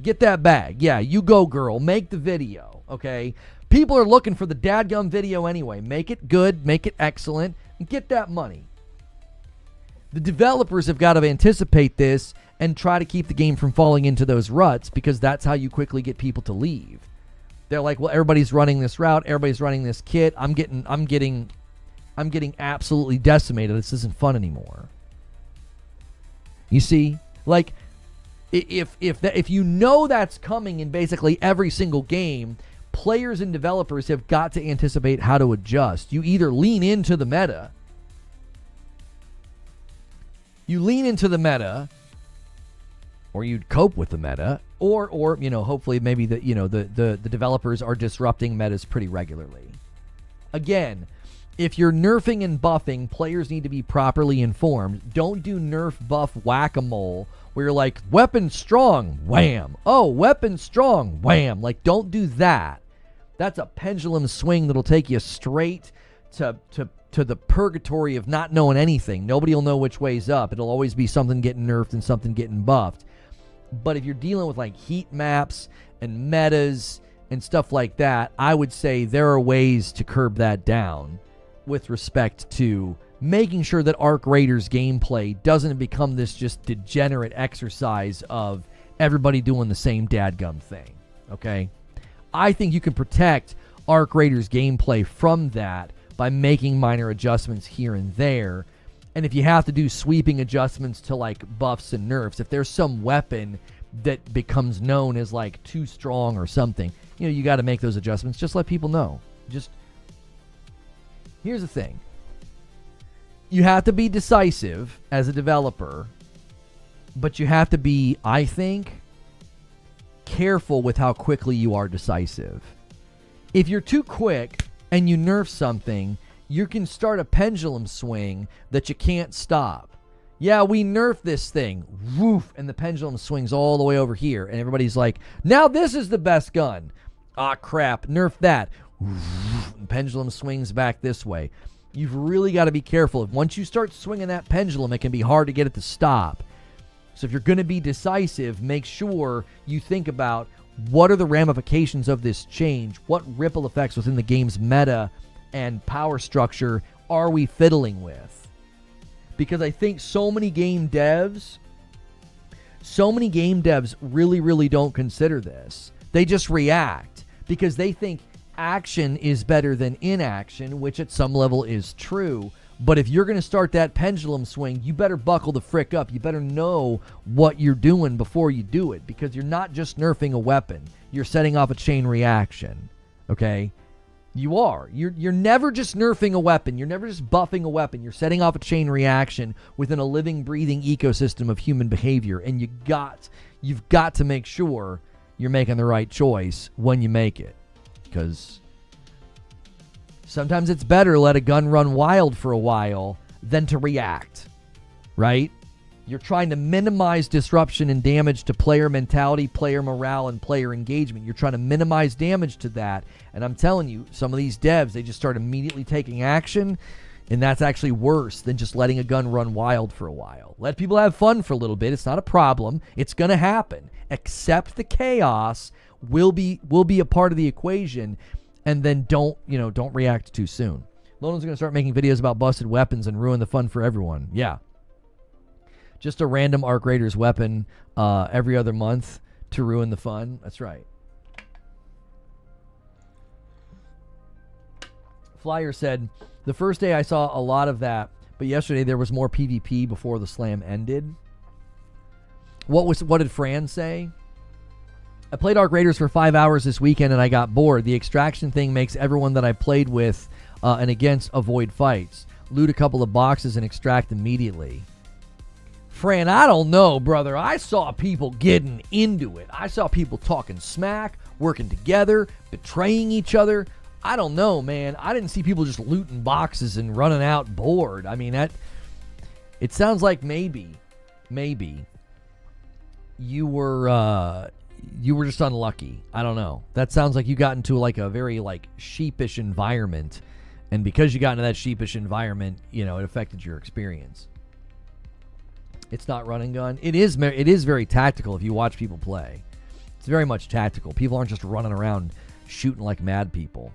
Get that bag. Yeah, you go, girl. Make the video, okay? People are looking for the dadgum video anyway. Make it good, make it excellent, and get that money. The developers have got to anticipate this and try to keep the game from falling into those ruts, because that's how you quickly get people to leave. They're like, well, everybody's running this route, everybody's running this kit. I'm getting absolutely decimated. This isn't fun anymore. You see, like, if you know that's coming in basically every single game, players and developers have got to anticipate how to adjust. You either lean into the meta, or you'd cope with the meta, or you know, hopefully maybe the developers are disrupting metas pretty regularly. Again, if you're nerfing and buffing, players need to be properly informed. Don't do nerf buff whack-a-mole where you're like, weapon strong, wham. Oh, weapon strong, wham. Like, don't do that. That's a pendulum swing that'll take you straight to the purgatory of not knowing anything. Nobody will know which way's up. It'll always be something getting nerfed and something getting buffed. But if you're dealing with like heat maps and metas and stuff like that, I would say there are ways to curb that down with respect to making sure that Arc Raiders gameplay doesn't become this just degenerate exercise of everybody doing the same dadgum thing, okay? I think you can protect Arc Raiders gameplay from that by making minor adjustments here and there. And if you have to do sweeping adjustments to like buffs and nerfs, if there's some weapon that becomes known as like too strong or something, you know, you got to make those adjustments. Just let people know. Just, here's the thing. You have to be decisive as a developer, but you have to be, I think, careful with how quickly you are decisive. If you're too quick and you nerf something, you can start a pendulum swing that you can't stop. Yeah, we nerfed this thing. Woof, and the pendulum swings all the way over here. And everybody's like, now this is the best gun. Ah, crap, nerf that. Woof, and pendulum swings back this way. You've really got to be careful. Once you start swinging that pendulum, it can be hard to get it to stop. So if you're going to be decisive, make sure you think about what are the ramifications of this change? What ripple effects within the game's meta and power structure are we fiddling with? Because I think so many game devs really, really don't consider this. They just react because they think action is better than inaction, which at some level is true. But if you're going to start that pendulum swing, you better buckle the frick up. You better know what you're doing before you do it, because you're not just nerfing a weapon. You're setting off a chain reaction, okay? You are. You're never just nerfing a weapon. You're never just buffing a weapon. You're setting off a chain reaction within a living, breathing ecosystem of human behavior, and you've got to make sure you're making the right choice when you make it, because sometimes it's better to let a gun run wild for a while than to react, right? You're trying to minimize disruption and damage to player mentality, player morale, and player engagement. You're trying to minimize damage to that. And I'm telling you, some of these devs, they just start immediately taking action, and that's actually worse than just letting a gun run wild for a while. Let people have fun for a little bit. It's not a problem. It's going to happen. Accept the chaos will be a part of the equation, and then don't react too soon. Lonon's going to start making videos about busted weapons and ruin the fun for everyone. Yeah. Just a random Arc Raiders weapon every other month to ruin the fun. That's right. Flyer said, the first day I saw a lot of that, but yesterday there was more PvP before the slam ended. What did Fran say? I played Arc Raiders for 5 hours this weekend and I got bored. The extraction thing makes everyone that I played with and against avoid fights. Loot a couple of boxes and extract immediately. Fran, I don't know, brother. I saw people getting into it. I saw people talking smack, working together, betraying each other. I don't know, man. I didn't see people just looting boxes and running out bored. I mean, it sounds like maybe you were you were just unlucky. I don't know. That sounds like you got into like a very like sheepish environment, and because you got into that sheepish environment, it affected your experience. It's not run and gun. It is very tactical if you watch people play. It's very much tactical. People aren't just running around shooting like mad people.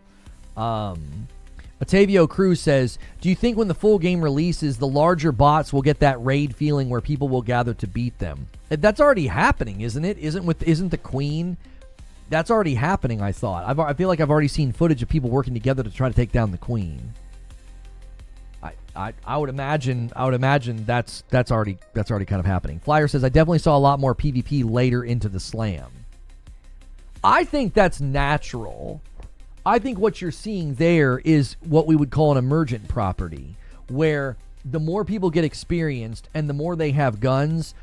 Otavio Cruz says, do you think when the full game releases, the larger bots will get that raid feeling where people will gather to beat them? That's already happening, isn't it? Isn't the Queen? That's already happening, I thought. I feel like I've already seen footage of people working together to try to take down the Queen. I would imagine that's already kind of happening. Flyer says, I definitely saw a lot more PvP later into the slam. I think that's natural. I think what you're seeing there is what we would call an emergent property, where the more people get experienced and the more they have guns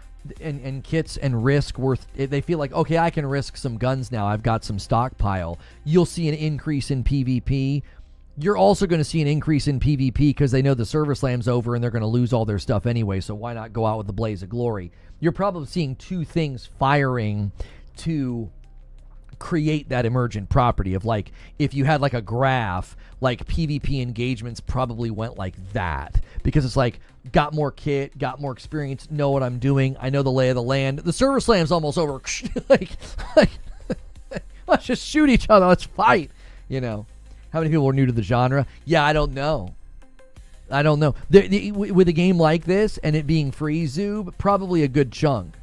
and kits and risk worth, they feel like, okay, I can risk some guns now. I've got some stockpile. You'll see an increase in PvP. You're also going to see an increase in PvP because they know the server slam's over and they're going to lose all their stuff anyway, so why not go out with the blaze of glory? You're probably seeing two things firing to create that emergent property of, like, if you had like a graph, like PvP engagements probably went like that, because it's like, got more kit, got more experience, know what I'm doing, I know the lay of the land, the server slam's almost over. like let's just shoot each other, let's fight. How many people are new to the genre? Yeah, I don't know. With a game like this and it being free, Zoob, probably a good chunk.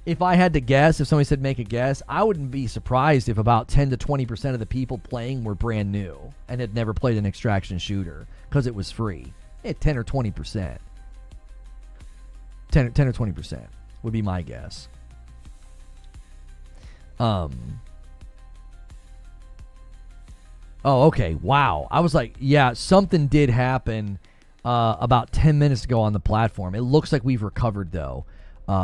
If I had to guess, if somebody said make a guess, I wouldn't be surprised if about 10 to 20% of the people playing were brand new and had never played an extraction shooter because it was free. 10 or 20%. 10 or 20% would be my guess. Oh, okay. Wow. I was like, yeah, something did happen about 10 minutes ago on the platform. It looks like we've recovered, though.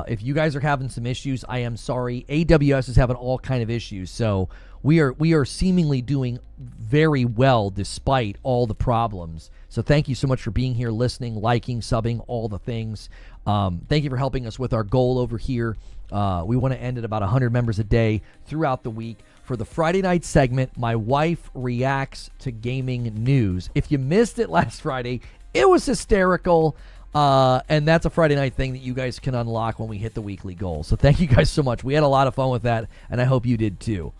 If you guys are having some issues, I am sorry. AWS is having all kind of issues, so we are seemingly doing very well despite all the problems. So thank you so much for being here, listening, liking, subbing, all the things. Thank you for helping us with our goal over here. We want to end at about 100 members a day throughout the week. For the Friday night segment, my wife reacts to gaming news. If you missed it last Friday, it was hysterical. And that's a Friday night thing that you guys can unlock when we hit the weekly goal. So thank you guys so much. We had a lot of fun with that, and I hope you did too.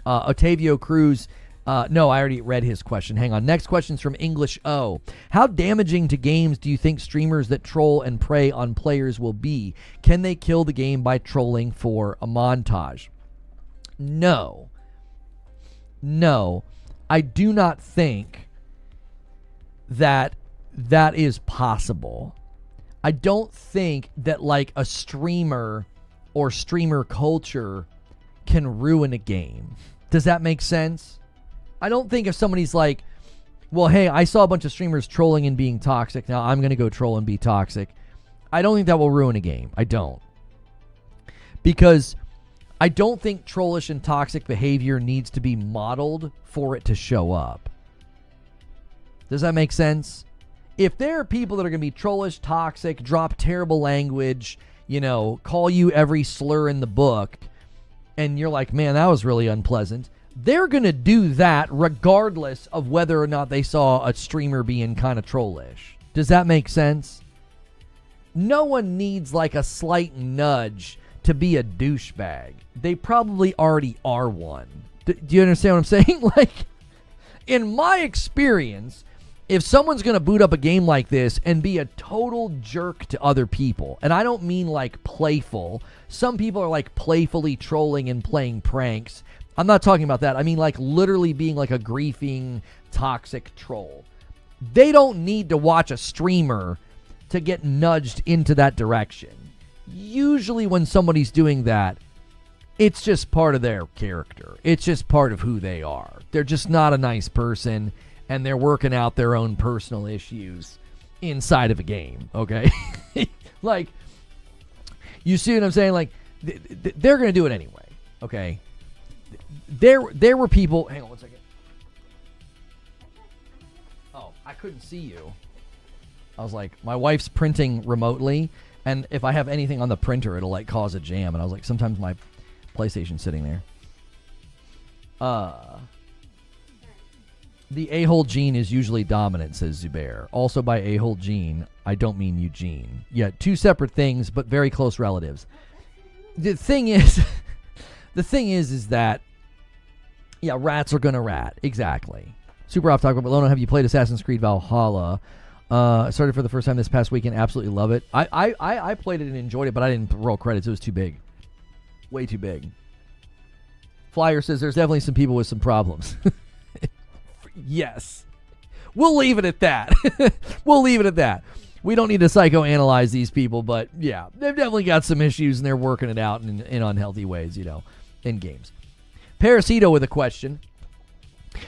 Otavio Cruz, no, I already read his question. Hang on. Next question's from English O. How damaging to games do you think streamers that troll and prey on players will be? Can they kill the game by trolling for a montage? No. I do not think that is possible. I don't think that like a streamer or streamer culture can ruin a game. Does that make sense? I don't think if somebody's like, well, hey, I saw a bunch of streamers trolling and being toxic, now I'm going to go troll and be toxic. I don't think that will ruin a game. I don't. Because I don't think trollish and toxic behavior needs to be modeled for it to show up. Does that make sense? If there are people that are going to be trollish, toxic, drop terrible language, call you every slur in the book, and you're like, man, that was really unpleasant, they're going to do that regardless of whether or not they saw a streamer being kind of trollish. Does that make sense? No one needs like a slight nudge to be a douchebag. They probably already are one. Do you understand what I'm saying? Like, in my experience, if someone's going to boot up a game like this and be a total jerk to other people, and I don't mean like playful. Some people are like playfully trolling and playing pranks. I'm not talking about that. I mean like literally being like a griefing, toxic troll. They don't need to watch a streamer to get nudged into that direction. Usually when somebody's doing that, it's just part of their character. It's just part of who they are. They're just not a nice person, and they're working out their own personal issues inside of a game, okay? Like, you see what I'm saying? Like, they're going to do it anyway, okay? There were people... Hang on one second. Oh, I couldn't see you. I was like, my wife's printing remotely, and if I have anything on the printer, it'll, like, cause a jam. And I was like, sometimes my PlayStation sitting there. The a-hole gene is usually dominant, says Zubair. Also by a-hole gene, I don't mean Eugene. Yeah, two separate things, but very close relatives. The thing is, is that, yeah, rats are gonna rat. Exactly. Super off topic, but Lono, have you played Assassin's Creed Valhalla? Started for the first time this past weekend. Absolutely love it. I played it and enjoyed it, but I didn't roll credits. It was too big. Way too big. Flyer says there's definitely some people with some problems. Yes. We'll leave it at that. We'll leave it at that. We don't need to psychoanalyze these people, but yeah, they've definitely got some issues and they're working it out in unhealthy ways, in games. Parasito with a question.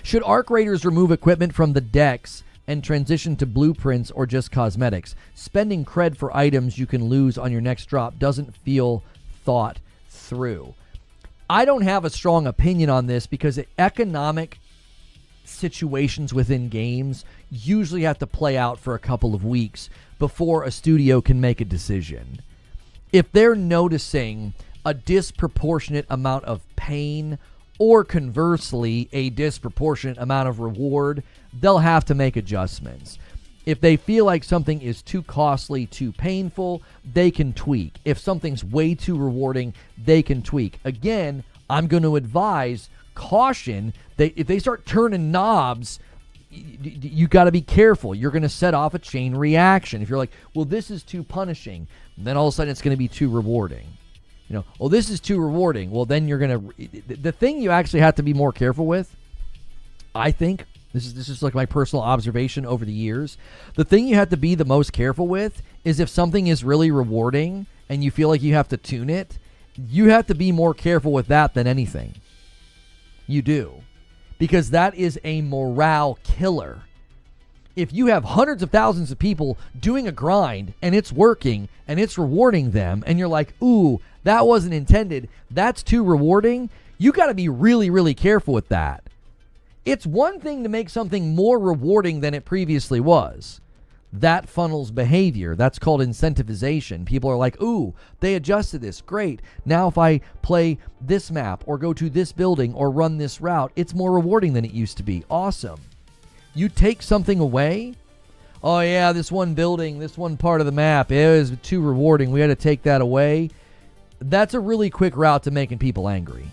Should Arc Raiders remove equipment from the decks and transition to blueprints or just cosmetics? Spending cred for items you can lose on your next drop doesn't feel thought through. I don't have a strong opinion on this because economic situations within games usually have to play out for a couple of weeks before a studio can make a decision. If they're noticing a disproportionate amount of pain or conversely a disproportionate amount of reward, they'll have to make adjustments. If they feel like something is too costly, too painful, they can tweak. If something's way too rewarding, they can tweak. Again, I'm going to advise caution. If they start turning knobs, you got to be careful. You're going to set off a chain reaction. If you're like, well, this is too punishing, then all of a sudden it's going to be too rewarding. Oh, this is too rewarding. Well, then you're going to... The thing you actually have to be more careful with, I think, this is like my personal observation over the years, the thing you have to be the most careful with is if something is really rewarding and you feel like you have to tune it, you have to be more careful with that than anything. You do. Because that is a morale killer. If you have hundreds of thousands of people doing a grind and it's working and it's rewarding them and you're like, ooh, that wasn't intended, that's too rewarding, you got to be really, really careful with that. It's one thing to make something more rewarding than it previously was. That funnels behavior. That's called incentivization. People are like, ooh, they adjusted this. Great. Now if I play this map or go to this building or run this route, it's more rewarding than it used to be. Awesome. You take something away. Oh, yeah, this one building, this one part of the map, it was too rewarding. We had to take that away. That's a really quick route to making people angry.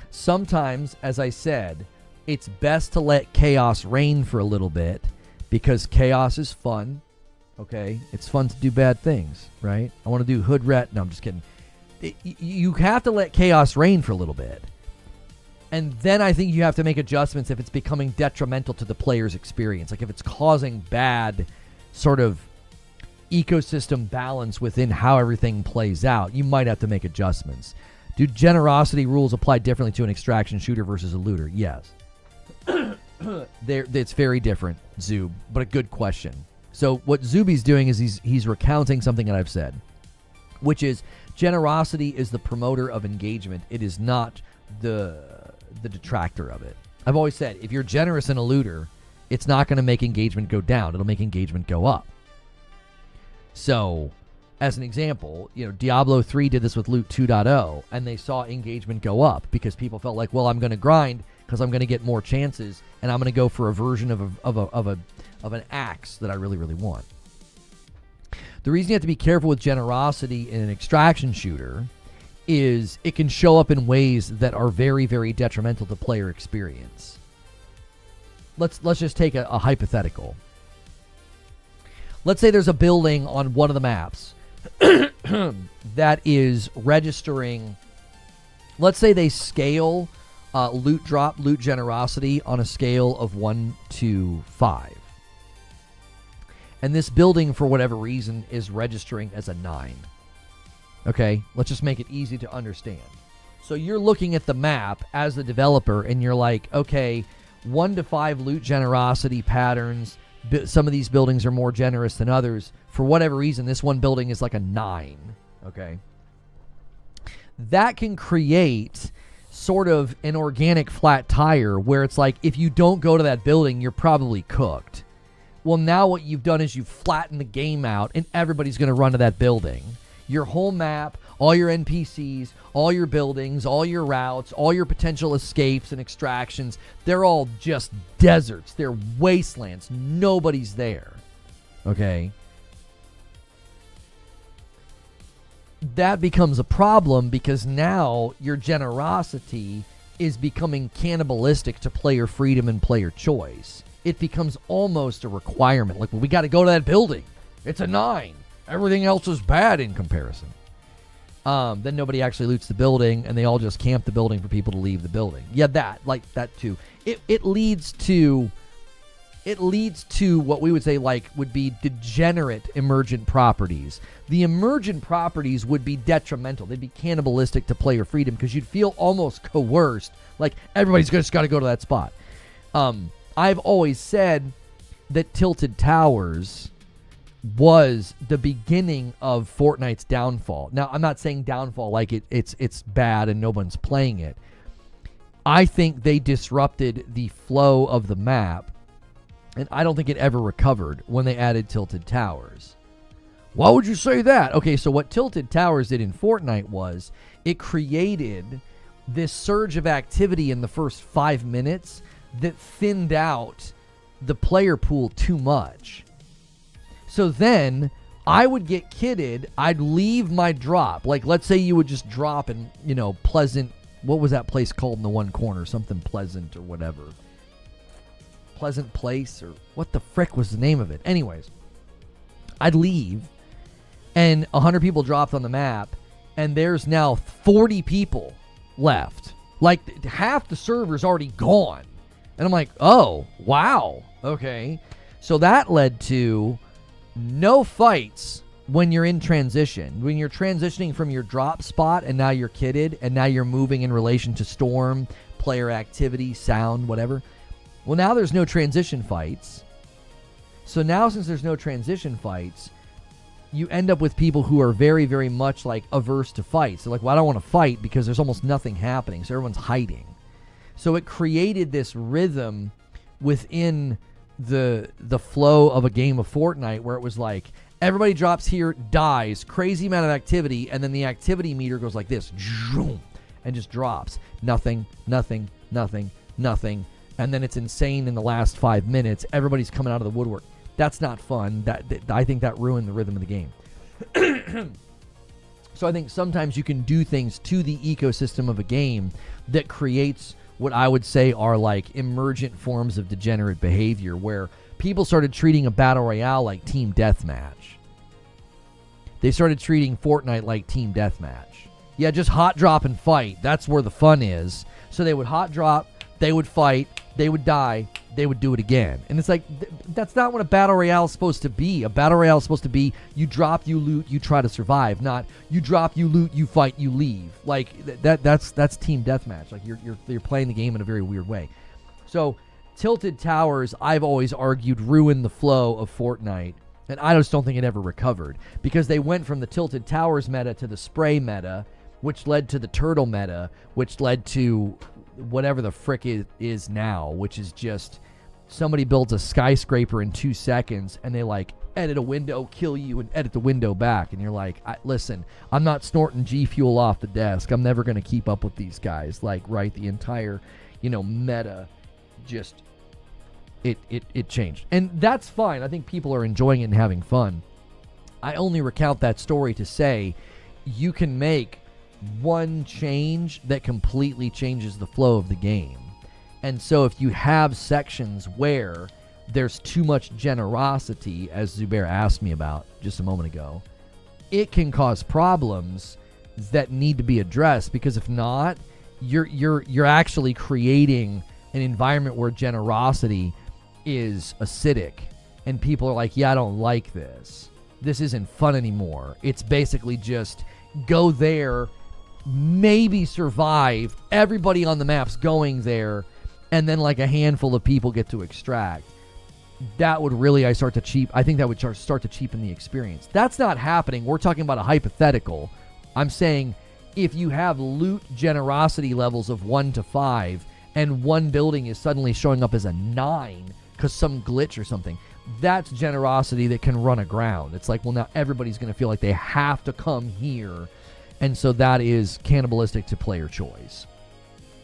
Sometimes, as I said, it's best to let chaos reign for a little bit because chaos is fun, okay? It's fun to do bad things, right? I want to do hood rat. No, I'm just kidding. You have to let chaos reign for a little bit. And then I think you have to make adjustments if it's becoming detrimental to the player's experience. Like if it's causing bad sort of ecosystem balance within how everything plays out, you might have to make adjustments. Do generosity rules apply differently to an extraction shooter versus a looter? Yes. It's very different, Zoob, but a good question. So what Zuby's doing is he's recounting something that I've said, which is generosity is the promoter of engagement. It is not the detractor of it. I've always said, if you're generous in a looter, it's not going to make engagement go down. It'll make engagement go up. So, as an example, Diablo 3 did this with Loot 2.0, and they saw engagement go up because people felt like, well, I'm going to grind because I'm going to get more chances, and I'm going to go for a version of an axe that I really, really want. The reason you have to be careful with generosity in an extraction shooter is it can show up in ways that are very, very detrimental to player experience. Let's just take a hypothetical. Let's say there's a building on one of the maps that is registering. Let's say they scale loot drop, loot generosity on a scale of 1 to 5. And this building, for whatever reason, is registering as a 9. Okay, let's just make it easy to understand. So you're looking at the map as the developer, and you're like, okay, 1 to 5 loot generosity patterns. Some of these buildings are more generous than others. For whatever reason, this one building is like a 9. Okay, that can create sort of an organic flat tire where it's like, if you don't go to that building, you're probably cooked. Well, now what you've done is you've flattened the game out, and everybody's going to run to that building. Your whole map, all your NPCs, all your buildings, all your routes, all your potential escapes and extractions, they're all just deserts. They're wastelands. Nobody's there. Okay? That becomes a problem because now your generosity is becoming cannibalistic to player freedom and player choice. It becomes almost a requirement. Like, well, we got to go to that building. It's a 9. Everything else is bad in comparison. Then nobody actually loots the building, and they all just camp the building for people to leave the building. Yeah, that too. It leads to what we would say would be degenerate emergent properties. The emergent properties would be detrimental. They'd be cannibalistic to player freedom because you'd feel almost coerced. Like, everybody's just got to go to that spot. I've always said that Tilted Towers was the beginning of Fortnite's downfall. Now, I'm not saying downfall like it's bad and no one's playing it. I think they disrupted the flow of the map, and I don't think it ever recovered when they added Tilted Towers. Why would you say that? Okay, so what Tilted Towers did in Fortnite was it created this surge of activity in the first 5 minutes that thinned out the player pool too much. So then I would get kidded. I'd leave my drop. Like, let's say you would just drop in, Pleasant. What was that place called in the one corner? Something Pleasant or whatever. Pleasant Place, or what the frick was the name of it? Anyways, I'd leave, and 100 people dropped on the map, and there's now 40 people left. Like, half the server's already gone. And I'm like, oh, wow. Okay. So that led to no fights when you're in transition. When you're transitioning from your drop spot and now you're kitted and now you're moving in relation to storm, player activity, sound, whatever. Well, now there's no transition fights. So now, since there's no transition fights, you end up with people who are very, very much averse to fights. They're like, well, I don't want to fight because there's almost nothing happening. So everyone's hiding. So it created this rhythm within the flow of a game of Fortnite where it was like everybody drops here, dies, crazy amount of activity, and then the activity meter goes like this, and just drops. Nothing, nothing, nothing, nothing. And then it's insane in the last 5 minutes. Everybody's coming out of the woodwork. That's not fun. I think that ruined the rhythm of the game. So I think sometimes you can do things to the ecosystem of a game that creates what I would say are emergent forms of degenerate behavior, where people started treating a battle royale like team deathmatch. They started treating Fortnite like team deathmatch. Yeah, just hot drop and fight. That's where the fun is. So they would hot drop, they would fight, they would die, they would do it again. And it's like, that's not what a battle royale is supposed to be. A battle royale is supposed to be you drop, you loot, you try to survive, not you drop, you loot, you fight, you leave. That's team deathmatch. You're playing the game in a very weird way. So Tilted Towers, I've always argued, ruined the flow of Fortnite, and I just don't think it ever recovered, because they went from the Tilted Towers meta to the spray meta, which led to the turtle meta, which led to whatever the frick is now, which is just somebody builds a skyscraper in 2 seconds and they edit a window, kill you, and edit the window back. And you're like, listen, I'm not snorting G Fuel off the desk. I'm never going to keep up with these guys. The entire, meta just, it changed. And that's fine. I think people are enjoying it and having fun. I only recount that story to say you can make one change that completely changes the flow of the game. And so if you have sections where there's too much generosity, as Zubair asked me about just a moment ago, it can cause problems that need to be addressed, because if not, you're actually creating an environment where generosity is acidic and people are like, yeah, I don't like this. This isn't fun anymore. It's basically just go there, maybe survive, everybody on the map's going there, and then a handful of people get to extract. That would really I think that would start to cheapen the experience. That's not happening. We're talking about a hypothetical. I'm saying if you have loot generosity levels of 1 to 5 and one building is suddenly showing up as a 9 because some glitch or something, that's generosity that can run aground. It's like, well, now everybody's going to feel like they have to come here And so that is cannibalistic to player choice.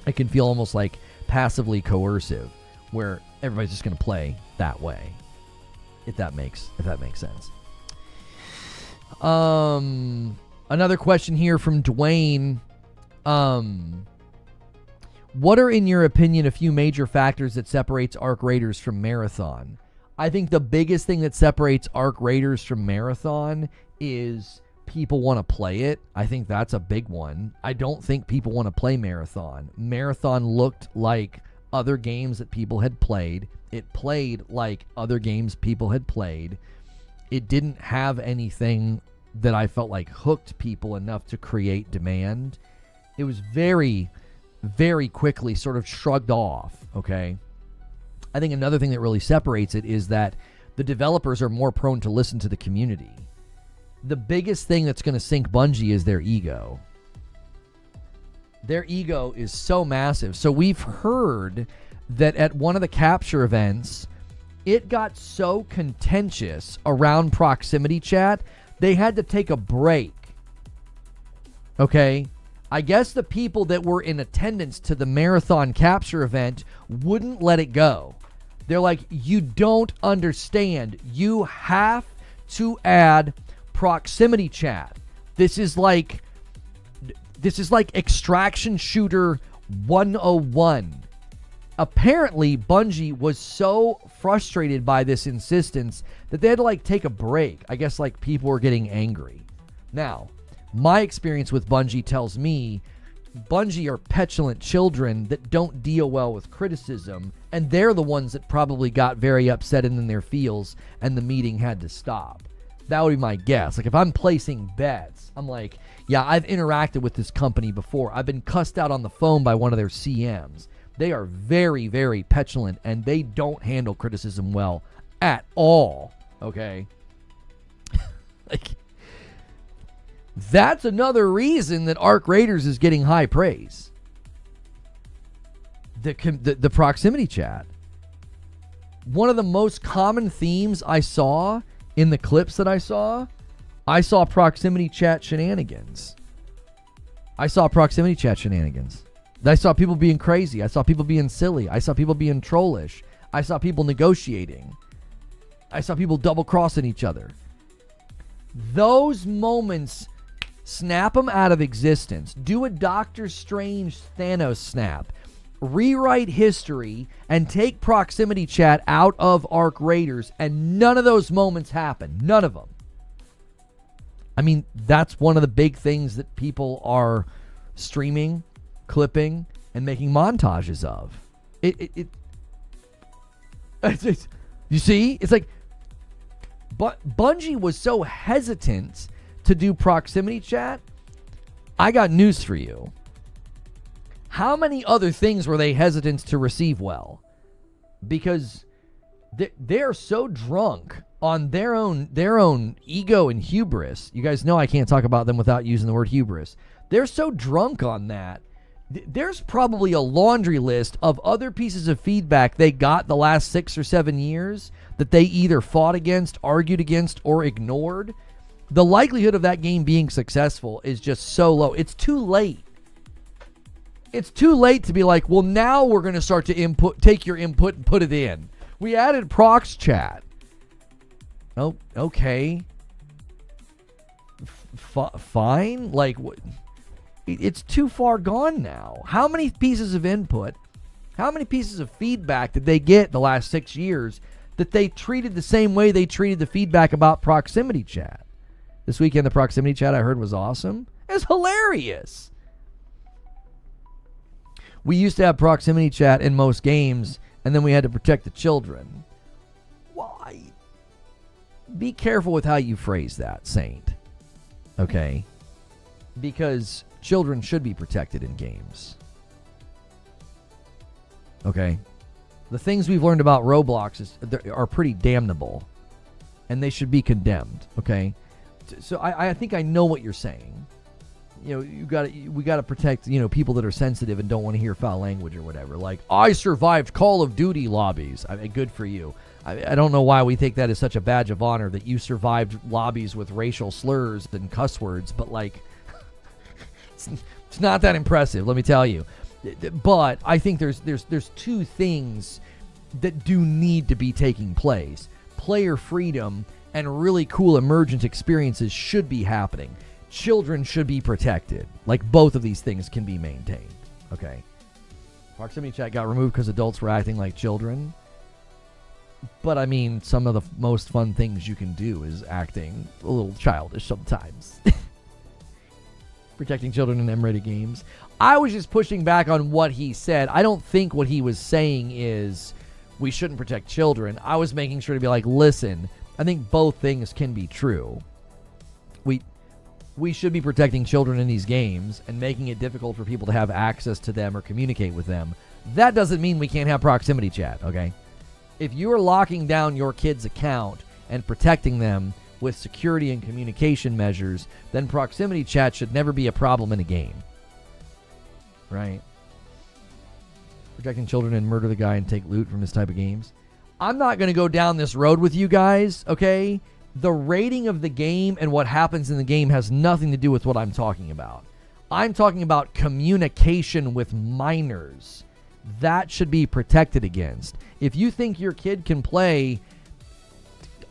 It can feel almost like passively coercive, where everybody's just going to play that way. If that makes sense. Another question here from Dwayne. What are, in your opinion, a few major factors that separates Arc Raiders from Marathon? I think the biggest thing that separates Arc Raiders from Marathon is people want to play it. I think that's a big one. I don't think people want to play Marathon. Marathon looked like other games that people had played. It played like other games people had played. It didn't have anything that I felt like hooked people enough to create demand. It was very, very quickly sort of shrugged off, okay? I think another thing that really separates it is that the developers are more prone to listen to the community. The biggest thing that's going to sink Bungie is their ego. Their ego is so massive. So we've heard that at one of the capture events, it got so contentious around proximity chat, they had to take a break. Okay? I guess the people that were in attendance to the Marathon capture event wouldn't let it go. They're like, you don't understand. You have to add proximity chat. This is like extraction shooter 101. Apparently, Bungie was so frustrated by this insistence that they had to take a break. I guess people were getting angry. Now, my experience with Bungie tells me Bungie are petulant children that don't deal well with criticism, and they're the ones that probably got very upset in their feels, and the meeting had to stop. That would be my guess. If I'm placing bets, I'm like, yeah, I've interacted with this company before. I've been cussed out on the phone by one of their CMs. They are very, very petulant, and they don't handle criticism well at all, okay? That's another reason that Arc Raiders is getting high praise. The proximity chat. One of the most common themes I saw in the clips that I saw proximity chat shenanigans. I saw people being crazy. I saw people being silly. I saw people being trollish. I saw people negotiating. I saw people double-crossing each other. Those moments, snap them out of existence. Do a Doctor Strange Thanos snap. Rewrite history and take proximity chat out of Arc Raiders, and none of those moments happen. None of them. I mean, that's one of the big things that people are streaming, clipping, and making montages of. You see? It's like Bungie was so hesitant to do proximity chat. I got news for you. How many other things were they hesitant to receive well? Because they're so drunk on their own ego and hubris. You guys know I can't talk about them without using the word hubris. They're so drunk on that. There's probably a laundry list of other pieces of feedback they got the last 6 or 7 years that they either fought against, argued against, or ignored. The likelihood of that game being successful is just so low. It's too late. It's too late to be like, well, now we're going to start to take your input and put it in. We added prox chat. Oh, okay. Fine. What? It's too far gone now. How many pieces of input, how many pieces of feedback did they get the last 6 years that they treated the same way they treated the feedback about proximity chat? This weekend, the proximity chat I heard was awesome. It was hilarious. We used to have proximity chat in most games, and then we had to protect the children. Why? Be careful with how you phrase that, Saint. Okay? Because children should be protected in games. Okay? The things we've learned about Roblox are pretty damnable, and they should be condemned. Okay? So I think I know what you're saying. We got to protect, people that are sensitive and don't want to hear foul language or whatever. I survived Call of Duty lobbies. Good for you. I don't know why we take that as such a badge of honor that you survived lobbies with racial slurs and cuss words, but It's not that impressive, let me tell you. But I think there's two things that do need to be taking place. Player freedom and really cool emergent experiences should be happening. Children should be protected. Like, both of these things can be maintained. Okay. Proximity chat got removed because adults were acting like children. But I mean, some of the most fun things you can do is acting a little childish sometimes. Protecting children in M-rated games. I was just pushing back on what he said. I don't think what he was saying is we shouldn't protect children. I was making sure to be like, listen, I think both things can be true. We should be protecting children in these games and making it difficult for people to have access to them or communicate with them. That doesn't mean we can't have proximity chat, okay? If you are locking down your kid's account and protecting them with security and communication measures, then proximity chat should never be a problem in a game. Right? Protecting children and murder the guy and take loot from this type of games. I'm not going to go down this road with you guys, okay? The rating of the game and what happens in the game has nothing to do with what I'm talking about. I'm talking about communication with minors. That should be protected against. If you think your kid can play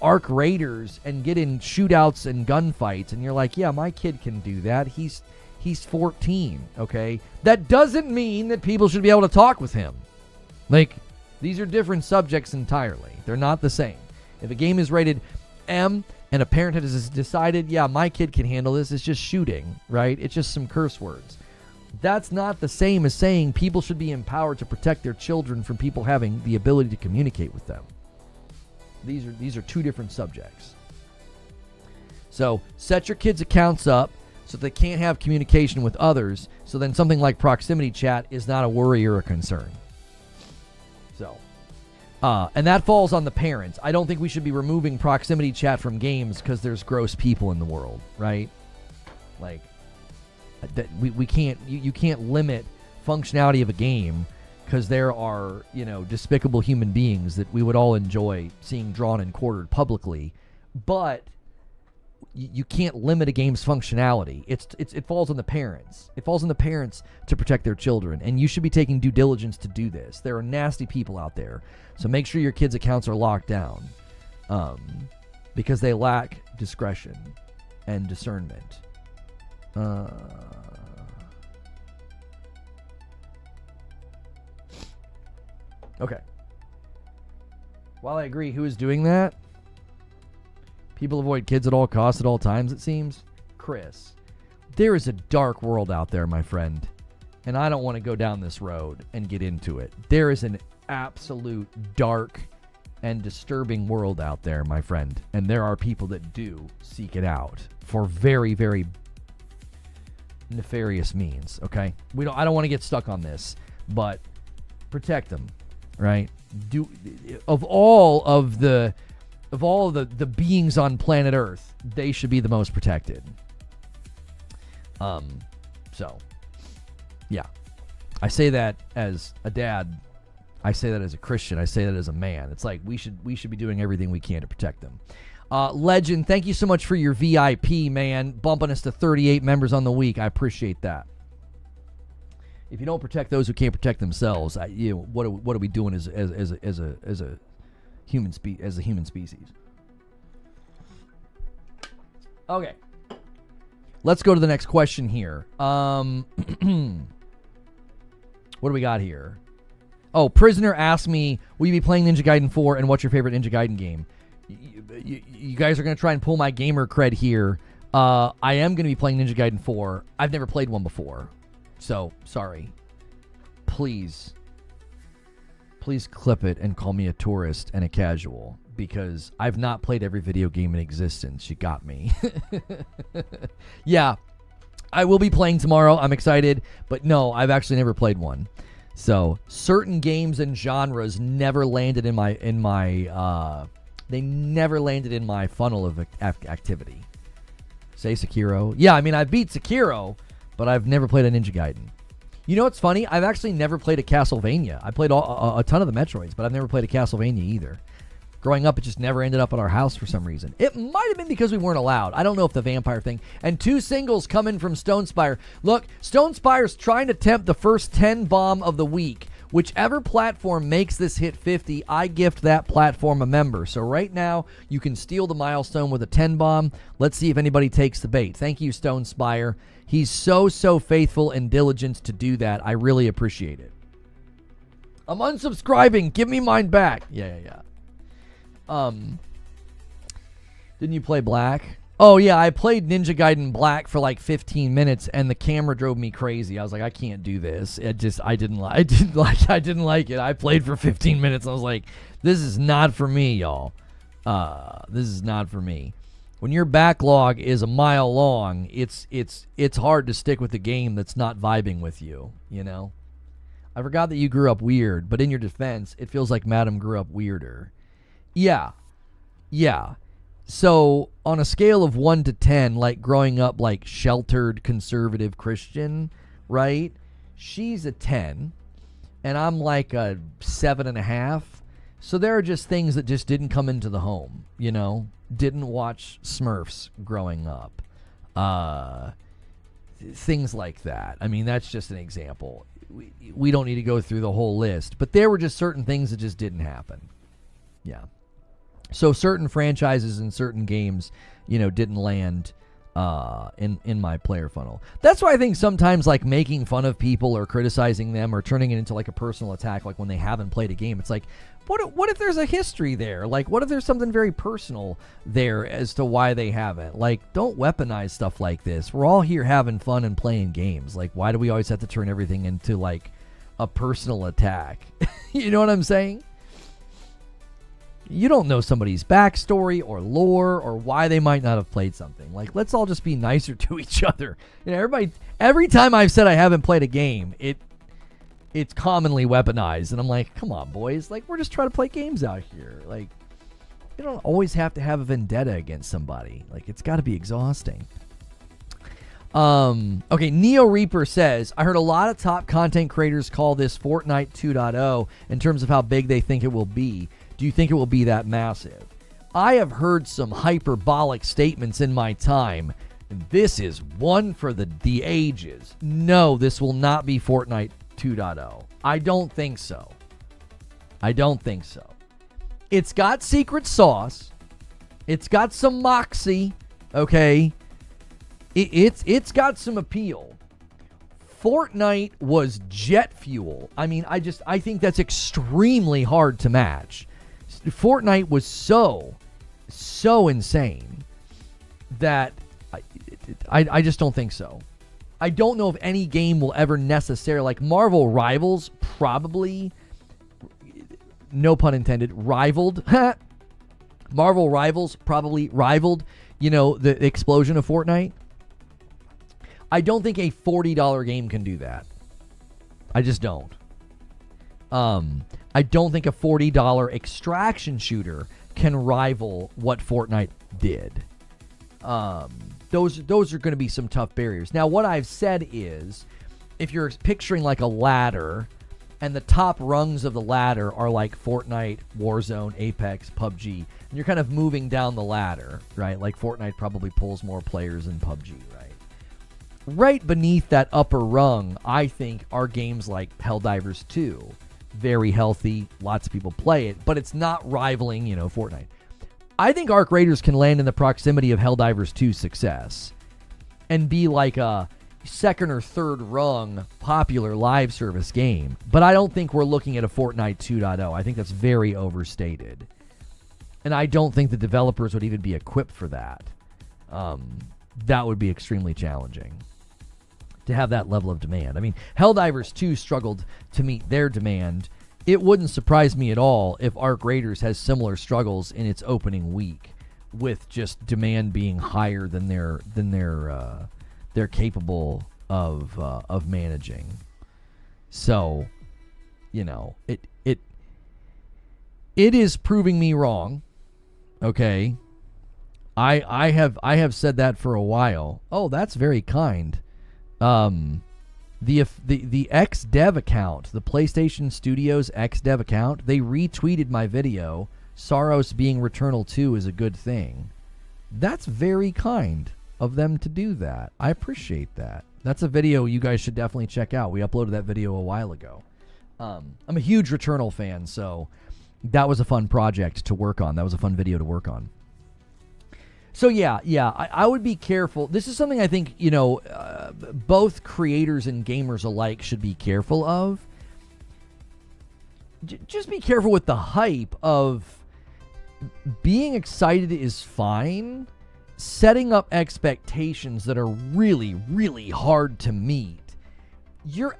arcraiders and get in shootouts and gunfights, and you're like, yeah, my kid can do that. He's 14, okay? That doesn't mean that people should be able to talk with him. Like, these are different subjects entirely. They're not the same. If a game is rated M and a parent has decided, yeah, my kid can handle this, it's just shooting, right? It's just some curse words. That's not the same as saying people should be empowered to protect their children from people having the ability to communicate with them. These are two different subjects. So set your kids' accounts up so they can't have communication with others, so then something like proximity chat is not a worry or a concern. So, and that falls on the parents. I don't think we should be removing proximity chat from games because there's gross people in the world, right? Like, that we can't, you can't limit functionality of a game because there are, despicable human beings that we would all enjoy seeing drawn and quartered publicly, but you can't limit a game's functionality. It falls on the parents. It falls on the parents to protect their children, and you should be taking due diligence to do this. There are nasty people out there, so make sure your kids' accounts are locked down, because they lack discretion and discernment. Okay. While I agree, who is doing that? People avoid kids at all costs at all times, it seems. Chris, there is a dark world out there, my friend, and I don't want to go down this road and get into it. There is an absolute dark and disturbing world out there, my friend, and there are people that do seek it out for very, very nefarious means, okay? I don't want to get stuck on this, but protect them, right? Of all the beings on planet Earth, they should be the most protected. So yeah, I say that as a dad, I say that as a Christian, I say that as a man. It's like we should be doing everything we can to protect them. Legend, thank you so much for your VIP, man, bumping us to 38 members on the week. I appreciate that. If you don't protect those who can't protect themselves, what are we doing as a human species? Okay, let's go to the next question here. What do we got here? Oh, Prisoner asked me, will you be playing Ninja Gaiden 4, and what's your favorite Ninja Gaiden game? You guys are going to try and pull my gamer cred here. I am going to be playing Ninja Gaiden 4. I've never played one before, so sorry. Please clip it and call me a tourist and a casual, because I've not played every video game in existence. You got me. Yeah, I will be playing tomorrow. I'm excited, but no, I've actually never played one. So certain games and genres never landed in my they never landed in my funnel of activity. Say Sekiro. Yeah, I mean, I beat Sekiro, but I've never played a Ninja Gaiden. You know what's funny? I've actually never played a Castlevania. I played a ton of the Metroids, but I've never played a Castlevania either. Growing up, it just never ended up at our house for some reason. It might have been because we weren't allowed. I don't know if the vampire thing. And 2 singles coming from Stonespire. Look, Stonespire's trying to tempt the first 10 bomb of the week. Whichever platform makes this hit 50, I gift that platform a member. So right now, you can steal the milestone with a 10 bomb. Let's see if anybody takes the bait. Thank you, Stonespire. He's so faithful and diligent to do that. I really appreciate it. I'm unsubscribing. Give me mine back. Yeah. Didn't you play Black? Oh yeah, I played Ninja Gaiden Black for like 15 minutes, and the camera drove me crazy. I was like, I can't do this. I didn't like it. I played for 15 minutes. I was like, this is not for me, y'all. This is not for me. When your backlog is a mile long, it's hard to stick with a game that's not vibing with you. You know. I forgot that you grew up weird, but in your defense, it feels like Madam grew up weirder. Yeah. So, on a scale of 1 to 10, like growing up like sheltered conservative Christian, right? She's a 10, and I'm like a 7.5. So there are just things that just didn't come into the home, you know? Didn't watch Smurfs growing up. Things like that. I mean, that's just an example. We don't need to go through the whole list, but there were just certain things that just didn't happen. Yeah. So certain franchises and certain games, you know, didn't land in my player funnel. That's why I think sometimes like making fun of people or criticizing them or turning it into like a personal attack, like when they haven't played a game, it's like, what if there's a history there? Like, what if there's something very personal there as to why they haven't? Like, don't weaponize stuff like this. We're all here having fun and playing games. Like, why do we always have to turn everything into like a personal attack? You know what I'm saying? You don't know somebody's backstory or lore or why they might not have played something. Like, let's all just be nicer to each other. You know, every time I've said I haven't played a game, it's commonly weaponized. And I'm like, come on, boys. Like, we're just trying to play games out here. Like, you don't always have to have a vendetta against somebody. Like, it's got to be exhausting. Okay, Neo Reaper says, I heard a lot of top content creators call this Fortnite 2.0 in terms of how big they think it will be. Do you think it will be that massive? I have heard some hyperbolic statements in my time. This is one for the ages. No, this will not be Fortnite 2.0. I don't think so. It's got secret sauce. It's got some moxie. Okay. It's got some appeal. Fortnite was jet fuel. I mean, I think that's extremely hard to match. Fortnite was so insane that I just don't think so. I don't know if any game will ever necessarily, like Marvel Rivals probably, no pun intended, rivaled. Marvel Rivals probably rivaled, you know, the explosion of Fortnite. I don't think a $40 game can do that. I just don't. I don't think a $40 extraction shooter can rival what Fortnite did. Those are going to be some tough barriers. Now, what I've said is, if you're picturing like a ladder, and the top rungs of the ladder are like Fortnite, Warzone, Apex, PUBG, and you're kind of moving down the ladder, right? Like Fortnite probably pulls more players than PUBG, right? Right beneath that upper rung, I think, are games like Helldivers 2. Very healthy, lots of people play it, but it's not rivaling, you know, Fortnite. I think Arcraiders can land in the proximity of Helldivers 2's success and be like a second or third rung popular live service game, but I don't think we're looking at a Fortnite 2.0. I think that's very overstated, and I don't think the developers would even be equipped for that. That would be extremely challenging to have that level of demand. I mean, Helldivers 2 struggled to meet their demand. It wouldn't surprise me at all if Arcraiders has similar struggles in its opening week, with just demand being higher than they're capable of managing. So, you know, it is proving me wrong. Okay, I have said that for a while. Oh, that's very kind. The XDev account, the PlayStation Studios XDev account, they retweeted my video Saros being Returnal 2 is a good thing. That's very kind of them to do that. I appreciate that. That's a video you guys should definitely check out. We uploaded that video a while ago. I'm a huge Returnal fan, so that was a fun project to work on. That was a fun video to work on. So yeah, I would be careful. This is something I think, both creators and gamers alike should be careful of. Just be careful with the hype of being excited is fine. Setting up expectations that are really, really hard to meet. You're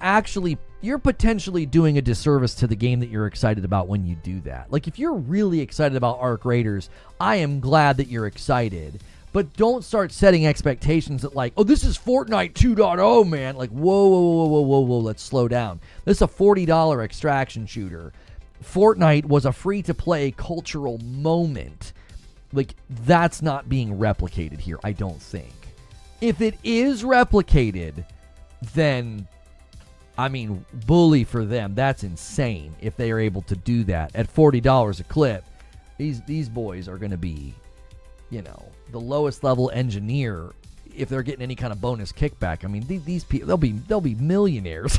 potentially doing a disservice to the game that you're excited about when you do that. Like, if you're really excited about Arcraiders, I am glad that you're excited. But don't start setting expectations that, like, oh, this is Fortnite 2.0, man. Like, whoa, let's slow down. This is a $40 extraction shooter. Fortnite was a free-to-play cultural moment. Like, that's not being replicated here, I don't think. If it is replicated, then, I mean, bully for them. That's insane if they are able to do that. At $40 a clip, these boys are going to be, the lowest level engineer if they're getting any kind of bonus kickback. I mean, these people, they'll be millionaires.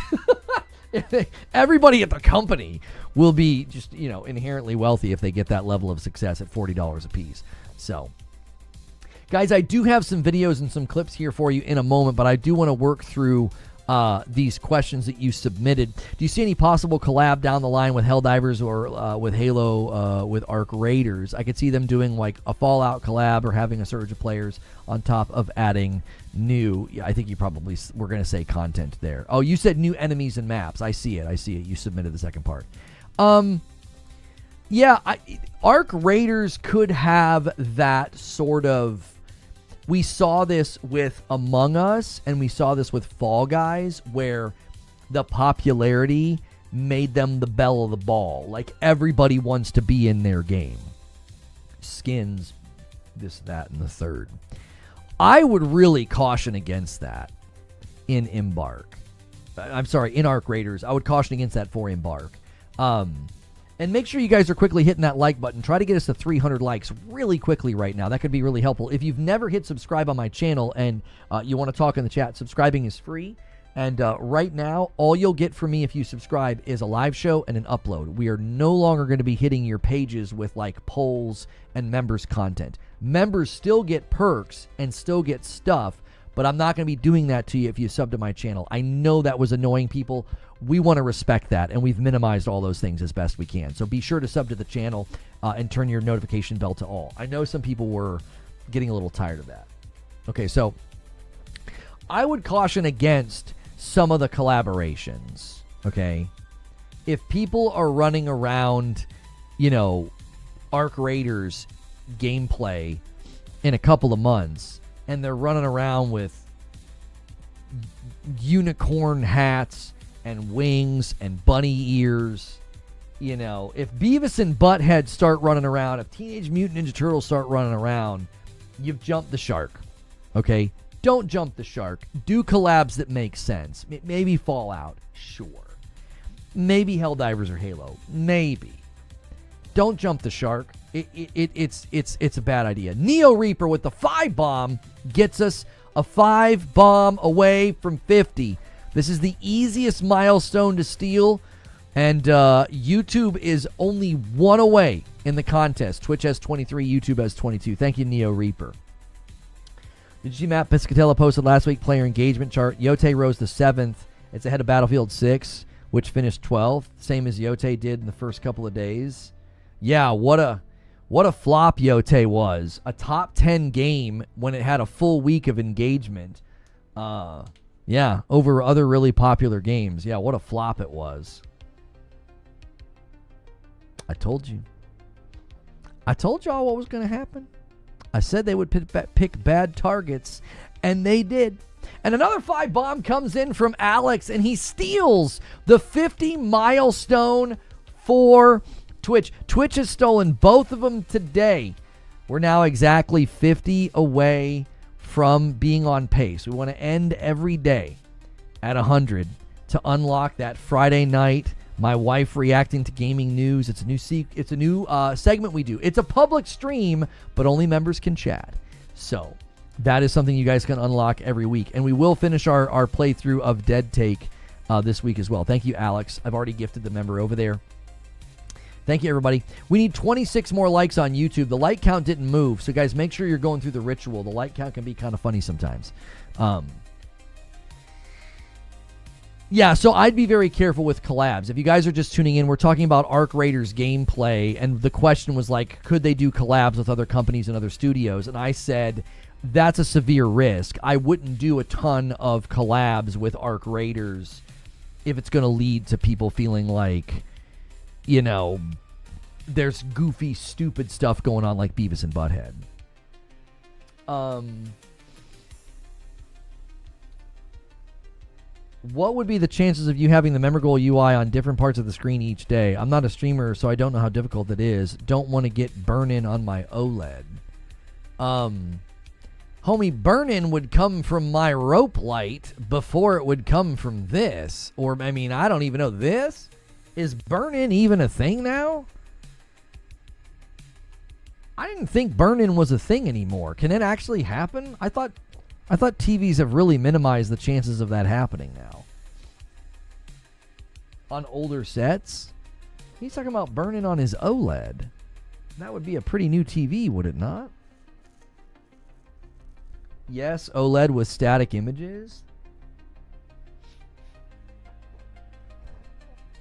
Everybody at the company will be just, inherently wealthy if they get that level of success at $40 a piece. So, guys, I do have some videos and some clips here for you in a moment, but I do want to work through these questions that you submitted. Do you see any possible collab down the line with Helldivers or with Halo with Arcraiders? I could see them doing like a Fallout collab or having a surge of players on top of adding new. Yeah, I think you probably were going to say content there. Oh, you said new enemies and maps. I see it. You submitted the second part. Yeah, Arcraiders could have that sort of. We saw this with Among Us, and we saw this with Fall Guys, where the popularity made them the belle of the ball. Like, everybody wants to be in their game. Skins, this, that, and the third. I would really caution against that in Embark. I'm sorry, in Arcraiders. I would caution against that for Embark. And make sure you guys are quickly hitting that like button. Try to get us to 300 likes really quickly right now. That could be really helpful. If you've never hit subscribe on my channel and you want to talk in the chat, subscribing is free. And right now, all you'll get from me if you subscribe is a live show and an upload. We are no longer going to be hitting your pages with like polls and members content. Members still get perks and still get stuff, but I'm not going to be doing that to you if you sub to my channel. I know that was annoying people. We want to respect that, and we've minimized all those things as best we can. So be sure to sub to the channel and turn your notification bell to all. I know some people were getting a little tired of that. Okay, so I would caution against some of the collaborations, okay? If people are running around, Arcraiders gameplay in a couple of months, and they're running around with unicorn hats and wings and bunny ears, if Beavis and Butthead start running around, if Teenage Mutant Ninja Turtles start running around, you've jumped the shark, okay? Don't jump the shark. Do collabs that make sense. Maybe Fallout, sure. Maybe Helldivers or Halo, maybe. Don't jump the shark. It's a bad idea. Neo Reaper with the 5 bomb gets us a 5 bomb away from 50. This is the easiest milestone to steal, and YouTube is only 1 away in the contest. Twitch has 23, YouTube has 22. Thank you, Neo Reaper. Did you see Matt Piscatella posted last week player engagement chart? Yote rose to 7th. It's ahead of Battlefield 6, which finished 12th, same as Yote did in the first couple of days. Yeah, what a flop Yote was. A top 10 game when it had a full week of engagement. Yeah, over other really popular games. Yeah, what a flop it was. I told you. I told y'all what was going to happen. I said they would pick bad targets, and they did. And another 5 bomb comes in from Alex, and he steals the 50 milestone for Twitch. Twitch has stolen both of them today. We're now exactly 50 away from being on pace. We want to end every day at 100 to unlock that Friday night my wife reacting to gaming news. It's a new segment we do. It's a public stream, but only members can chat. So that is something you guys can unlock every week. And we will finish our playthrough of Dead Take this week as well. Thank you, Alex. I've already gifted the member over there. Thank you, everybody. We need 26 more likes on YouTube. The like count didn't move, so guys, make sure you're going through the ritual. The like count can be kind of funny sometimes. Yeah, so I'd be very careful with collabs. If you guys are just tuning in, we're talking about Arcraiders gameplay, and the question was like, could they do collabs with other companies and other studios? And I said, that's a severe risk. I wouldn't do a ton of collabs with Arcraiders if it's going to lead to people feeling like, you know, there's goofy, stupid stuff going on like Beavis and Butthead. What would be the chances of you having the member goal UI on different parts of the screen each day? I'm not a streamer, so I don't know how difficult it is. Don't want to get burn-in on my OLED. Homie, burn-in would come from my rope light before it would come from this. Or, I mean, I don't even know this. Is burn-in even a thing now? I didn't think burn-in was a thing anymore. Can it actually happen? I thought TVs have really minimized the chances of that happening now. On older sets? He's talking about burn-in on his OLED. That would be a pretty new TV, would it not? Yes, OLED with static images.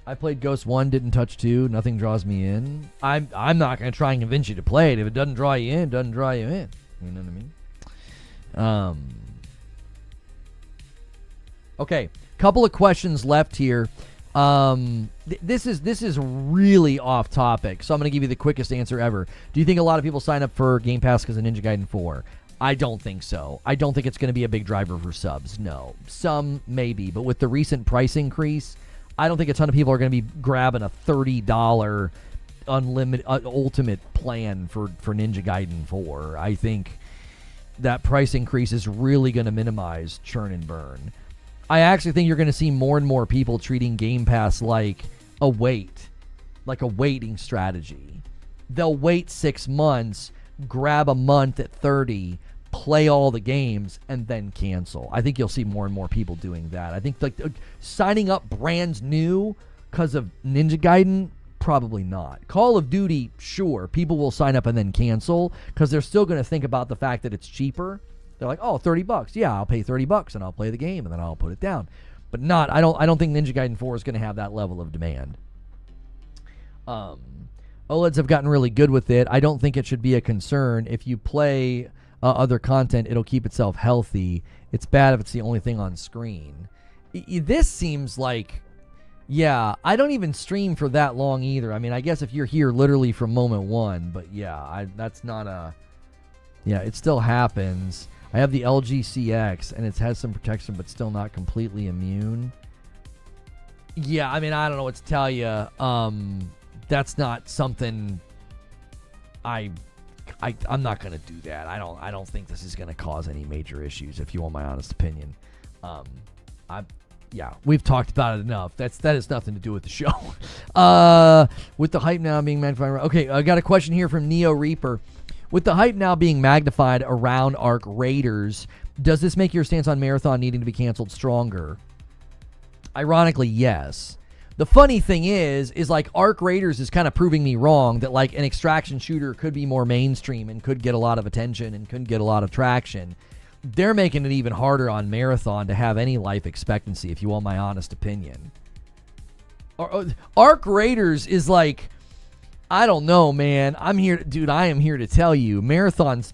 I played Ghost 1, didn't touch 2. Nothing draws me in. I'm not going to try and convince you to play it. If it doesn't draw you in, it doesn't draw you in. You know what I mean? Okay, couple of questions left here. This is really off topic, so I'm going to give you the quickest answer ever. Do you think a lot of people sign up for Game Pass because of Ninja Gaiden 4? I don't think so. I don't think it's going to be a big driver for subs. No. Some maybe, but with the recent price increase, I don't think a ton of people are going to be grabbing a $30 unlimited ultimate plan for Ninja Gaiden 4. I think that price increase is really going to minimize churn and burn. I actually think you're going to see more and more people treating Game Pass like a waiting strategy. They'll wait 6 months, grab a month at $30, play all the games, and then cancel. I think you'll see more and more people doing that. I think like signing up brand new because of Ninja Gaiden, probably not. Call of Duty, sure, people will sign up and then cancel because they're still going to think about the fact that it's cheaper. They're like, oh, $30. Yeah, I'll pay $30 and I'll play the game and then I'll put it down. But not, I don't think Ninja Gaiden 4 is going to have that level of demand. OLEDs have gotten really good with it. I don't think it should be a concern. If you play other content, it'll keep itself healthy. It's bad if it's the only thing on screen. This seems like, yeah, I don't even stream for that long either. I mean, I guess if you're here literally from moment one, but yeah, that's not a, yeah, it still happens. I have the LG CX, and it has some protection, but still not completely immune. Yeah, I mean, I don't know what to tell you. That's not something I'm not going to do that. I don't think this is going to cause any major issues, if you want my honest opinion. Yeah, we've talked about it enough. That has nothing to do with the show. With the hype now being magnified. Okay, I got a question here from Neo Reaper. With the hype now being magnified around Arcraiders, does this make your stance on Marathon needing to be canceled stronger? Ironically, yes. The funny thing is like Arcraiders is kind of proving me wrong that like an extraction shooter could be more mainstream and could get a lot of attention and could get a lot of traction. They're making it even harder on Marathon to have any life expectancy, if you want my honest opinion. Arcraiders is like, I don't know, man. I am here to tell you, Marathon's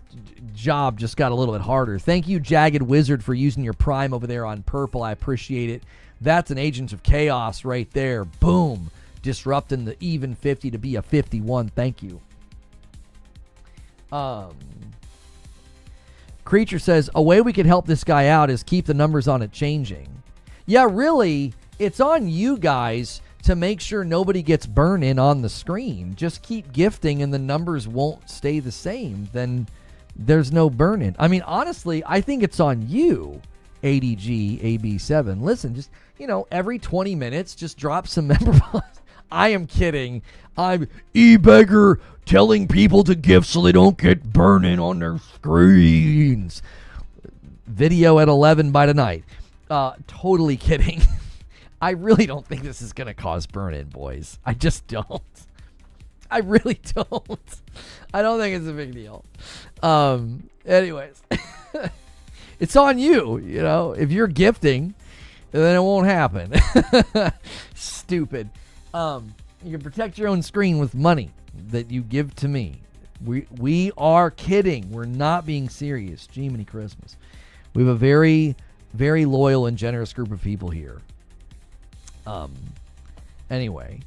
job just got a little bit harder. Thank you, Jagged Wizard, for using your Prime over there on purple. I appreciate it. That's an Agents of Chaos right there. Boom. Disrupting the even 50 to be a 51. Thank you. Creature says, a way we could help this guy out is keep the numbers on it changing. Yeah, really, it's on you guys to make sure nobody gets burn-in on the screen. Just keep gifting and the numbers won't stay the same. Then there's no burn-in. I mean, honestly, I think it's on you. ADG AB7. Listen, just, every 20 minutes, just drop some member bots. I am kidding. I'm eBeggar telling people to gift so they don't get burning on their screens. Video at 11 by tonight. Totally kidding. I really don't think this is going to cause burn-in, boys. I just don't. I really don't. I don't think it's a big deal. Anyways. It's on you, If you're gifting, then it won't happen. Stupid. You can protect your own screen with money that you give to me. We are kidding. We're not being serious. Jiminy Christmas. We have a very, very loyal and generous group of people here. Anyway.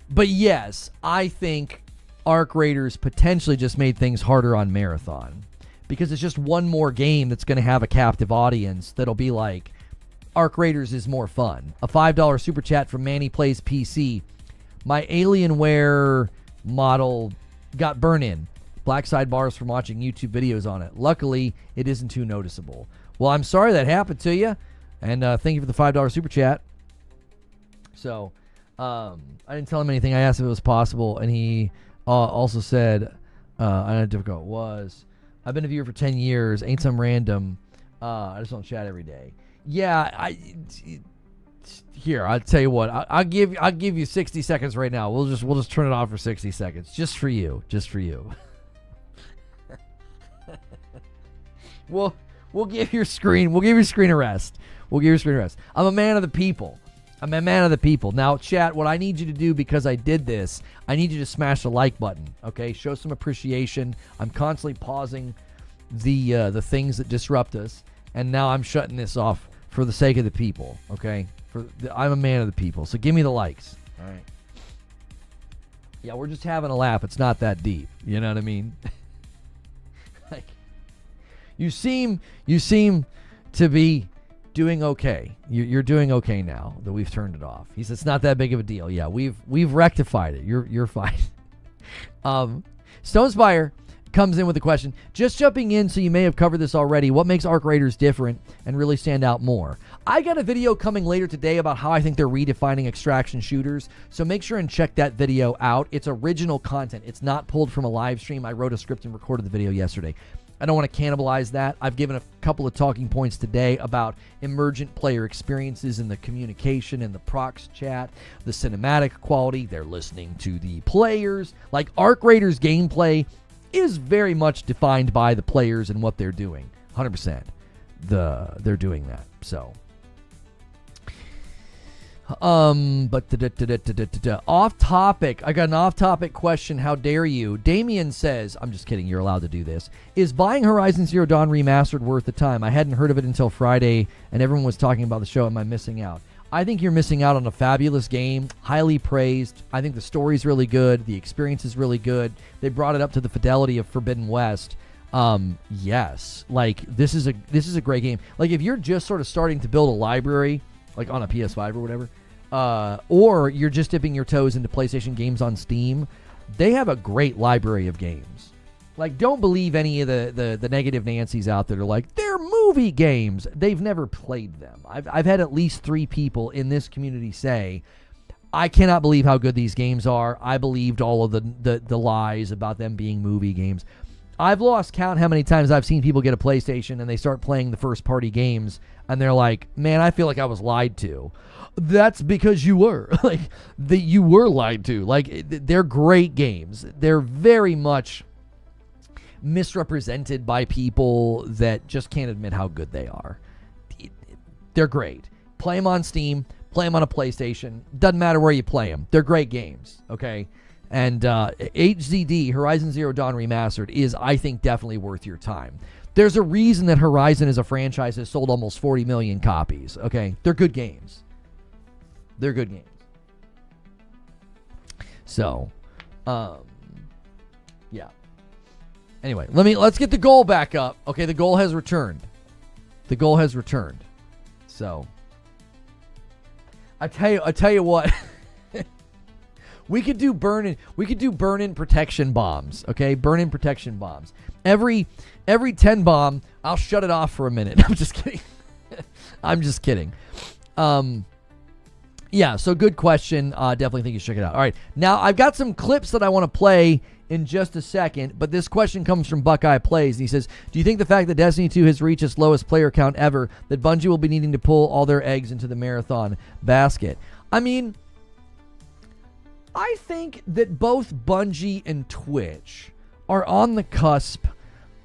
But yes, I think Arc Raiders potentially just made things harder on Marathon. Because it's just one more game that's going to have a captive audience that'll be like, Arc Raiders is more fun. A $5 super chat from Manny Plays PC. My Alienware model got burn-in. Black sidebars from watching YouTube videos on it. Luckily, it isn't too noticeable. Well, I'm sorry that happened to you. And thank you for the $5 super chat. So, I didn't tell him anything. I asked if it was possible. And he also said, I don't know how difficult it was. I've been a viewer for 10 years. Ain't some random. I just don't chat every day. Yeah, here, I'll tell you what. I'll give you 60 seconds right now. We'll just turn it off for 60 seconds. Just for you. We'll give your screen a rest. I'm a man of the people. Now, chat, what I need you to do, because I did this, I need you to smash the like button, okay? Show some appreciation. I'm constantly pausing the things that disrupt us, and now I'm shutting this off for the sake of the people, okay? I'm a man of the people, so give me the likes, all right? Yeah, we're just having a laugh. It's not that deep, you know what I mean? Like, you seem to be doing okay. You're doing okay now that we've turned it off. He says it's not that big of a deal. Yeah, we've rectified it. You're fine. Stonespire comes in with a question. Just jumping in, so you may have covered this already. What makes Arc Raiders different and really stand out more? I got a video coming later today about how I think they're redefining extraction shooters, so make sure and check that video out. It's original content. It's not pulled from a live stream. I wrote a script and recorded the video yesterday. I don't want to cannibalize that. I've given a couple of talking points today about emergent player experiences in the communication and the prox chat, the cinematic quality. They're listening to the players. Like, Arc Raiders gameplay is very much defined by the players and what they're doing. 100%. They're doing that. So, off topic. I got an off topic question. How dare you? Damien says, I'm just kidding. You're allowed to do this. Is buying Horizon Zero Dawn Remastered worth the time? I hadn't heard of it until Friday, and everyone was talking about the show. Am I missing out? I think you're missing out on a fabulous game, highly praised. I think the story's really good. The experience is really good. They brought it up to the fidelity of Forbidden West. Yes, like this is a great game. Like, if you're just sort of starting to build a library, like on a PS5 or whatever, or you're just dipping your toes into PlayStation games on Steam, they have a great library of games. Like, don't believe any of the negative Nancys out there that are like, they're movie games. They've never played them. I've had at least 3 people in this community say, I cannot believe how good these games are. I believed all of the lies about them being movie games. I've lost count how many times I've seen people get a PlayStation and they start playing the first-party games, and they're like, man, I feel like I was lied to. That's because you were. Like, you were lied to. Like, they're great games. They're very much misrepresented by people that just can't admit how good they are. They're great. Play them on Steam. Play them on a PlayStation. Doesn't matter where you play them. They're great games, okay? And HZD, Horizon Zero Dawn Remastered, is, I think, definitely worth your time. There's a reason that Horizon as a franchise has sold almost 40 million copies, okay? They're good games. They're good games. So, yeah. Anyway, let's get the goal back up. Okay, the goal has returned. So, I tell you what. We could do burn-in protection bombs, okay? Burn-in protection bombs. Every 10 bomb, I'll shut it off for a minute. I'm just kidding. I'm just kidding. Yeah, so good question. Definitely think you should check it out. All right, now I've got some clips that I want to play in just a second, but this question comes from Buckeye Plays, and he says, do you think the fact that Destiny 2 has reached its lowest player count ever, that Bungie will be needing to pull all their eggs into the marathon basket? I mean, I think that both Bungie and Twitch are on the cusp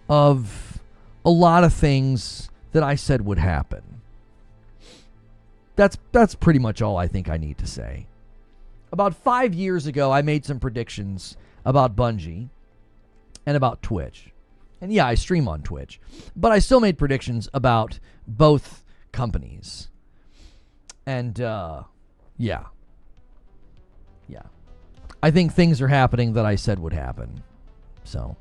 of a lot of things that I said would happen. That's pretty much all I think I need to say. About 5 years ago, I made some predictions about Bungie and about Twitch. And yeah, I stream on Twitch. But I still made predictions about both companies. And, yeah. I think things are happening that I said would happen. So,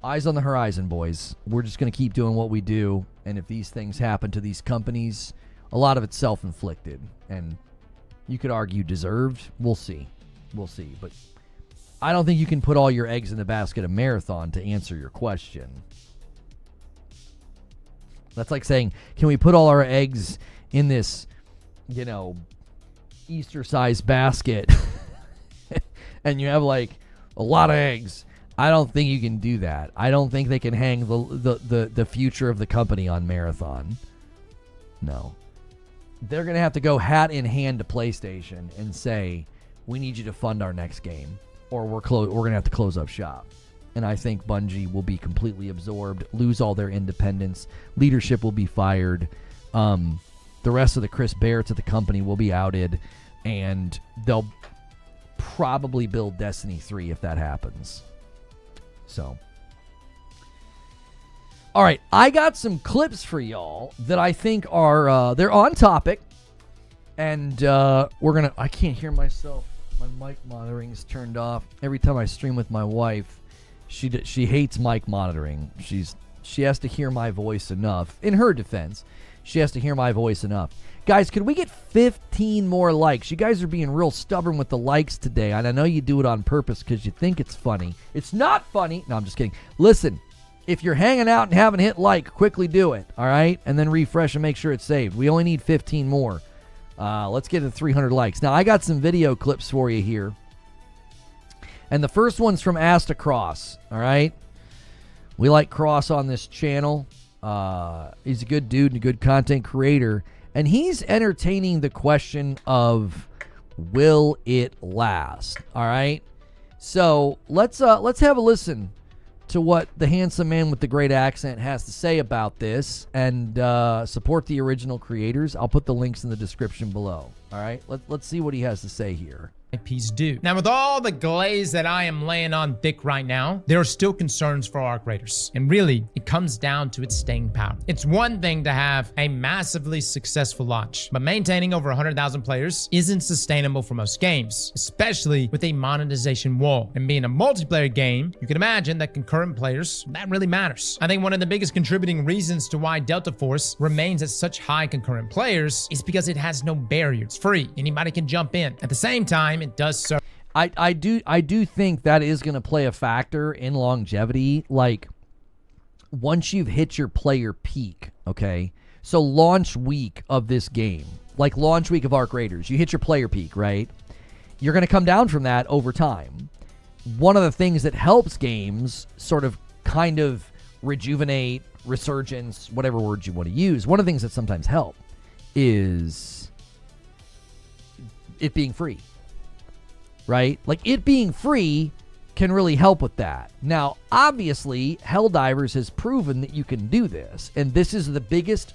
eyes on the horizon, boys. We're just going to keep doing what we do. And if these things happen to these companies, a lot of it's self-inflicted. And you could argue deserved. We'll see. But I don't think you can put all your eggs in the basket of Marathon to answer your question. That's like saying, can we put all our eggs in this, Easter-sized basket? And you have like a lot of eggs. I don't think you can do that. I don't think they can hang the future of the company on Marathon. No. They're going to have to go hat in hand to PlayStation and say, we need you to fund our next game, or we're going to have to close up shop. And I think Bungie will be completely absorbed, lose all their independence. Leadership will be fired. The rest of the Chris Barretts at the company will be outed, and they'll probably build Destiny 3 if that happens. So, all right, I got some clips for y'all that I think are they're on topic, and I can't hear myself. My mic monitoring is turned off. Every time I stream with my wife, she hates mic monitoring. She has to hear my voice enough. In her defense, she has to hear my voice enough. Guys, could we get 15 more likes? You guys are being real stubborn with the likes today, and I know you do it on purpose because you think it's funny. It's not funny. No, I'm just kidding. Listen, if you're hanging out and haven't hit like, quickly do it, all right? And then refresh and make sure it's saved. We only need 15 more. Let's get to 300 likes. Now, I got some video clips for you here. And the first one's from Asta Cross, all right? We like Cross on this channel. He's a good dude and a good content creator. And he's entertaining the question of, will it last? All right? So let's have a listen to what the handsome man with the great accent has to say about this, and support the original creators. I'll put the links in the description below. All right? Let's see what he has to say here.
IPs do. Now, with all the glaze that I am laying on thick right now, there are still concerns for arcraiders. And really, it comes down to its staying power. It's one thing to have a massively successful launch, but maintaining over 100,000 players isn't sustainable for most games, especially with a monetization wall. And being a multiplayer game, you can imagine that concurrent players, that really matters. I think one of the biggest contributing reasons to why Delta Force remains at such high concurrent players is because it has no barrier. It's free. Anybody can jump in. At the same time, it does serve.
I do think that is going to play a factor in longevity. Like, once you've hit your player peak, okay? So launch week of this game, like launch week of Arcraiders, you hit your player peak, right? You're going to come down from that over time. One of the things that helps games sort of kind of rejuvenate, resurgence, whatever words you want to use, one of the things that sometimes help is it being free. Right? Like, it being free can really help with that. Now, obviously, Helldivers has proven that you can do this, and this is the biggest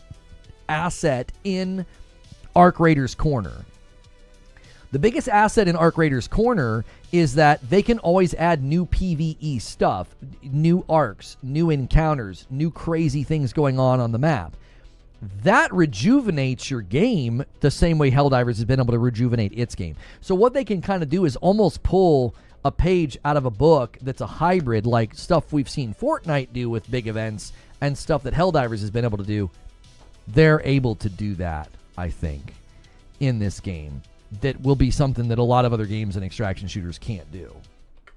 asset in Arcraiders Corner. The biggest asset in Arcraiders Corner is that they can always add new PvE stuff, new arcs, new encounters, new crazy things going on the map. That rejuvenates your game the same way Helldivers has been able to rejuvenate its game. So what they can kind of do is almost pull a page out of a book that's a hybrid, like stuff we've seen Fortnite do with big events and stuff that Helldivers has been able to do. They're able to do that, I think, in this game. That will be something that a lot of other games and extraction shooters can't do.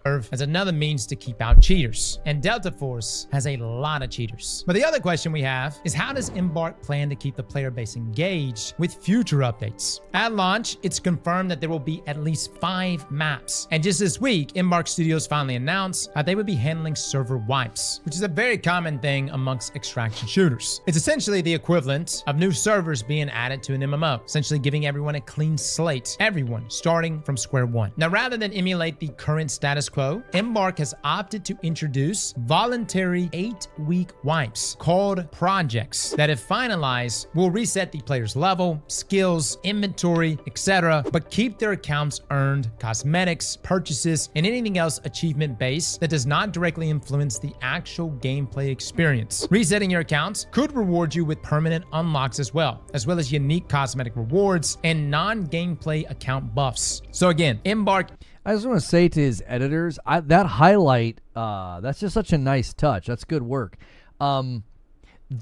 as another means to keep out cheaters. And Delta Force has a lot of cheaters. But the other question we have is, how does Embark plan to keep the player base engaged with future updates? At launch, it's confirmed that there will be at least 5 maps. And just this week, Embark Studios finally announced that they would be handling server wipes, which is a very common thing amongst extraction shooters. It's essentially the equivalent of new servers being added to an MMO, essentially giving everyone a clean slate, everyone starting from square one. Now, rather than emulate the current status quo, Embark has opted to introduce voluntary 8-week wipes called projects that, if finalized, will reset the player's level, skills, inventory, etc., but keep their accounts earned, cosmetics, purchases, and anything else achievement-based that does not directly influence the actual gameplay experience. Resetting your accounts could reward you with permanent unlocks as well as unique cosmetic rewards and non-gameplay account buffs. So again, Embark...
I just want to say to his editors, that highlight, that's just such a nice touch. That's good work.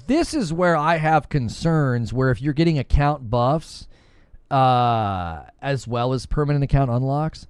This is where I have concerns, where if you're getting account buffs as well as permanent account unlocks,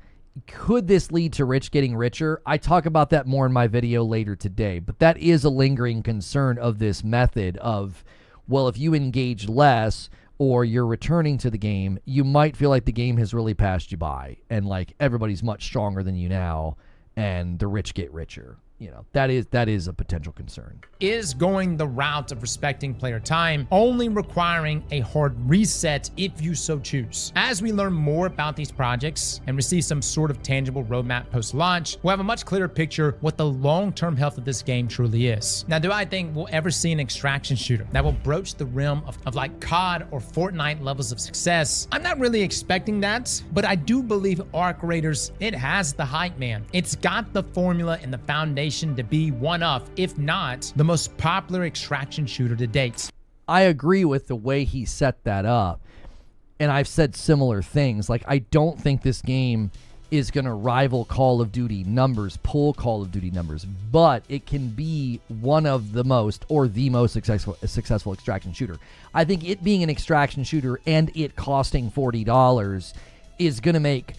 could this lead to rich getting richer? I talk about that more in my video later today, but that is a lingering concern of this method of, well, if you engage less or you're returning to the game, you might feel like the game has really passed you by and like everybody's much stronger than you now and the rich get richer. You know, that is a potential concern.
Is going the route of respecting player time, only requiring a hard reset if you so choose. As we learn more about these projects and receive some sort of tangible roadmap post-launch, we'll have a much clearer picture what the long-term health of this game truly is. Now, do I think we'll ever see an extraction shooter that will broach the realm of like COD or Fortnite levels of success? I'm not really expecting that, but I do believe Arc Raiders, it has the hype, man. It's got the formula and the foundation to be one of, if not the most popular extraction shooter to date.
I agree with the way he set that up, and I've said similar things. Like, I don't think this game is going to rival Call of Duty numbers, pull Call of Duty numbers, but it can be one of the most or the most successful extraction shooter. I think it being an extraction shooter and it costing $40 is going to make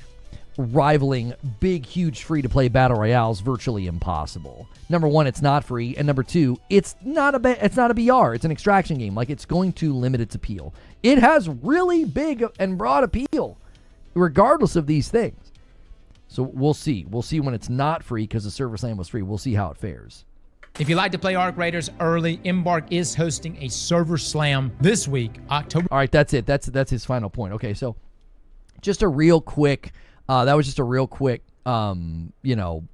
rivaling big, huge free-to-play battle royales virtually impossible. Number one, it's not free, and number two, it's not a BR. It's an extraction game. Like, it's going to limit its appeal. It has really big and broad appeal, regardless of these things. So we'll see. We'll see when it's not free, because the server slam was free. We'll see how it fares.
If you like to play Arc Raiders early, Embark is hosting a server slam this week, October.
All right, that's it. That's his final point. Okay, so just a real quick. That was just a real quick, you know,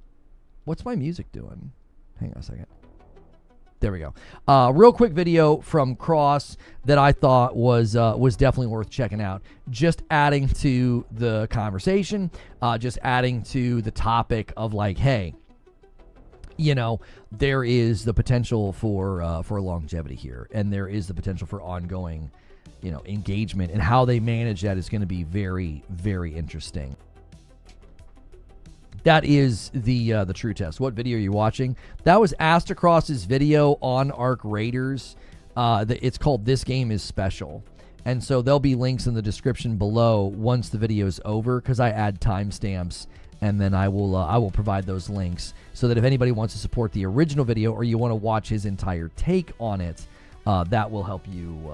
what's my music doing? Hang on a second. There we go. Real quick video from Cross that I thought was definitely worth checking out. Just adding to the conversation, just adding to the topic of like, hey, you know, there is the potential for longevity here, and there is the potential for ongoing, you know, engagement, and how they manage that is going to be very, very interesting. That is the true test. What video are you watching? That was Astrocross's video on Arc Raiders. It's called This Game is Special. And so there'll be links in the description below once the video is over, because I add timestamps, and then I will provide those links so that if anybody wants to support the original video or you want to watch his entire take on it, that will help you.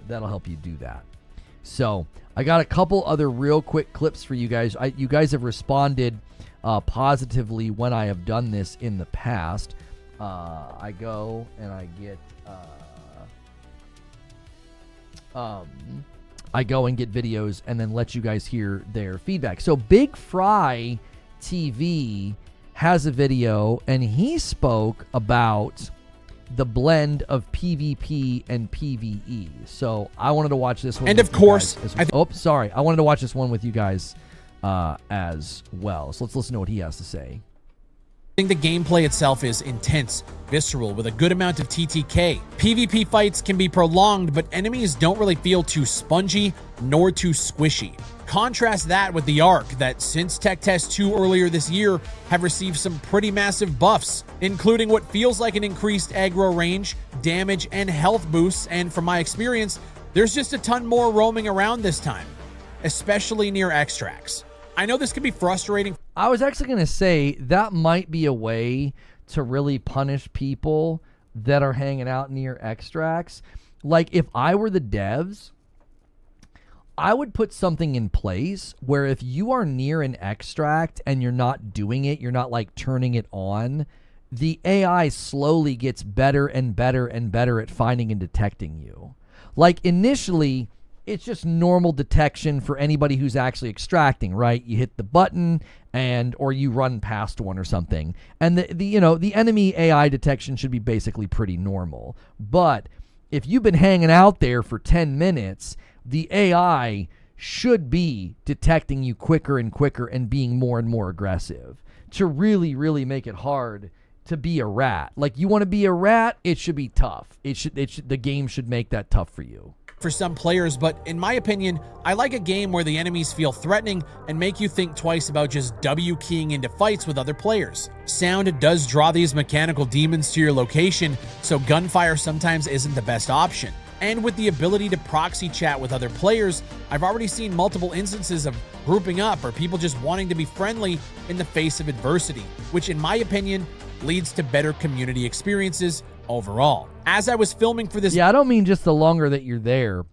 That'll help you do that. So I got a couple other real quick clips for you guys. You guys have responded positively when I have done this in the past. I go and I get videos and then let you guys hear their feedback. So Big Fry TV has a video, and he spoke about the blend of PvP and PvE. So I wanted to watch this one.
And of course,
I wanted to watch this one with you guys as well. So let's listen to what he has to say.
I think the gameplay itself is intense, visceral, with a good amount of TTK. PvP fights can be prolonged, but enemies don't really feel too spongy nor too squishy. Contrast that with the Arc, that since Tech Test 2 earlier this year have received some pretty massive buffs, including what feels like an increased aggro range, damage, and health boosts, and from my experience, there's just a ton more roaming around this time, especially near extracts. I know this can be frustrating
I was actually going to say that might be a way to really punish people that are hanging out near extracts. Like, if I were the devs, I would put something in place where if you are near an extract and you're not doing it, you're not like turning it on, the AI slowly gets better and better and better at finding and detecting you. Like, initially, it's just normal detection for anybody who's actually extracting, right? You hit the button or you run past one or something. And the enemy AI detection should be basically pretty normal. But if you've been hanging out there for 10 minutes, the AI should be detecting you quicker and quicker and being more and more aggressive to really, really make it hard to be a rat. Like, you want to be a rat, it should be tough. The game should make that tough for you.
For some players, but in my opinion, I like a game where the enemies feel threatening and make you think twice about just W keying into fights with other players. Sound does draw these mechanical demons to your location, so gunfire sometimes isn't the best option. And with the ability to proxy chat with other players, I've already seen multiple instances of grouping up or people just wanting to be friendly in the face of adversity, which in my opinion leads to better community experiences overall. As I was filming for this...
Yeah, I don't mean just the longer that you're there,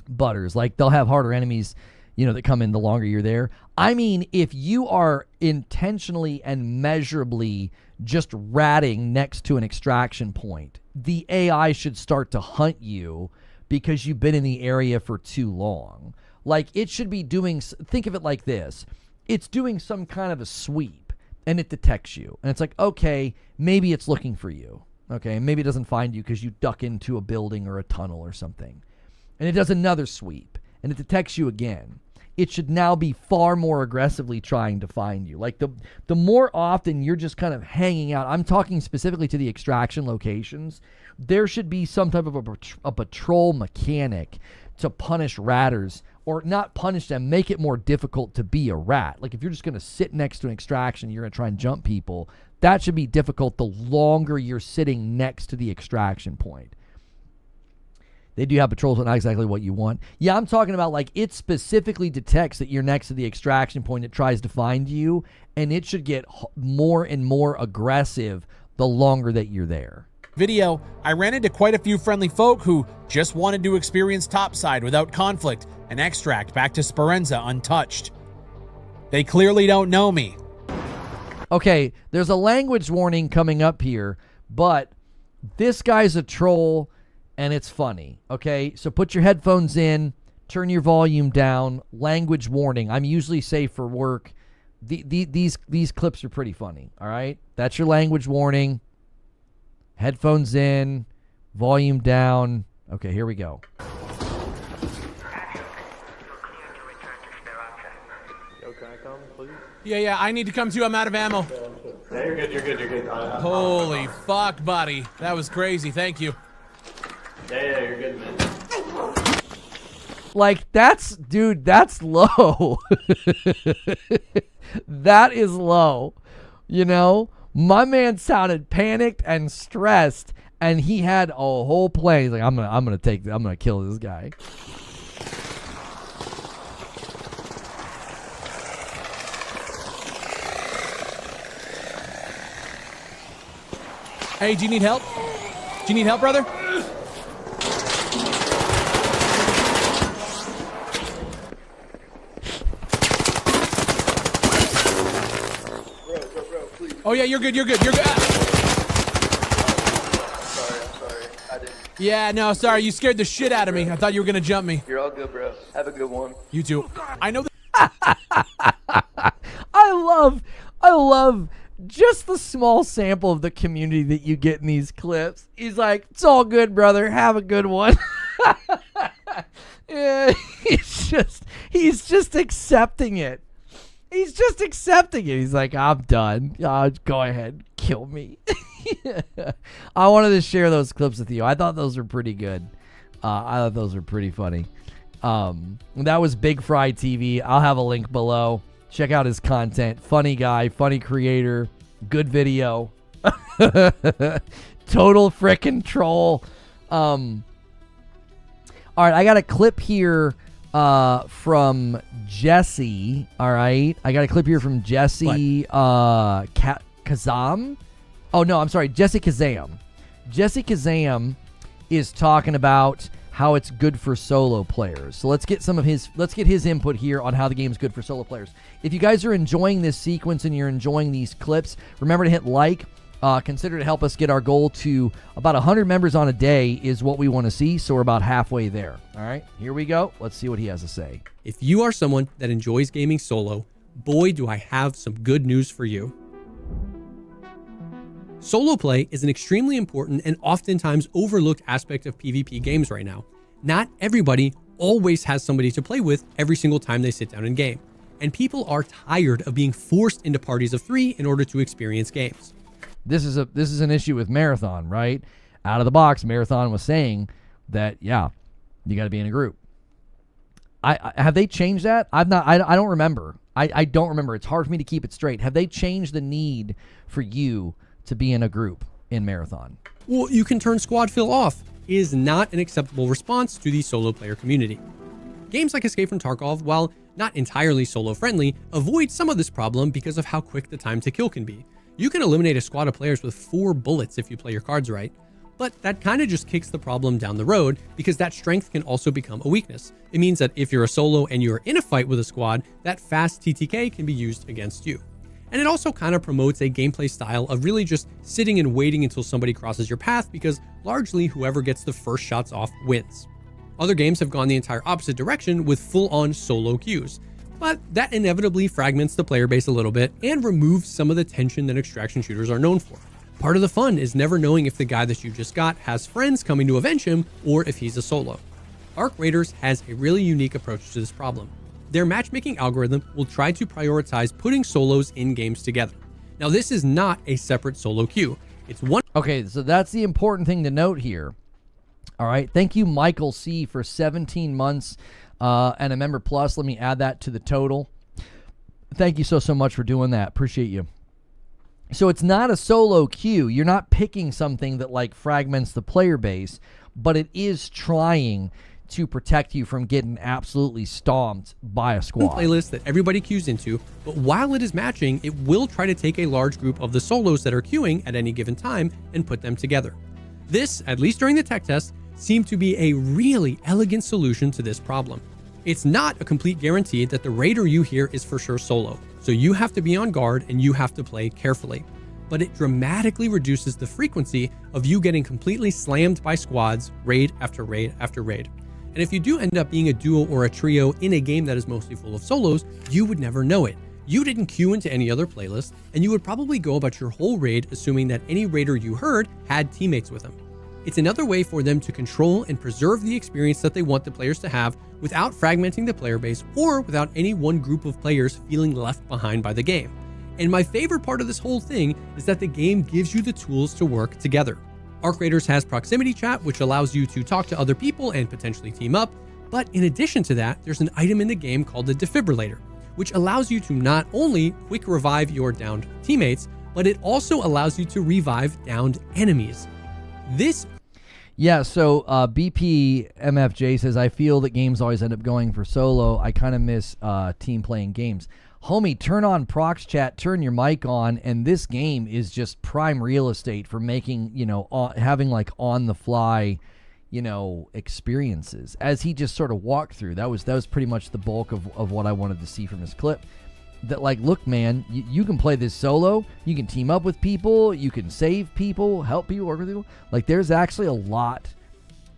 Butters. Like, they'll have harder enemies, that come in the longer you're there. I mean, if you are intentionally and measurably just ratting next to an extraction point, the AI should start to hunt you because you've been in the area for too long. Like, it should be doing... Think of it like this. It's doing some kind of a sweep, and it detects you. And it's like, okay, maybe it's looking for you. Okay, maybe it doesn't find you because you duck into a building or a tunnel or something. And it does another sweep, and it detects you again. It should now be far more aggressively trying to find you. Like, the more often you're just kind of hanging out, I'm talking specifically to the extraction locations, there should be some type of a patrol mechanic to punish ratters, or not punish them, make it more difficult to be a rat. Like, if you're just going to sit next to an extraction, you're going to try and jump people, that should be difficult the longer you're sitting next to the extraction point. They do have patrols, but not exactly what you want. Yeah, I'm talking about, like, it specifically detects that you're next to the extraction point. It tries to find you, and it should get more and more aggressive the longer that you're there.
Video, I ran into quite a few friendly folk who just wanted to experience topside without conflict and extract back to Speranza untouched. They clearly don't know me.
Okay, there's a language warning coming up here, but this guy's a troll, and it's funny, okay? So put your headphones in, turn your volume down, language warning. I'm usually safe for work. These clips are pretty funny, all right? That's your language warning. Headphones in, volume down. Okay, here we go.
Yo, can I come, please?
Yeah, I need to come too. I'm out of ammo.
Yeah, you're good.
Holy fuck, buddy. That was crazy. Thank you.
Yeah, you're good, man.
Like, that's low. That is low. My man sounded panicked and stressed, and he had a whole plan. He's like, I'm gonna kill this guy.
Hey, do you need help? Do you need help, brother?
Bro, please.
Oh yeah, you're good. Ah.
Sorry. I didn't.
Yeah, no, sorry. You scared the shit out of me. I thought you were gonna jump me.
You're all good, bro. Have a good one.
You too. I know that.
I love just the small sample of the community that you get in these clips. He's like, it's all good, brother. Have a good one. Yeah, he's just accepting it. He's just accepting it. He's like, I'm done. Go ahead. Kill me. I wanted to share those clips with you. I thought those were pretty good. I thought those were pretty funny. That was Big Fry TV. I'll have a link below. Check out his content. Funny guy, funny creator, good video. Total frickin' troll. All right, I got a clip here from Jesse. All right, I got a clip here from Jesse Kazam. Oh no, I'm sorry, Jesse Kazam. Jesse Kazam is talking about how it's good for solo players. So let's get his input here on how the game's good for solo players. If you guys are enjoying this sequence and you're enjoying these clips, remember to hit like. Consider to help us get our goal to about 100 members on a day is what we want to see. So we're about halfway there. All right, here we go. Let's see what he has to say.
If you are someone that enjoys gaming solo, boy, do I have some good news for you. Solo play is an extremely important and oftentimes overlooked aspect of PvP games right now. Not everybody always has somebody to play with every single time they sit down and game. And people are tired of being forced into parties of 3 in order to experience games.
This is an issue with Marathon, right? Out of the box, Marathon was saying that, yeah, you got to be in a group. Have they changed that? I don't remember. I don't remember. It's hard for me to keep it straight. Have they changed the need for you to be in a group in Marathon?
Well, you can turn squad fill off. It is not an acceptable response to the solo player community. Games like Escape from Tarkov, while not entirely solo friendly, avoid some of this problem because of how quick the time to kill can be. You can eliminate a squad of players with 4 bullets if you play your cards right, but that kind of just kicks the problem down the road because that strength can also become a weakness. It means that if you're a solo and you're in a fight with a squad, that fast TTK can be used against you. And it also kind of promotes a gameplay style of really just sitting and waiting until somebody crosses your path because largely whoever gets the first shots off wins. Other games have gone the entire opposite direction with full-on solo queues. But that inevitably fragments the player base a little bit and removes some of the tension that extraction shooters are known for. Part of the fun is never knowing if the guy that you just got has friends coming to avenge him or if he's a solo. Arcraiders has a really unique approach to this problem. Their matchmaking algorithm will try to prioritize putting solos in games together. Now, this is not a separate solo queue. It's one.
Okay, so that's the important thing to note here. All right, thank you, Michael C., for 17 months. And a member plus. Let me add that to the total. Thank you so much for doing that. Appreciate you. So it's not a solo queue. You're not picking something that like fragments the player base, but it is trying to protect you from getting absolutely stomped by a squad.
Playlist that everybody queues into, but while it is matching, it will try to take a large group of the solos that are queuing at any given time and put them together. This, at least during the tech test, seemed to be a really elegant solution to this problem. It's not a complete guarantee that the raider you hear is for sure solo, so you have to be on guard and you have to play carefully. But it dramatically reduces the frequency of you getting completely slammed by squads raid after raid after raid. And if you do end up being a duo or a trio in a game that is mostly full of solos, you would never know it. You didn't queue into any other playlist, and you would probably go about your whole raid assuming that any raider you heard had teammates with them. It's another way for them to control and preserve the experience that they want the players to have without fragmenting the player base or without any one group of players feeling left behind by the game. And my favorite part of this whole thing is that the game gives you the tools to work together. Arcraiders has proximity chat, which allows you to talk to other people and potentially team up. But in addition to that, there's an item in the game called the defibrillator, which allows you to not only quick revive your downed teammates, but it also allows you to revive downed enemies.
So BPMFJ says, I feel that games always end up going for solo. I kind of miss team playing games. Homie, turn on prox chat, turn your mic on, and this game is just prime real estate for making, having like on the fly, experiences. As he just sort of walked through, that was pretty much the bulk of what I wanted to see from his clip. That like, look, man, you can play this solo. You can team up with people. You can save people, help people, work with people. Like, there's actually a lot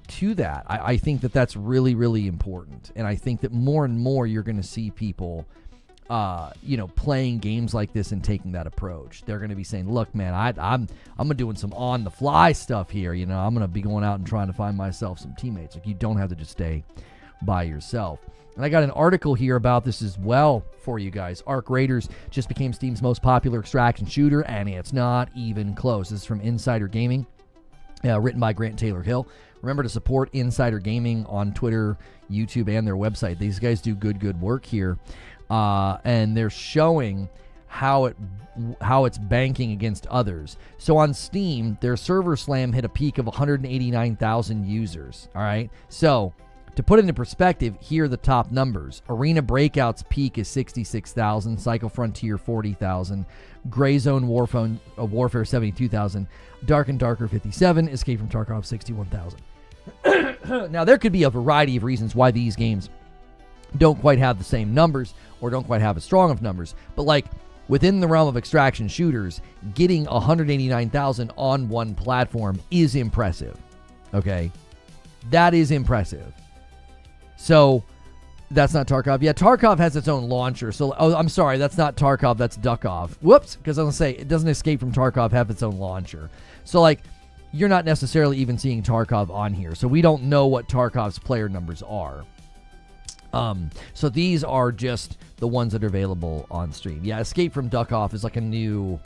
to that. I think that that's really, really important. And I think that more and more you're going to see people, playing games like this and taking that approach. They're going to be saying, look, man, I'm doing some on the fly stuff here. I'm going to be going out and trying to find myself some teammates. Like, you don't have to just stay by yourself. And I got an article here about this as well for you guys. Arcraiders just became Steam's most popular extraction shooter, and it's not even close. This is from Insider Gaming, written by Grant Taylor Hill. Remember to support Insider Gaming on Twitter, YouTube, and their website. These guys do good work here, and they're showing how it's banking against others. So on Steam, their server slam hit a peak of 189,000 users. All right, so to To put it into perspective, here are the top numbers. Arena Breakout's peak is 66,000, Cycle Frontier 40,000, Gray Zone Warfare 72,000, Dark and Darker 57, Escape from Tarkov 61,000. Now, there could be a variety of reasons why these games don't quite have the same numbers or don't quite have as strong of numbers, but like within the realm of extraction shooters, getting 189,000 on one platform is impressive. Okay, that is impressive. So that's not Tarkov. Yeah, Tarkov has its own launcher. So, oh, I'm sorry, that's not Tarkov, that's Duckov. Whoops, because I was going to say, it doesn't Escape from Tarkov have its own launcher. So, like, you're not necessarily even seeing Tarkov on here. So we don't know what Tarkov's player numbers are. So these are just the ones that are available on stream. Yeah, Escape from Duckov is like a new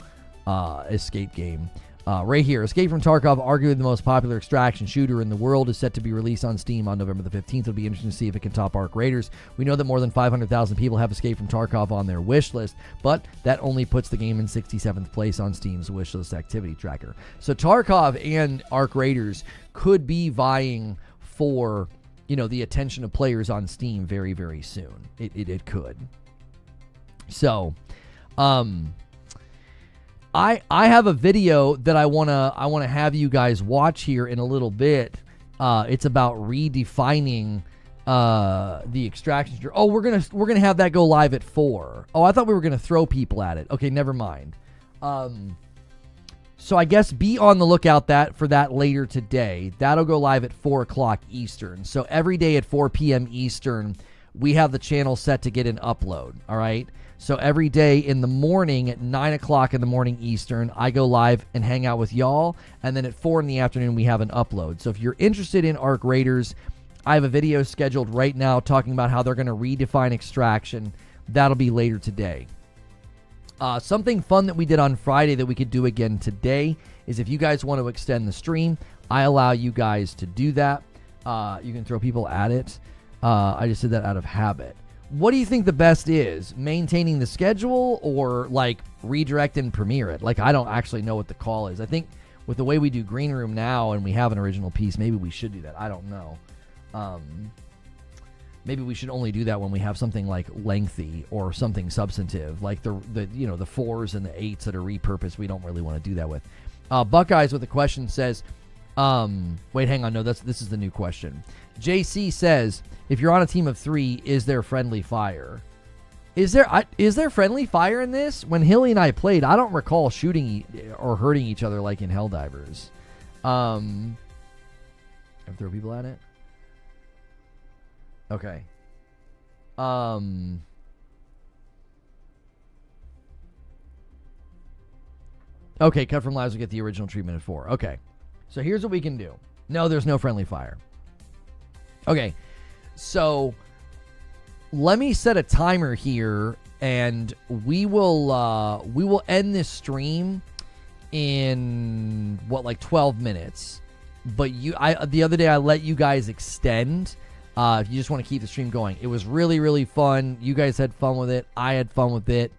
escape game. Right here, Escape from Tarkov, arguably the most popular extraction shooter in the world, is set to be released on Steam on November the 15th. It'll be interesting to see if it can top Arc Raiders. We know that more than 500,000 people have Escape from Tarkov on their wish list, but that only puts the game in 67th place on Steam's wish list activity tracker. So Tarkov and Arc Raiders could be vying for, you know, the attention of players on Steam very, very soon. It could. So, I have a video that I wanna have you guys watch here in a little bit. It's about redefining the extraction. Oh, we're gonna have that go live at 4. Oh, I thought we were gonna throw people at it. Okay, never mind. So I guess be on the lookout for that later today. That'll go live at 4 o'clock Eastern. So every day at 4 p.m. Eastern, we have the channel set to get an upload. All right. So every day in the morning at 9 o'clock in the morning Eastern, I go live and hang out with y'all. And then at 4 in the afternoon, we have an upload. So if you're interested in Arc Raiders, I have a video scheduled right now talking about how they're going to redefine extraction. That'll be later today. Something fun that we did on Friday that we could do again today is if you guys want to extend the stream, I allow you guys to do that. You can throw people at it. I just did that out of habit. What do you think the best is? Maintaining the schedule or like redirect and premiere it? Like, I don't actually know what the call is. I think with the way we do Green Room now and we have an original piece, maybe we should do that. I don't know. Maybe we should only do that when we have something like lengthy or something substantive, like the 4s and the 8s that are repurposed. We don't really want to do that with. Buckeyes with a question says, wait, hang on. No, this is the new question. JC says, if you're on a team of 3, is there friendly fire? Is there friendly fire in this? When Hilly and I played, I don't recall shooting or hurting each other like in Helldivers. And throw people at it? Okay. Okay, cut from lives will get the original treatment at 4. Okay. So here's what we can do. No, there's no friendly fire. Okay. So let me set a timer here and we will end this stream in like 12 minutes. But the other day I let you guys extend. If you just want to keep the stream going. It was really, really fun. You guys had fun with it. I had fun with it.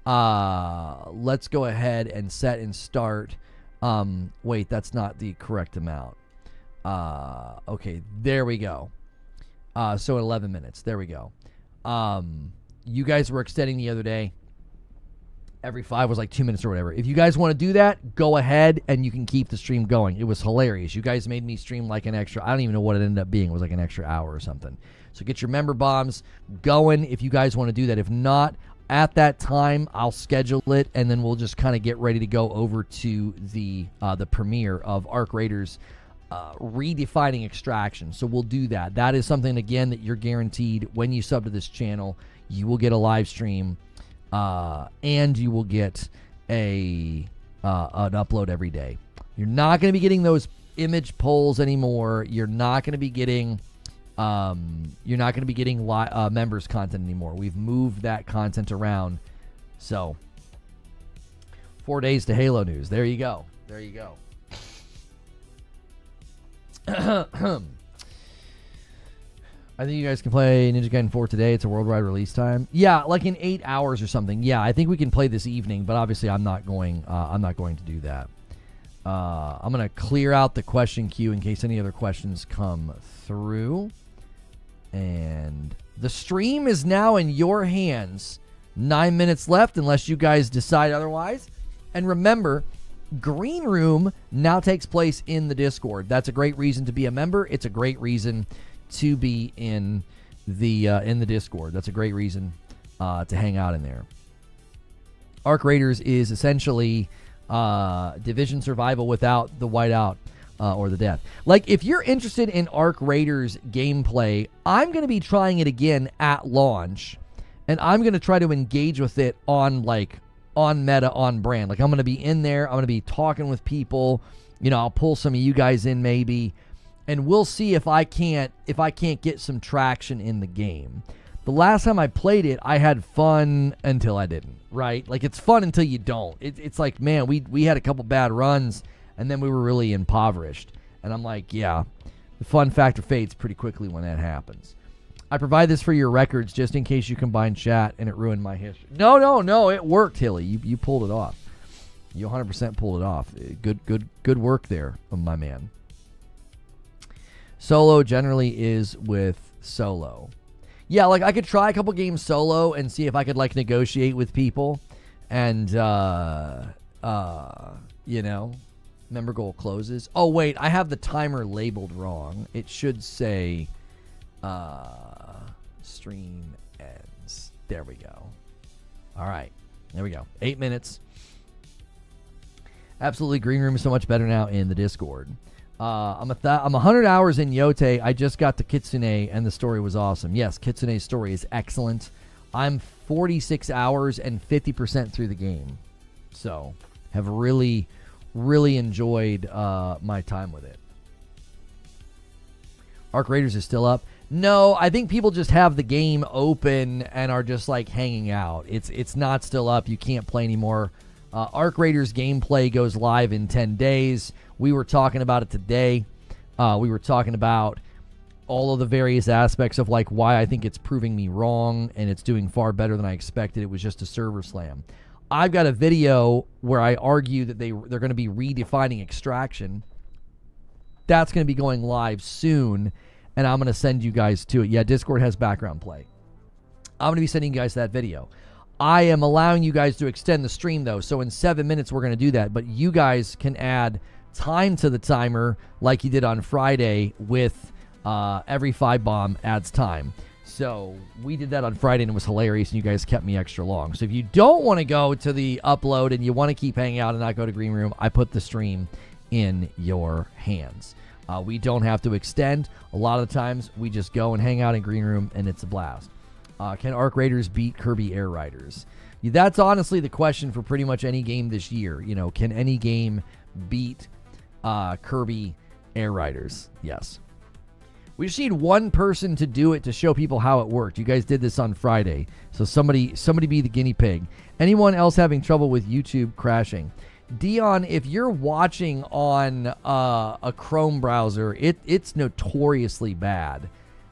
Let's go ahead and set and start. Wait, that's not the correct amount. Okay, there we go. So 11 minutes. There we go. You guys were extending the other day. Every 5 was like 2 minutes or whatever. If you guys want to do that, go ahead and you can keep the stream going. It was hilarious. You guys made me stream like an extra, I don't even know what it ended up being. It was like an extra hour or something. So get your member bombs going if you guys want to do that. If not, at that time, I'll schedule it and then we'll just kind of get ready to go over to the premiere of Arc Raiders redefining extraction. So we'll do that. That is something, again, that you're guaranteed when you sub to this channel. You will get a live stream. And you will get an upload every day. You're not going to be getting those image polls anymore. You're not going to be getting members content anymore. We've moved that content around. So 4 days to Halo news. There you go. There you go. I think you guys can play Ninja Gaiden 4 today. It's a worldwide release time. Yeah, like in 8 hours or something. Yeah, I think we can play this evening, but obviously I'm not going to do that. I'm going to clear out the question queue in case any other questions come through. And the stream is now in your hands. 9 minutes left unless you guys decide otherwise. And remember, Green Room now takes place in the Discord. That's a great reason to be a member. It's a great reason to be in the Discord. That's a great reason to hang out in there. Arcraiders is essentially division survival without the whiteout or the death. Like, if you're interested in Arcraiders gameplay, I'm going to be trying it again at launch, and I'm going to try to engage with it on meta, on brand. Like, I'm going to be in there. I'm going to be talking with people. You know, I'll pull some of you guys in maybe, and we'll see if I can't get some traction in the game. The last time I played it, I had fun until I didn't, right? Like, it's fun until you don't. It's like, man, we had a couple bad runs, and then we were really impoverished. And I'm like, yeah, the fun factor fades pretty quickly when that happens. I provide this for your records just in case you combine chat and it ruined my history. No, it worked, Hilly. You pulled it off. You 100% pulled it off. Good work there, my man. Solo generally is with solo. Yeah, like, I could try a couple games solo and see if I could, like, negotiate with people. And, you know, member goal closes. Oh, wait, I have the timer labeled wrong. It should say, stream ends. There we go. All right, there we go. 8 minutes. Absolutely, Green Room is so much better now in the Discord. I'm 100 hours in Yote. I just got to Kitsune, and the story was awesome. Yes, Kitsune's story is excellent. I'm 46 hours and 50% through the game. So, have really, really enjoyed my time with it. Arcraiders is still up. No, I think people just have the game open and are just, like, hanging out. It's not still up. You can't play anymore. Arcraiders gameplay goes live in 10 days. We were talking about it today. We were talking about all of the various aspects of, like, why I think it's proving me wrong and it's doing far better than I expected. It was just a server slam. I've got a video where I argue that they're going to be redefining extraction. That's going to be going live soon, and I'm going to send you guys to it. Yeah, Discord has background play. I'm going to be sending you guys that video. I am allowing you guys to extend the stream, though, so in 7 minutes we're going to do that, but you guys can add time to the timer like you did on Friday with every 5 bomb adds time. So we did that on Friday, and it was hilarious, and you guys kept me extra long. So if you don't want to go to the upload and you want to keep hanging out and not go to Green Room, I put the stream in your hands. We don't have to extend. A lot of the times, we just go and hang out in Green Room, and it's a blast. Can Arcraiders beat Kirby Air Riders? That's honestly the question for pretty much any game this year. You know, can any game beat Kirby Air Riders? Yes. We just need one person to do it to show people how it worked. You guys did this on Friday, so somebody be the guinea pig. Anyone else having trouble with YouTube crashing? Dion, if you're watching on a Chrome browser, it's notoriously bad.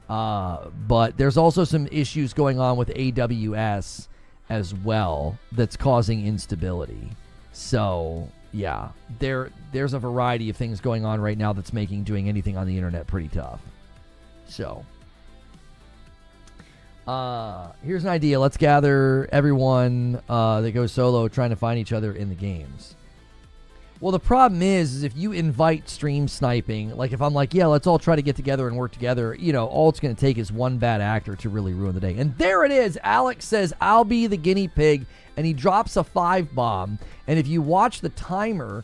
But there's also some issues going on with AWS as well that's causing instability. So, yeah, there's a variety of things going on right now that's making doing anything on the internet pretty tough. So, here's an idea. Let's gather everyone that goes solo trying to find each other in the games. Well, the problem is if you invite stream sniping, like if I'm like, yeah, let's all try to get together and work together, you know, all it's going to take is one bad actor to really ruin the day. And there it is. Alex says, I'll be the guinea pig, and he drops a 5 bomb. And if you watch the timer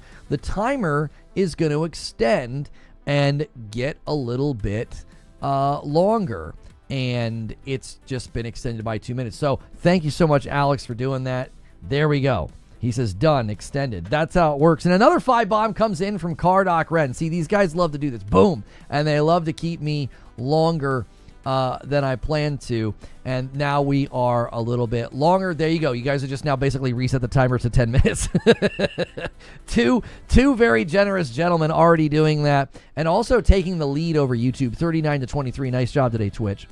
is going to extend and get a little bit longer. And it's just been extended by 2 minutes. So thank you so much, Alex, for doing that. There we go. He says, done, extended. That's how it works. And another 5 bomb comes in from Cardoc Ren. See, these guys love to do this. Boom. And they love to keep me longer than I planned to. And now we are a little bit longer. There you go. You guys have just now basically reset the timer to 10 minutes. Two very generous gentlemen already doing that. And also taking the lead over YouTube, 39-23. Nice job today, Twitch.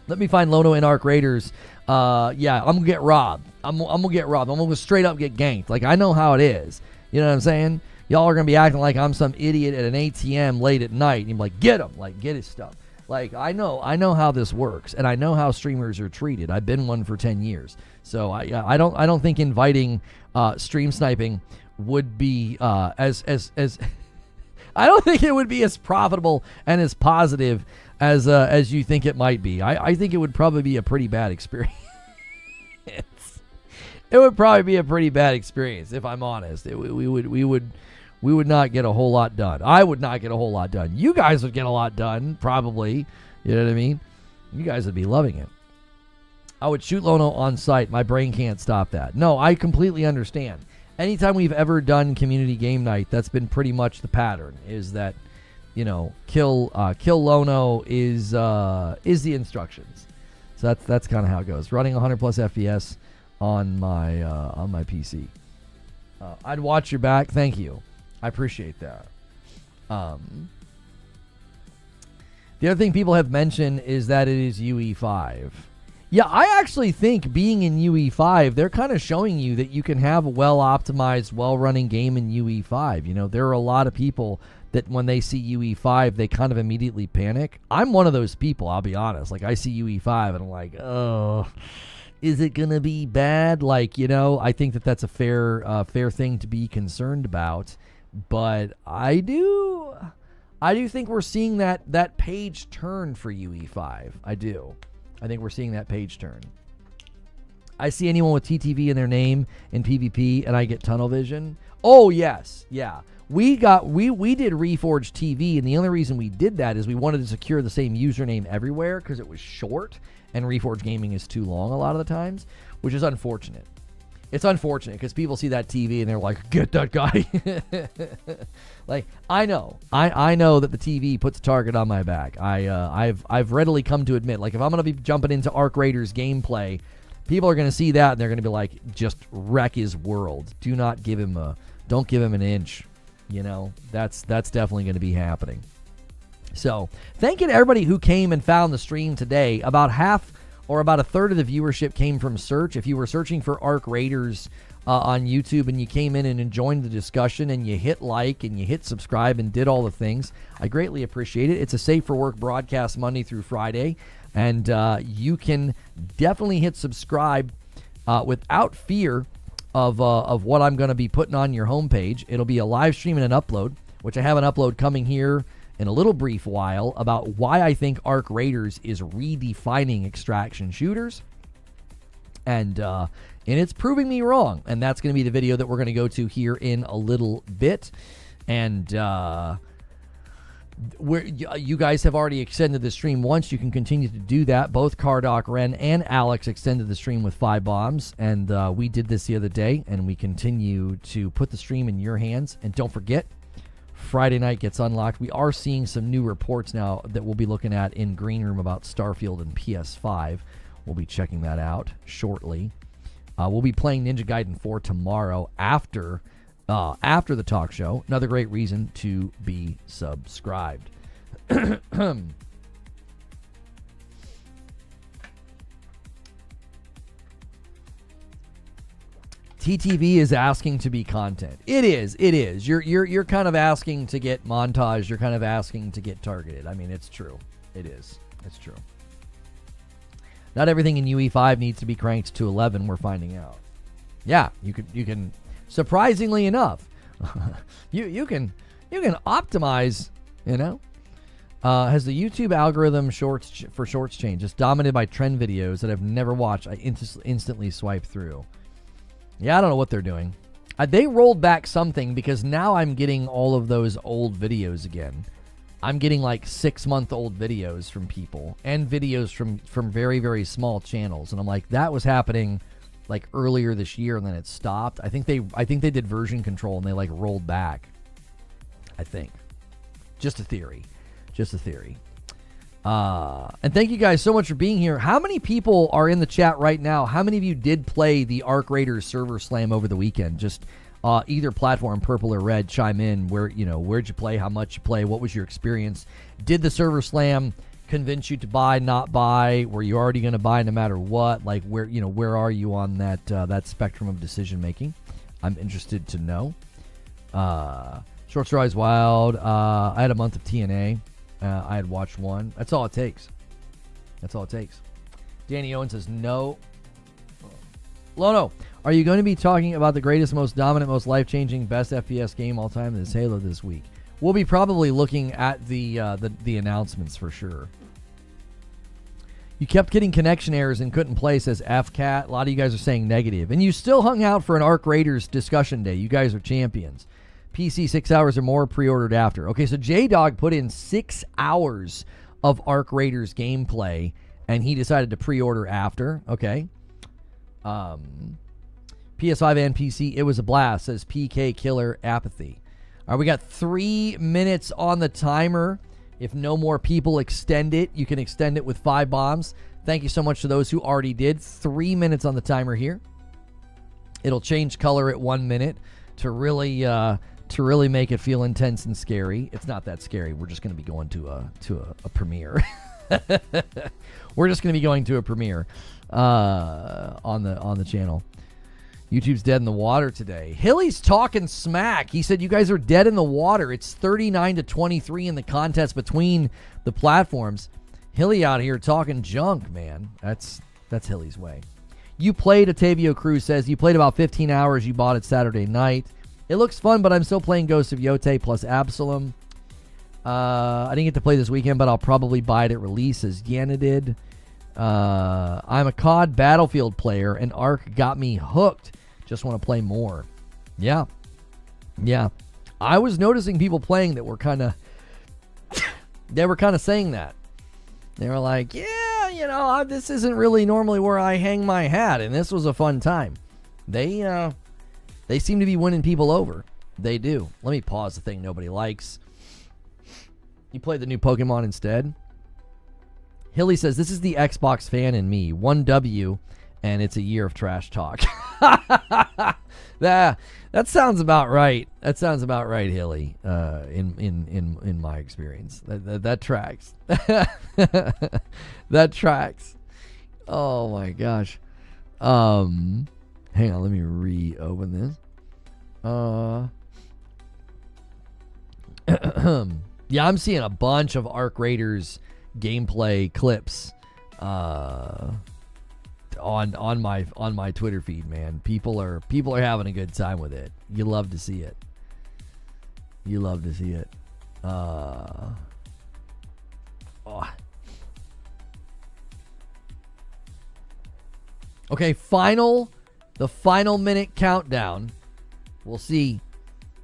Let me find Lono and Arcraiders. Yeah, I'm going to get robbed. I'm going to get robbed. I'm going to straight up get ganked. Like, I know how it is. You know what I'm saying? Y'all are going to be acting like I'm some idiot at an ATM late at night. And you're like, get him. Like, get his stuff. Like, I know how this works, and I know how streamers are treated. I've been one for 10 years. So I don't think inviting stream sniping would be as I don't think it would be as profitable and as positive as you think it might be. I think it would probably be a pretty bad experience. It would probably be a pretty bad experience, if I'm honest. We would not get a whole lot done. I would not get a whole lot done. You guys would get a lot done, probably. You know what I mean? You guys would be loving it. I would shoot Lono on site. My brain can't stop that. No, I completely understand. Anytime we've ever done community game night, that's been pretty much the pattern, is that, you know, kill Lono is the instructions. So that's kind of how it goes. Running 100 plus FPS on my PC. I'd watch your back. Thank you. I appreciate that. The other thing people have mentioned is that it is UE5. Yeah, I actually think being in UE5, they're kind of showing you that you can have a well-optimized, well-running game in UE5. You know, there are a lot of people that when they see UE5, they kind of immediately panic. I'm one of those people, I'll be honest. Like, I see UE5 and I'm like, oh, is it going to be bad? Like, you know, I think that that's a fair thing to be concerned about. But I do think we're seeing that page turn for UE5. I do. I think we're seeing that page turn. I see anyone with TTV in their name in PvP and I get tunnel vision. Oh, yes. Yeah. We did Reforge TV, and the only reason we did that is we wanted to secure the same username everywhere because it was short, and Reforge Gaming is too long a lot of the times, which is unfortunate. It's unfortunate because people see that TV and they're like, get that guy. Like, I know that the TV puts a target on my back. I've readily come to admit, like, if I'm going to be jumping into arcraidersgameplay, people are going to see that and they're going to be like, just wreck his world. Don't give him an inch. You know, that's definitely going to be happening. So thank you to everybody who came and found the stream today. About half or about a third of the viewership came from search. If you were searching for Arc Raiders on YouTube and you came in and joined the discussion and you hit like and you hit subscribe and did all the things, I greatly appreciate it. It's a Safe for Work broadcast Monday through Friday, and you can definitely hit subscribe without fear of what I'm going to be putting on your homepage. It'll be a live stream and an upload, which I have an upload coming here in a little brief while about why I think Arc Raiders is redefining extraction shooters. And it's proving me wrong. And that's going to be the video that we're going to go to here in a little bit. And you guys have already extended the stream once. You can continue to do that. Both Cardoc, Ren, and Alex extended the stream with 5 bombs. And we did this the other day. And we continue to put the stream in your hands. And don't forget, Friday night gets unlocked. We are seeing some new reports now that we'll be looking at in Green Room about Starfield and PS5. We'll be checking that out shortly. We'll be playing Ninja Gaiden 4 tomorrow after the talk show. Another great reason to be subscribed. TTV is asking to be content. It is. You're kind of asking to get montage. You're kind of asking to get targeted. I mean, it's true. It is. It's true. Not everything in UE5 needs to be cranked to 11. We're finding out. Yeah, you can. Surprisingly enough, you can optimize. You know, has the YouTube algorithm for shorts changed? It's dominated by trend videos that I've never watched. I instantly swipe through. Yeah, I don't know what they're doing. They rolled back something because now I'm getting all of those old videos again. I'm getting like 6-month-old videos from people and videos from very, very small channels. And I'm like, that was happening like earlier this year and then it stopped. I think they did version control and they like rolled back. I think. Just a theory. And thank you guys so much for being here. How many people are in the chat right now? How many of you did play the Arc Raiders server slam over the weekend? Just either platform, purple or red, chime in. Where'd you play? How much you play? What was your experience? Did the server slam convince you to buy, not buy? Were you already going to buy no matter what? Like where are you on that spectrum of decision making? I'm interested to know. Short Stories Wild. I had a month of TNA. I had watched one. That's all it takes. That's all it takes. Danny Owen says, no. Lono, are you going to be talking about the greatest, most dominant, most life-changing, best FPS game all time? This Halo this week. We'll be probably looking at the announcements for sure. You kept getting connection errors and couldn't play, says FCat. A lot of you guys are saying negative. And you still hung out for an Arc Raiders discussion day. You guys are champions. PC 6 hours or more, pre-ordered after. Okay, so J-Dog put in 6 hours of Arc Raiders gameplay, and he decided to pre-order after. Okay. PS5 and PC, it was a blast, says PK Killer Apathy. All right, we got 3 minutes on the timer. If no more people extend it, you can extend it with 5 bombs. Thank you so much to those who already did. 3 minutes on the timer here. It'll change color at 1 minute to really make it feel intense and scary. It's not that scary. We're just going to be going to a premiere. We're just going to be going to a premiere on the channel. YouTube's dead in the water today. Hilly's talking smack. He said you guys are dead in the water. It's 39-23 in the contest between the platforms. Hilly out here talking junk, man. That's Hilly's way. You played, Otavio Cruz says, you played about 15 hours. You bought it Saturday night. It looks fun, but I'm still playing Ghost of Yote plus Absalom. I didn't get to play this weekend, but I'll probably buy it at release, as Yana did. I'm a COD Battlefield player, and Ark got me hooked. Just want to play more. Yeah. I was noticing people playing that were kind of saying that. They were like, yeah, this isn't really normally where I hang my hat, and this was a fun time. They seem to be winning people over. They do. Let me pause the thing nobody likes. You played the new Pokemon instead? Hilly says, this is the Xbox fan in me. 1W, and it's a year of trash talk. That sounds about right. That sounds about right, Hilly, in my experience. That tracks. That tracks. Oh, my gosh. Hang on, let me reopen this. Yeah, I'm seeing a bunch of Arc Raiders gameplay clips on my Twitter feed, man. People are having a good time with it. You love to see it. Okay, the final minute countdown. We'll see.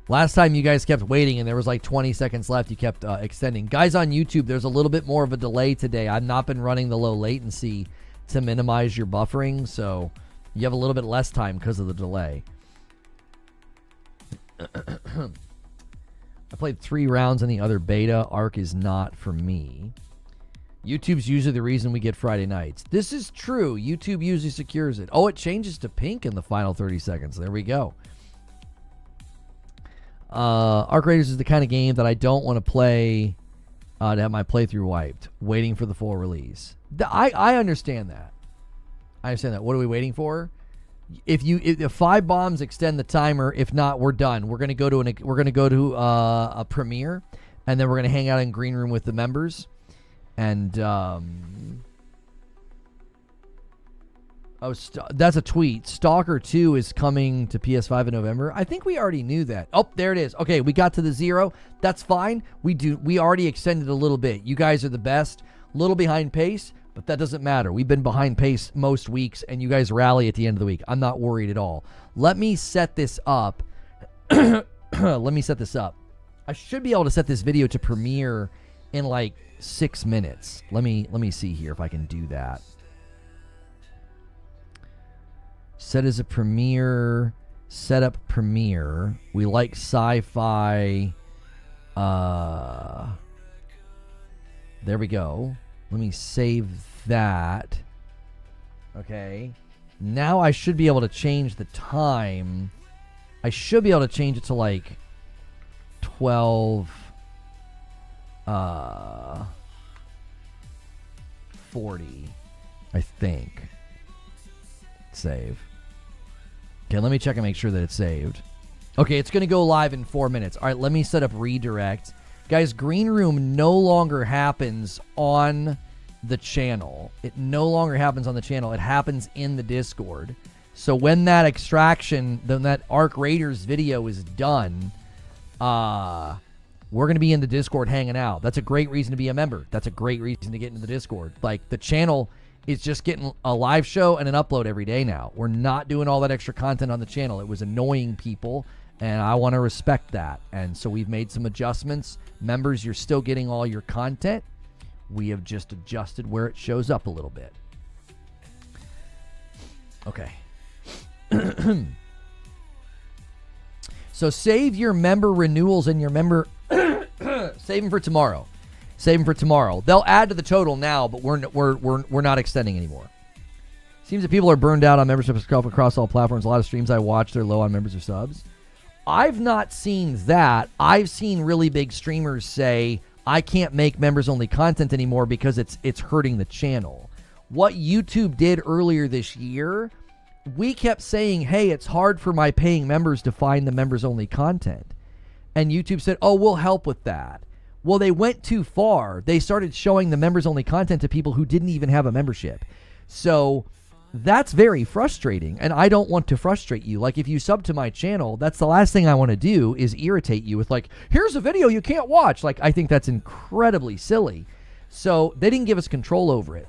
Last time you guys kept waiting and there was like 20 seconds left, you kept extending. Guys on YouTube, there's a little bit more of a delay today. I've not been running the low latency to minimize your buffering, so you have a little bit less time because of the delay. I played 3 rounds in the other beta. Arc is not for me. YouTube's usually the reason we get Friday nights. This is true. YouTube usually secures it. Oh, it changes to pink in the final 30 seconds. There we go. Arc Raiders is the kind of game that I don't want to play to have my playthrough wiped, waiting for the full release. I understand that. What are we waiting for? If 5 bombs extend the timer, if not, we're done. We're gonna go to a premiere, and then we're gonna hang out in green room with the members. And that's a tweet. Stalker 2 is coming to PS5 in November. I think we already knew that. Oh, there it is. Okay, we got to the 0. That's fine. We already extended a little bit. You guys are the best. Little behind pace, but that doesn't matter. We've been behind pace most weeks, and you guys rally at the end of the week. I'm not worried at all. Let me set this up. Let me set this up. I should be able to set this video to premiere in like 6 minutes. Let me see here if I can do that. Set as a premiere. Set up premiere. We like sci-fi. There we go. Let me save that. Okay. Now I should be able to change the time. I should be able to change it to like 12 40, I think. Save. Okay, let me check and make sure that it's saved. Okay, it's going to go live in 4 minutes. All right, let me set up redirect. Guys, Green Room no longer happens on the channel. It no longer happens on the channel. It happens in the Discord. So when that extraction, then that Arc Raiders video is done, we're going to be in the Discord hanging out. That's a great reason to be a member. That's a great reason to get into the Discord. Like, the channel is just getting a live show and an upload every day now. We're not doing all that extra content on the channel. It was annoying people, and I want to respect that. And so we've made some adjustments. Members, you're still getting all your content. We have just adjusted where it shows up a little bit. Okay. So save your member renewals and your member save them for tomorrow. Save them for tomorrow. They'll add to the total now, but we're not extending anymore. Seems that people are burned out on membership across all platforms. A lot of streams I watch, they're low on members or subs. I've not seen that. I've seen really big streamers say, I can't make members only content anymore because it's hurting the channel. What YouTube did earlier this year, we kept saying, hey, it's hard for my paying members to find the members only content. And YouTube said, oh, we'll help with that. Well, they went too far. They started showing the members only content to people who didn't even have a membership. So that's very frustrating, and I don't want to frustrate you. Like, if you sub to my channel, that's the last thing I want to do is irritate you with, like, here's a video you can't watch. Like, I think that's incredibly silly. So they didn't give us control over it.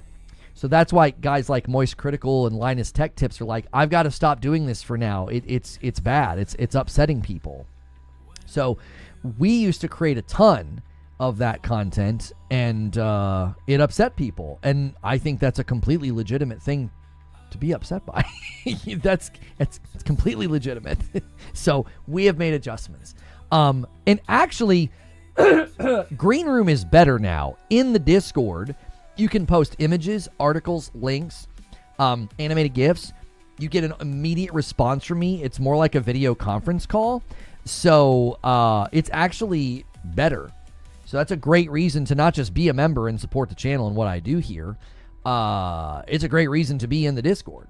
So that's why guys like Moist Critical and Linus Tech Tips are like, I've got to stop doing this for now. It's bad. It's upsetting people. So we used to create a ton of that content, and it upset people. And I think that's a completely legitimate thing to be upset by. It's completely legitimate. So we have made adjustments. And actually, Green Room is better now. In the Discord, you can post images, articles, links, animated GIFs. You get an immediate response from me. It's more like a video conference call. So it's actually better. So that's a great reason to not just be a member and support the channel and what I do here. It's a great reason to be in the Discord.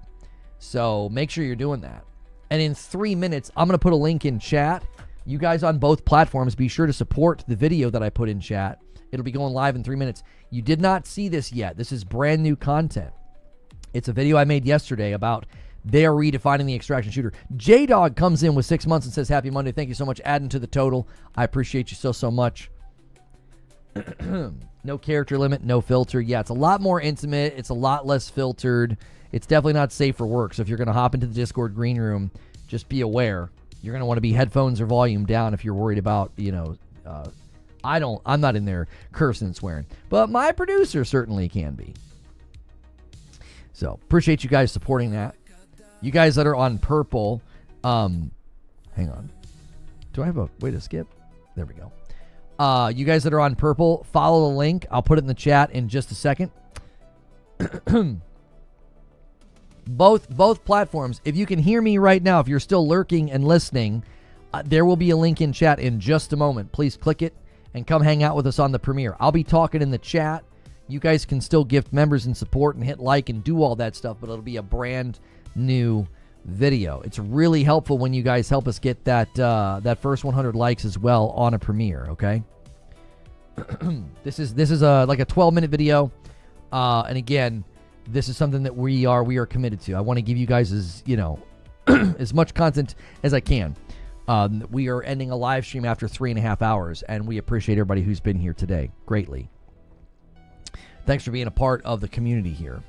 So make sure you're doing that. And in 3 minutes, I'm going to put a link in chat. You guys on both platforms, be sure to support the video that I put in chat. It'll be going live in 3 minutes. You did not see this yet. This is brand new content. It's a video I made yesterday about they are redefining the extraction shooter. J-Dog comes in with 6 months and says, Happy Monday. Thank you so much. Adding to the total. I appreciate you so much. No character limit, no filter. Yeah, it's a lot more intimate. It's a lot less filtered. It's definitely not safe for work. So if you're going to hop into the Discord Green Room, just be aware. You're going to want to be headphones or volume down if you're worried about, I'm not in there cursing and swearing, but my producer certainly can be. So appreciate you guys supporting that. You guys that are on purple, hang on. Do I have a way to skip? There we go. You guys that are on purple, follow the link. I'll put it in the chat in just a second. Both platforms. If you can hear me right now, if you're still lurking and listening, there will be a link in chat in just a moment. Please click it and come hang out with us on the premiere. I'll be talking in the chat. You guys can still gift members and support and hit like and do all that stuff, but it'll be a brand new video. It's really helpful when you guys help us get that first 100 likes as well on a premiere, okay? This is like a 12-minute video, and again, this is something that we are committed to. I want to give you guys as much content as I can. We are ending a live stream after 3.5 hours, and we appreciate everybody who's been here today greatly. Thanks for being a part of the community here.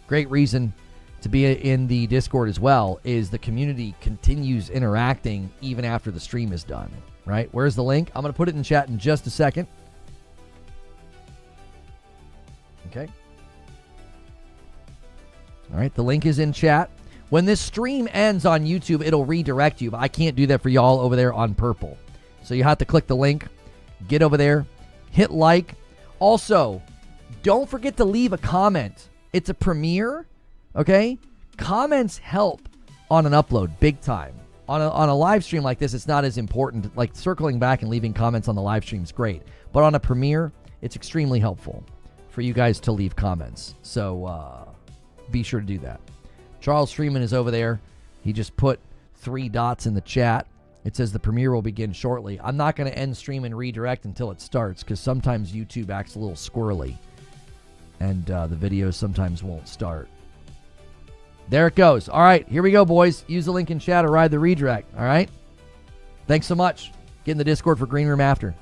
Great reason to be in the Discord as well is the community continues interacting even after the stream is done, right? Where's the link? I'm going to put it in chat in just a second. Okay. All right, the link is in chat. When this stream ends on YouTube, it'll redirect you, but I can't do that for y'all over there on purple. So you have to click the link, get over there, hit like. Also, don't forget to leave a comment. It's a premiere, okay? Comments help on an upload big time. On a live stream like this, it's not as important. Like, circling back and leaving comments on the live stream is great. But on a premiere, it's extremely helpful for you guys to leave comments. So be sure to do that. Charles Freeman is over there. He just put 3 dots in the chat. It says the premiere will begin shortly. I'm not going to end stream and redirect until it starts because sometimes YouTube acts a little squirrely and the videos sometimes won't start. There it goes. All right, here we go, boys. Use the link in chat or ride the redirect. All right. Thanks so much. Get in the Discord for Green Room after.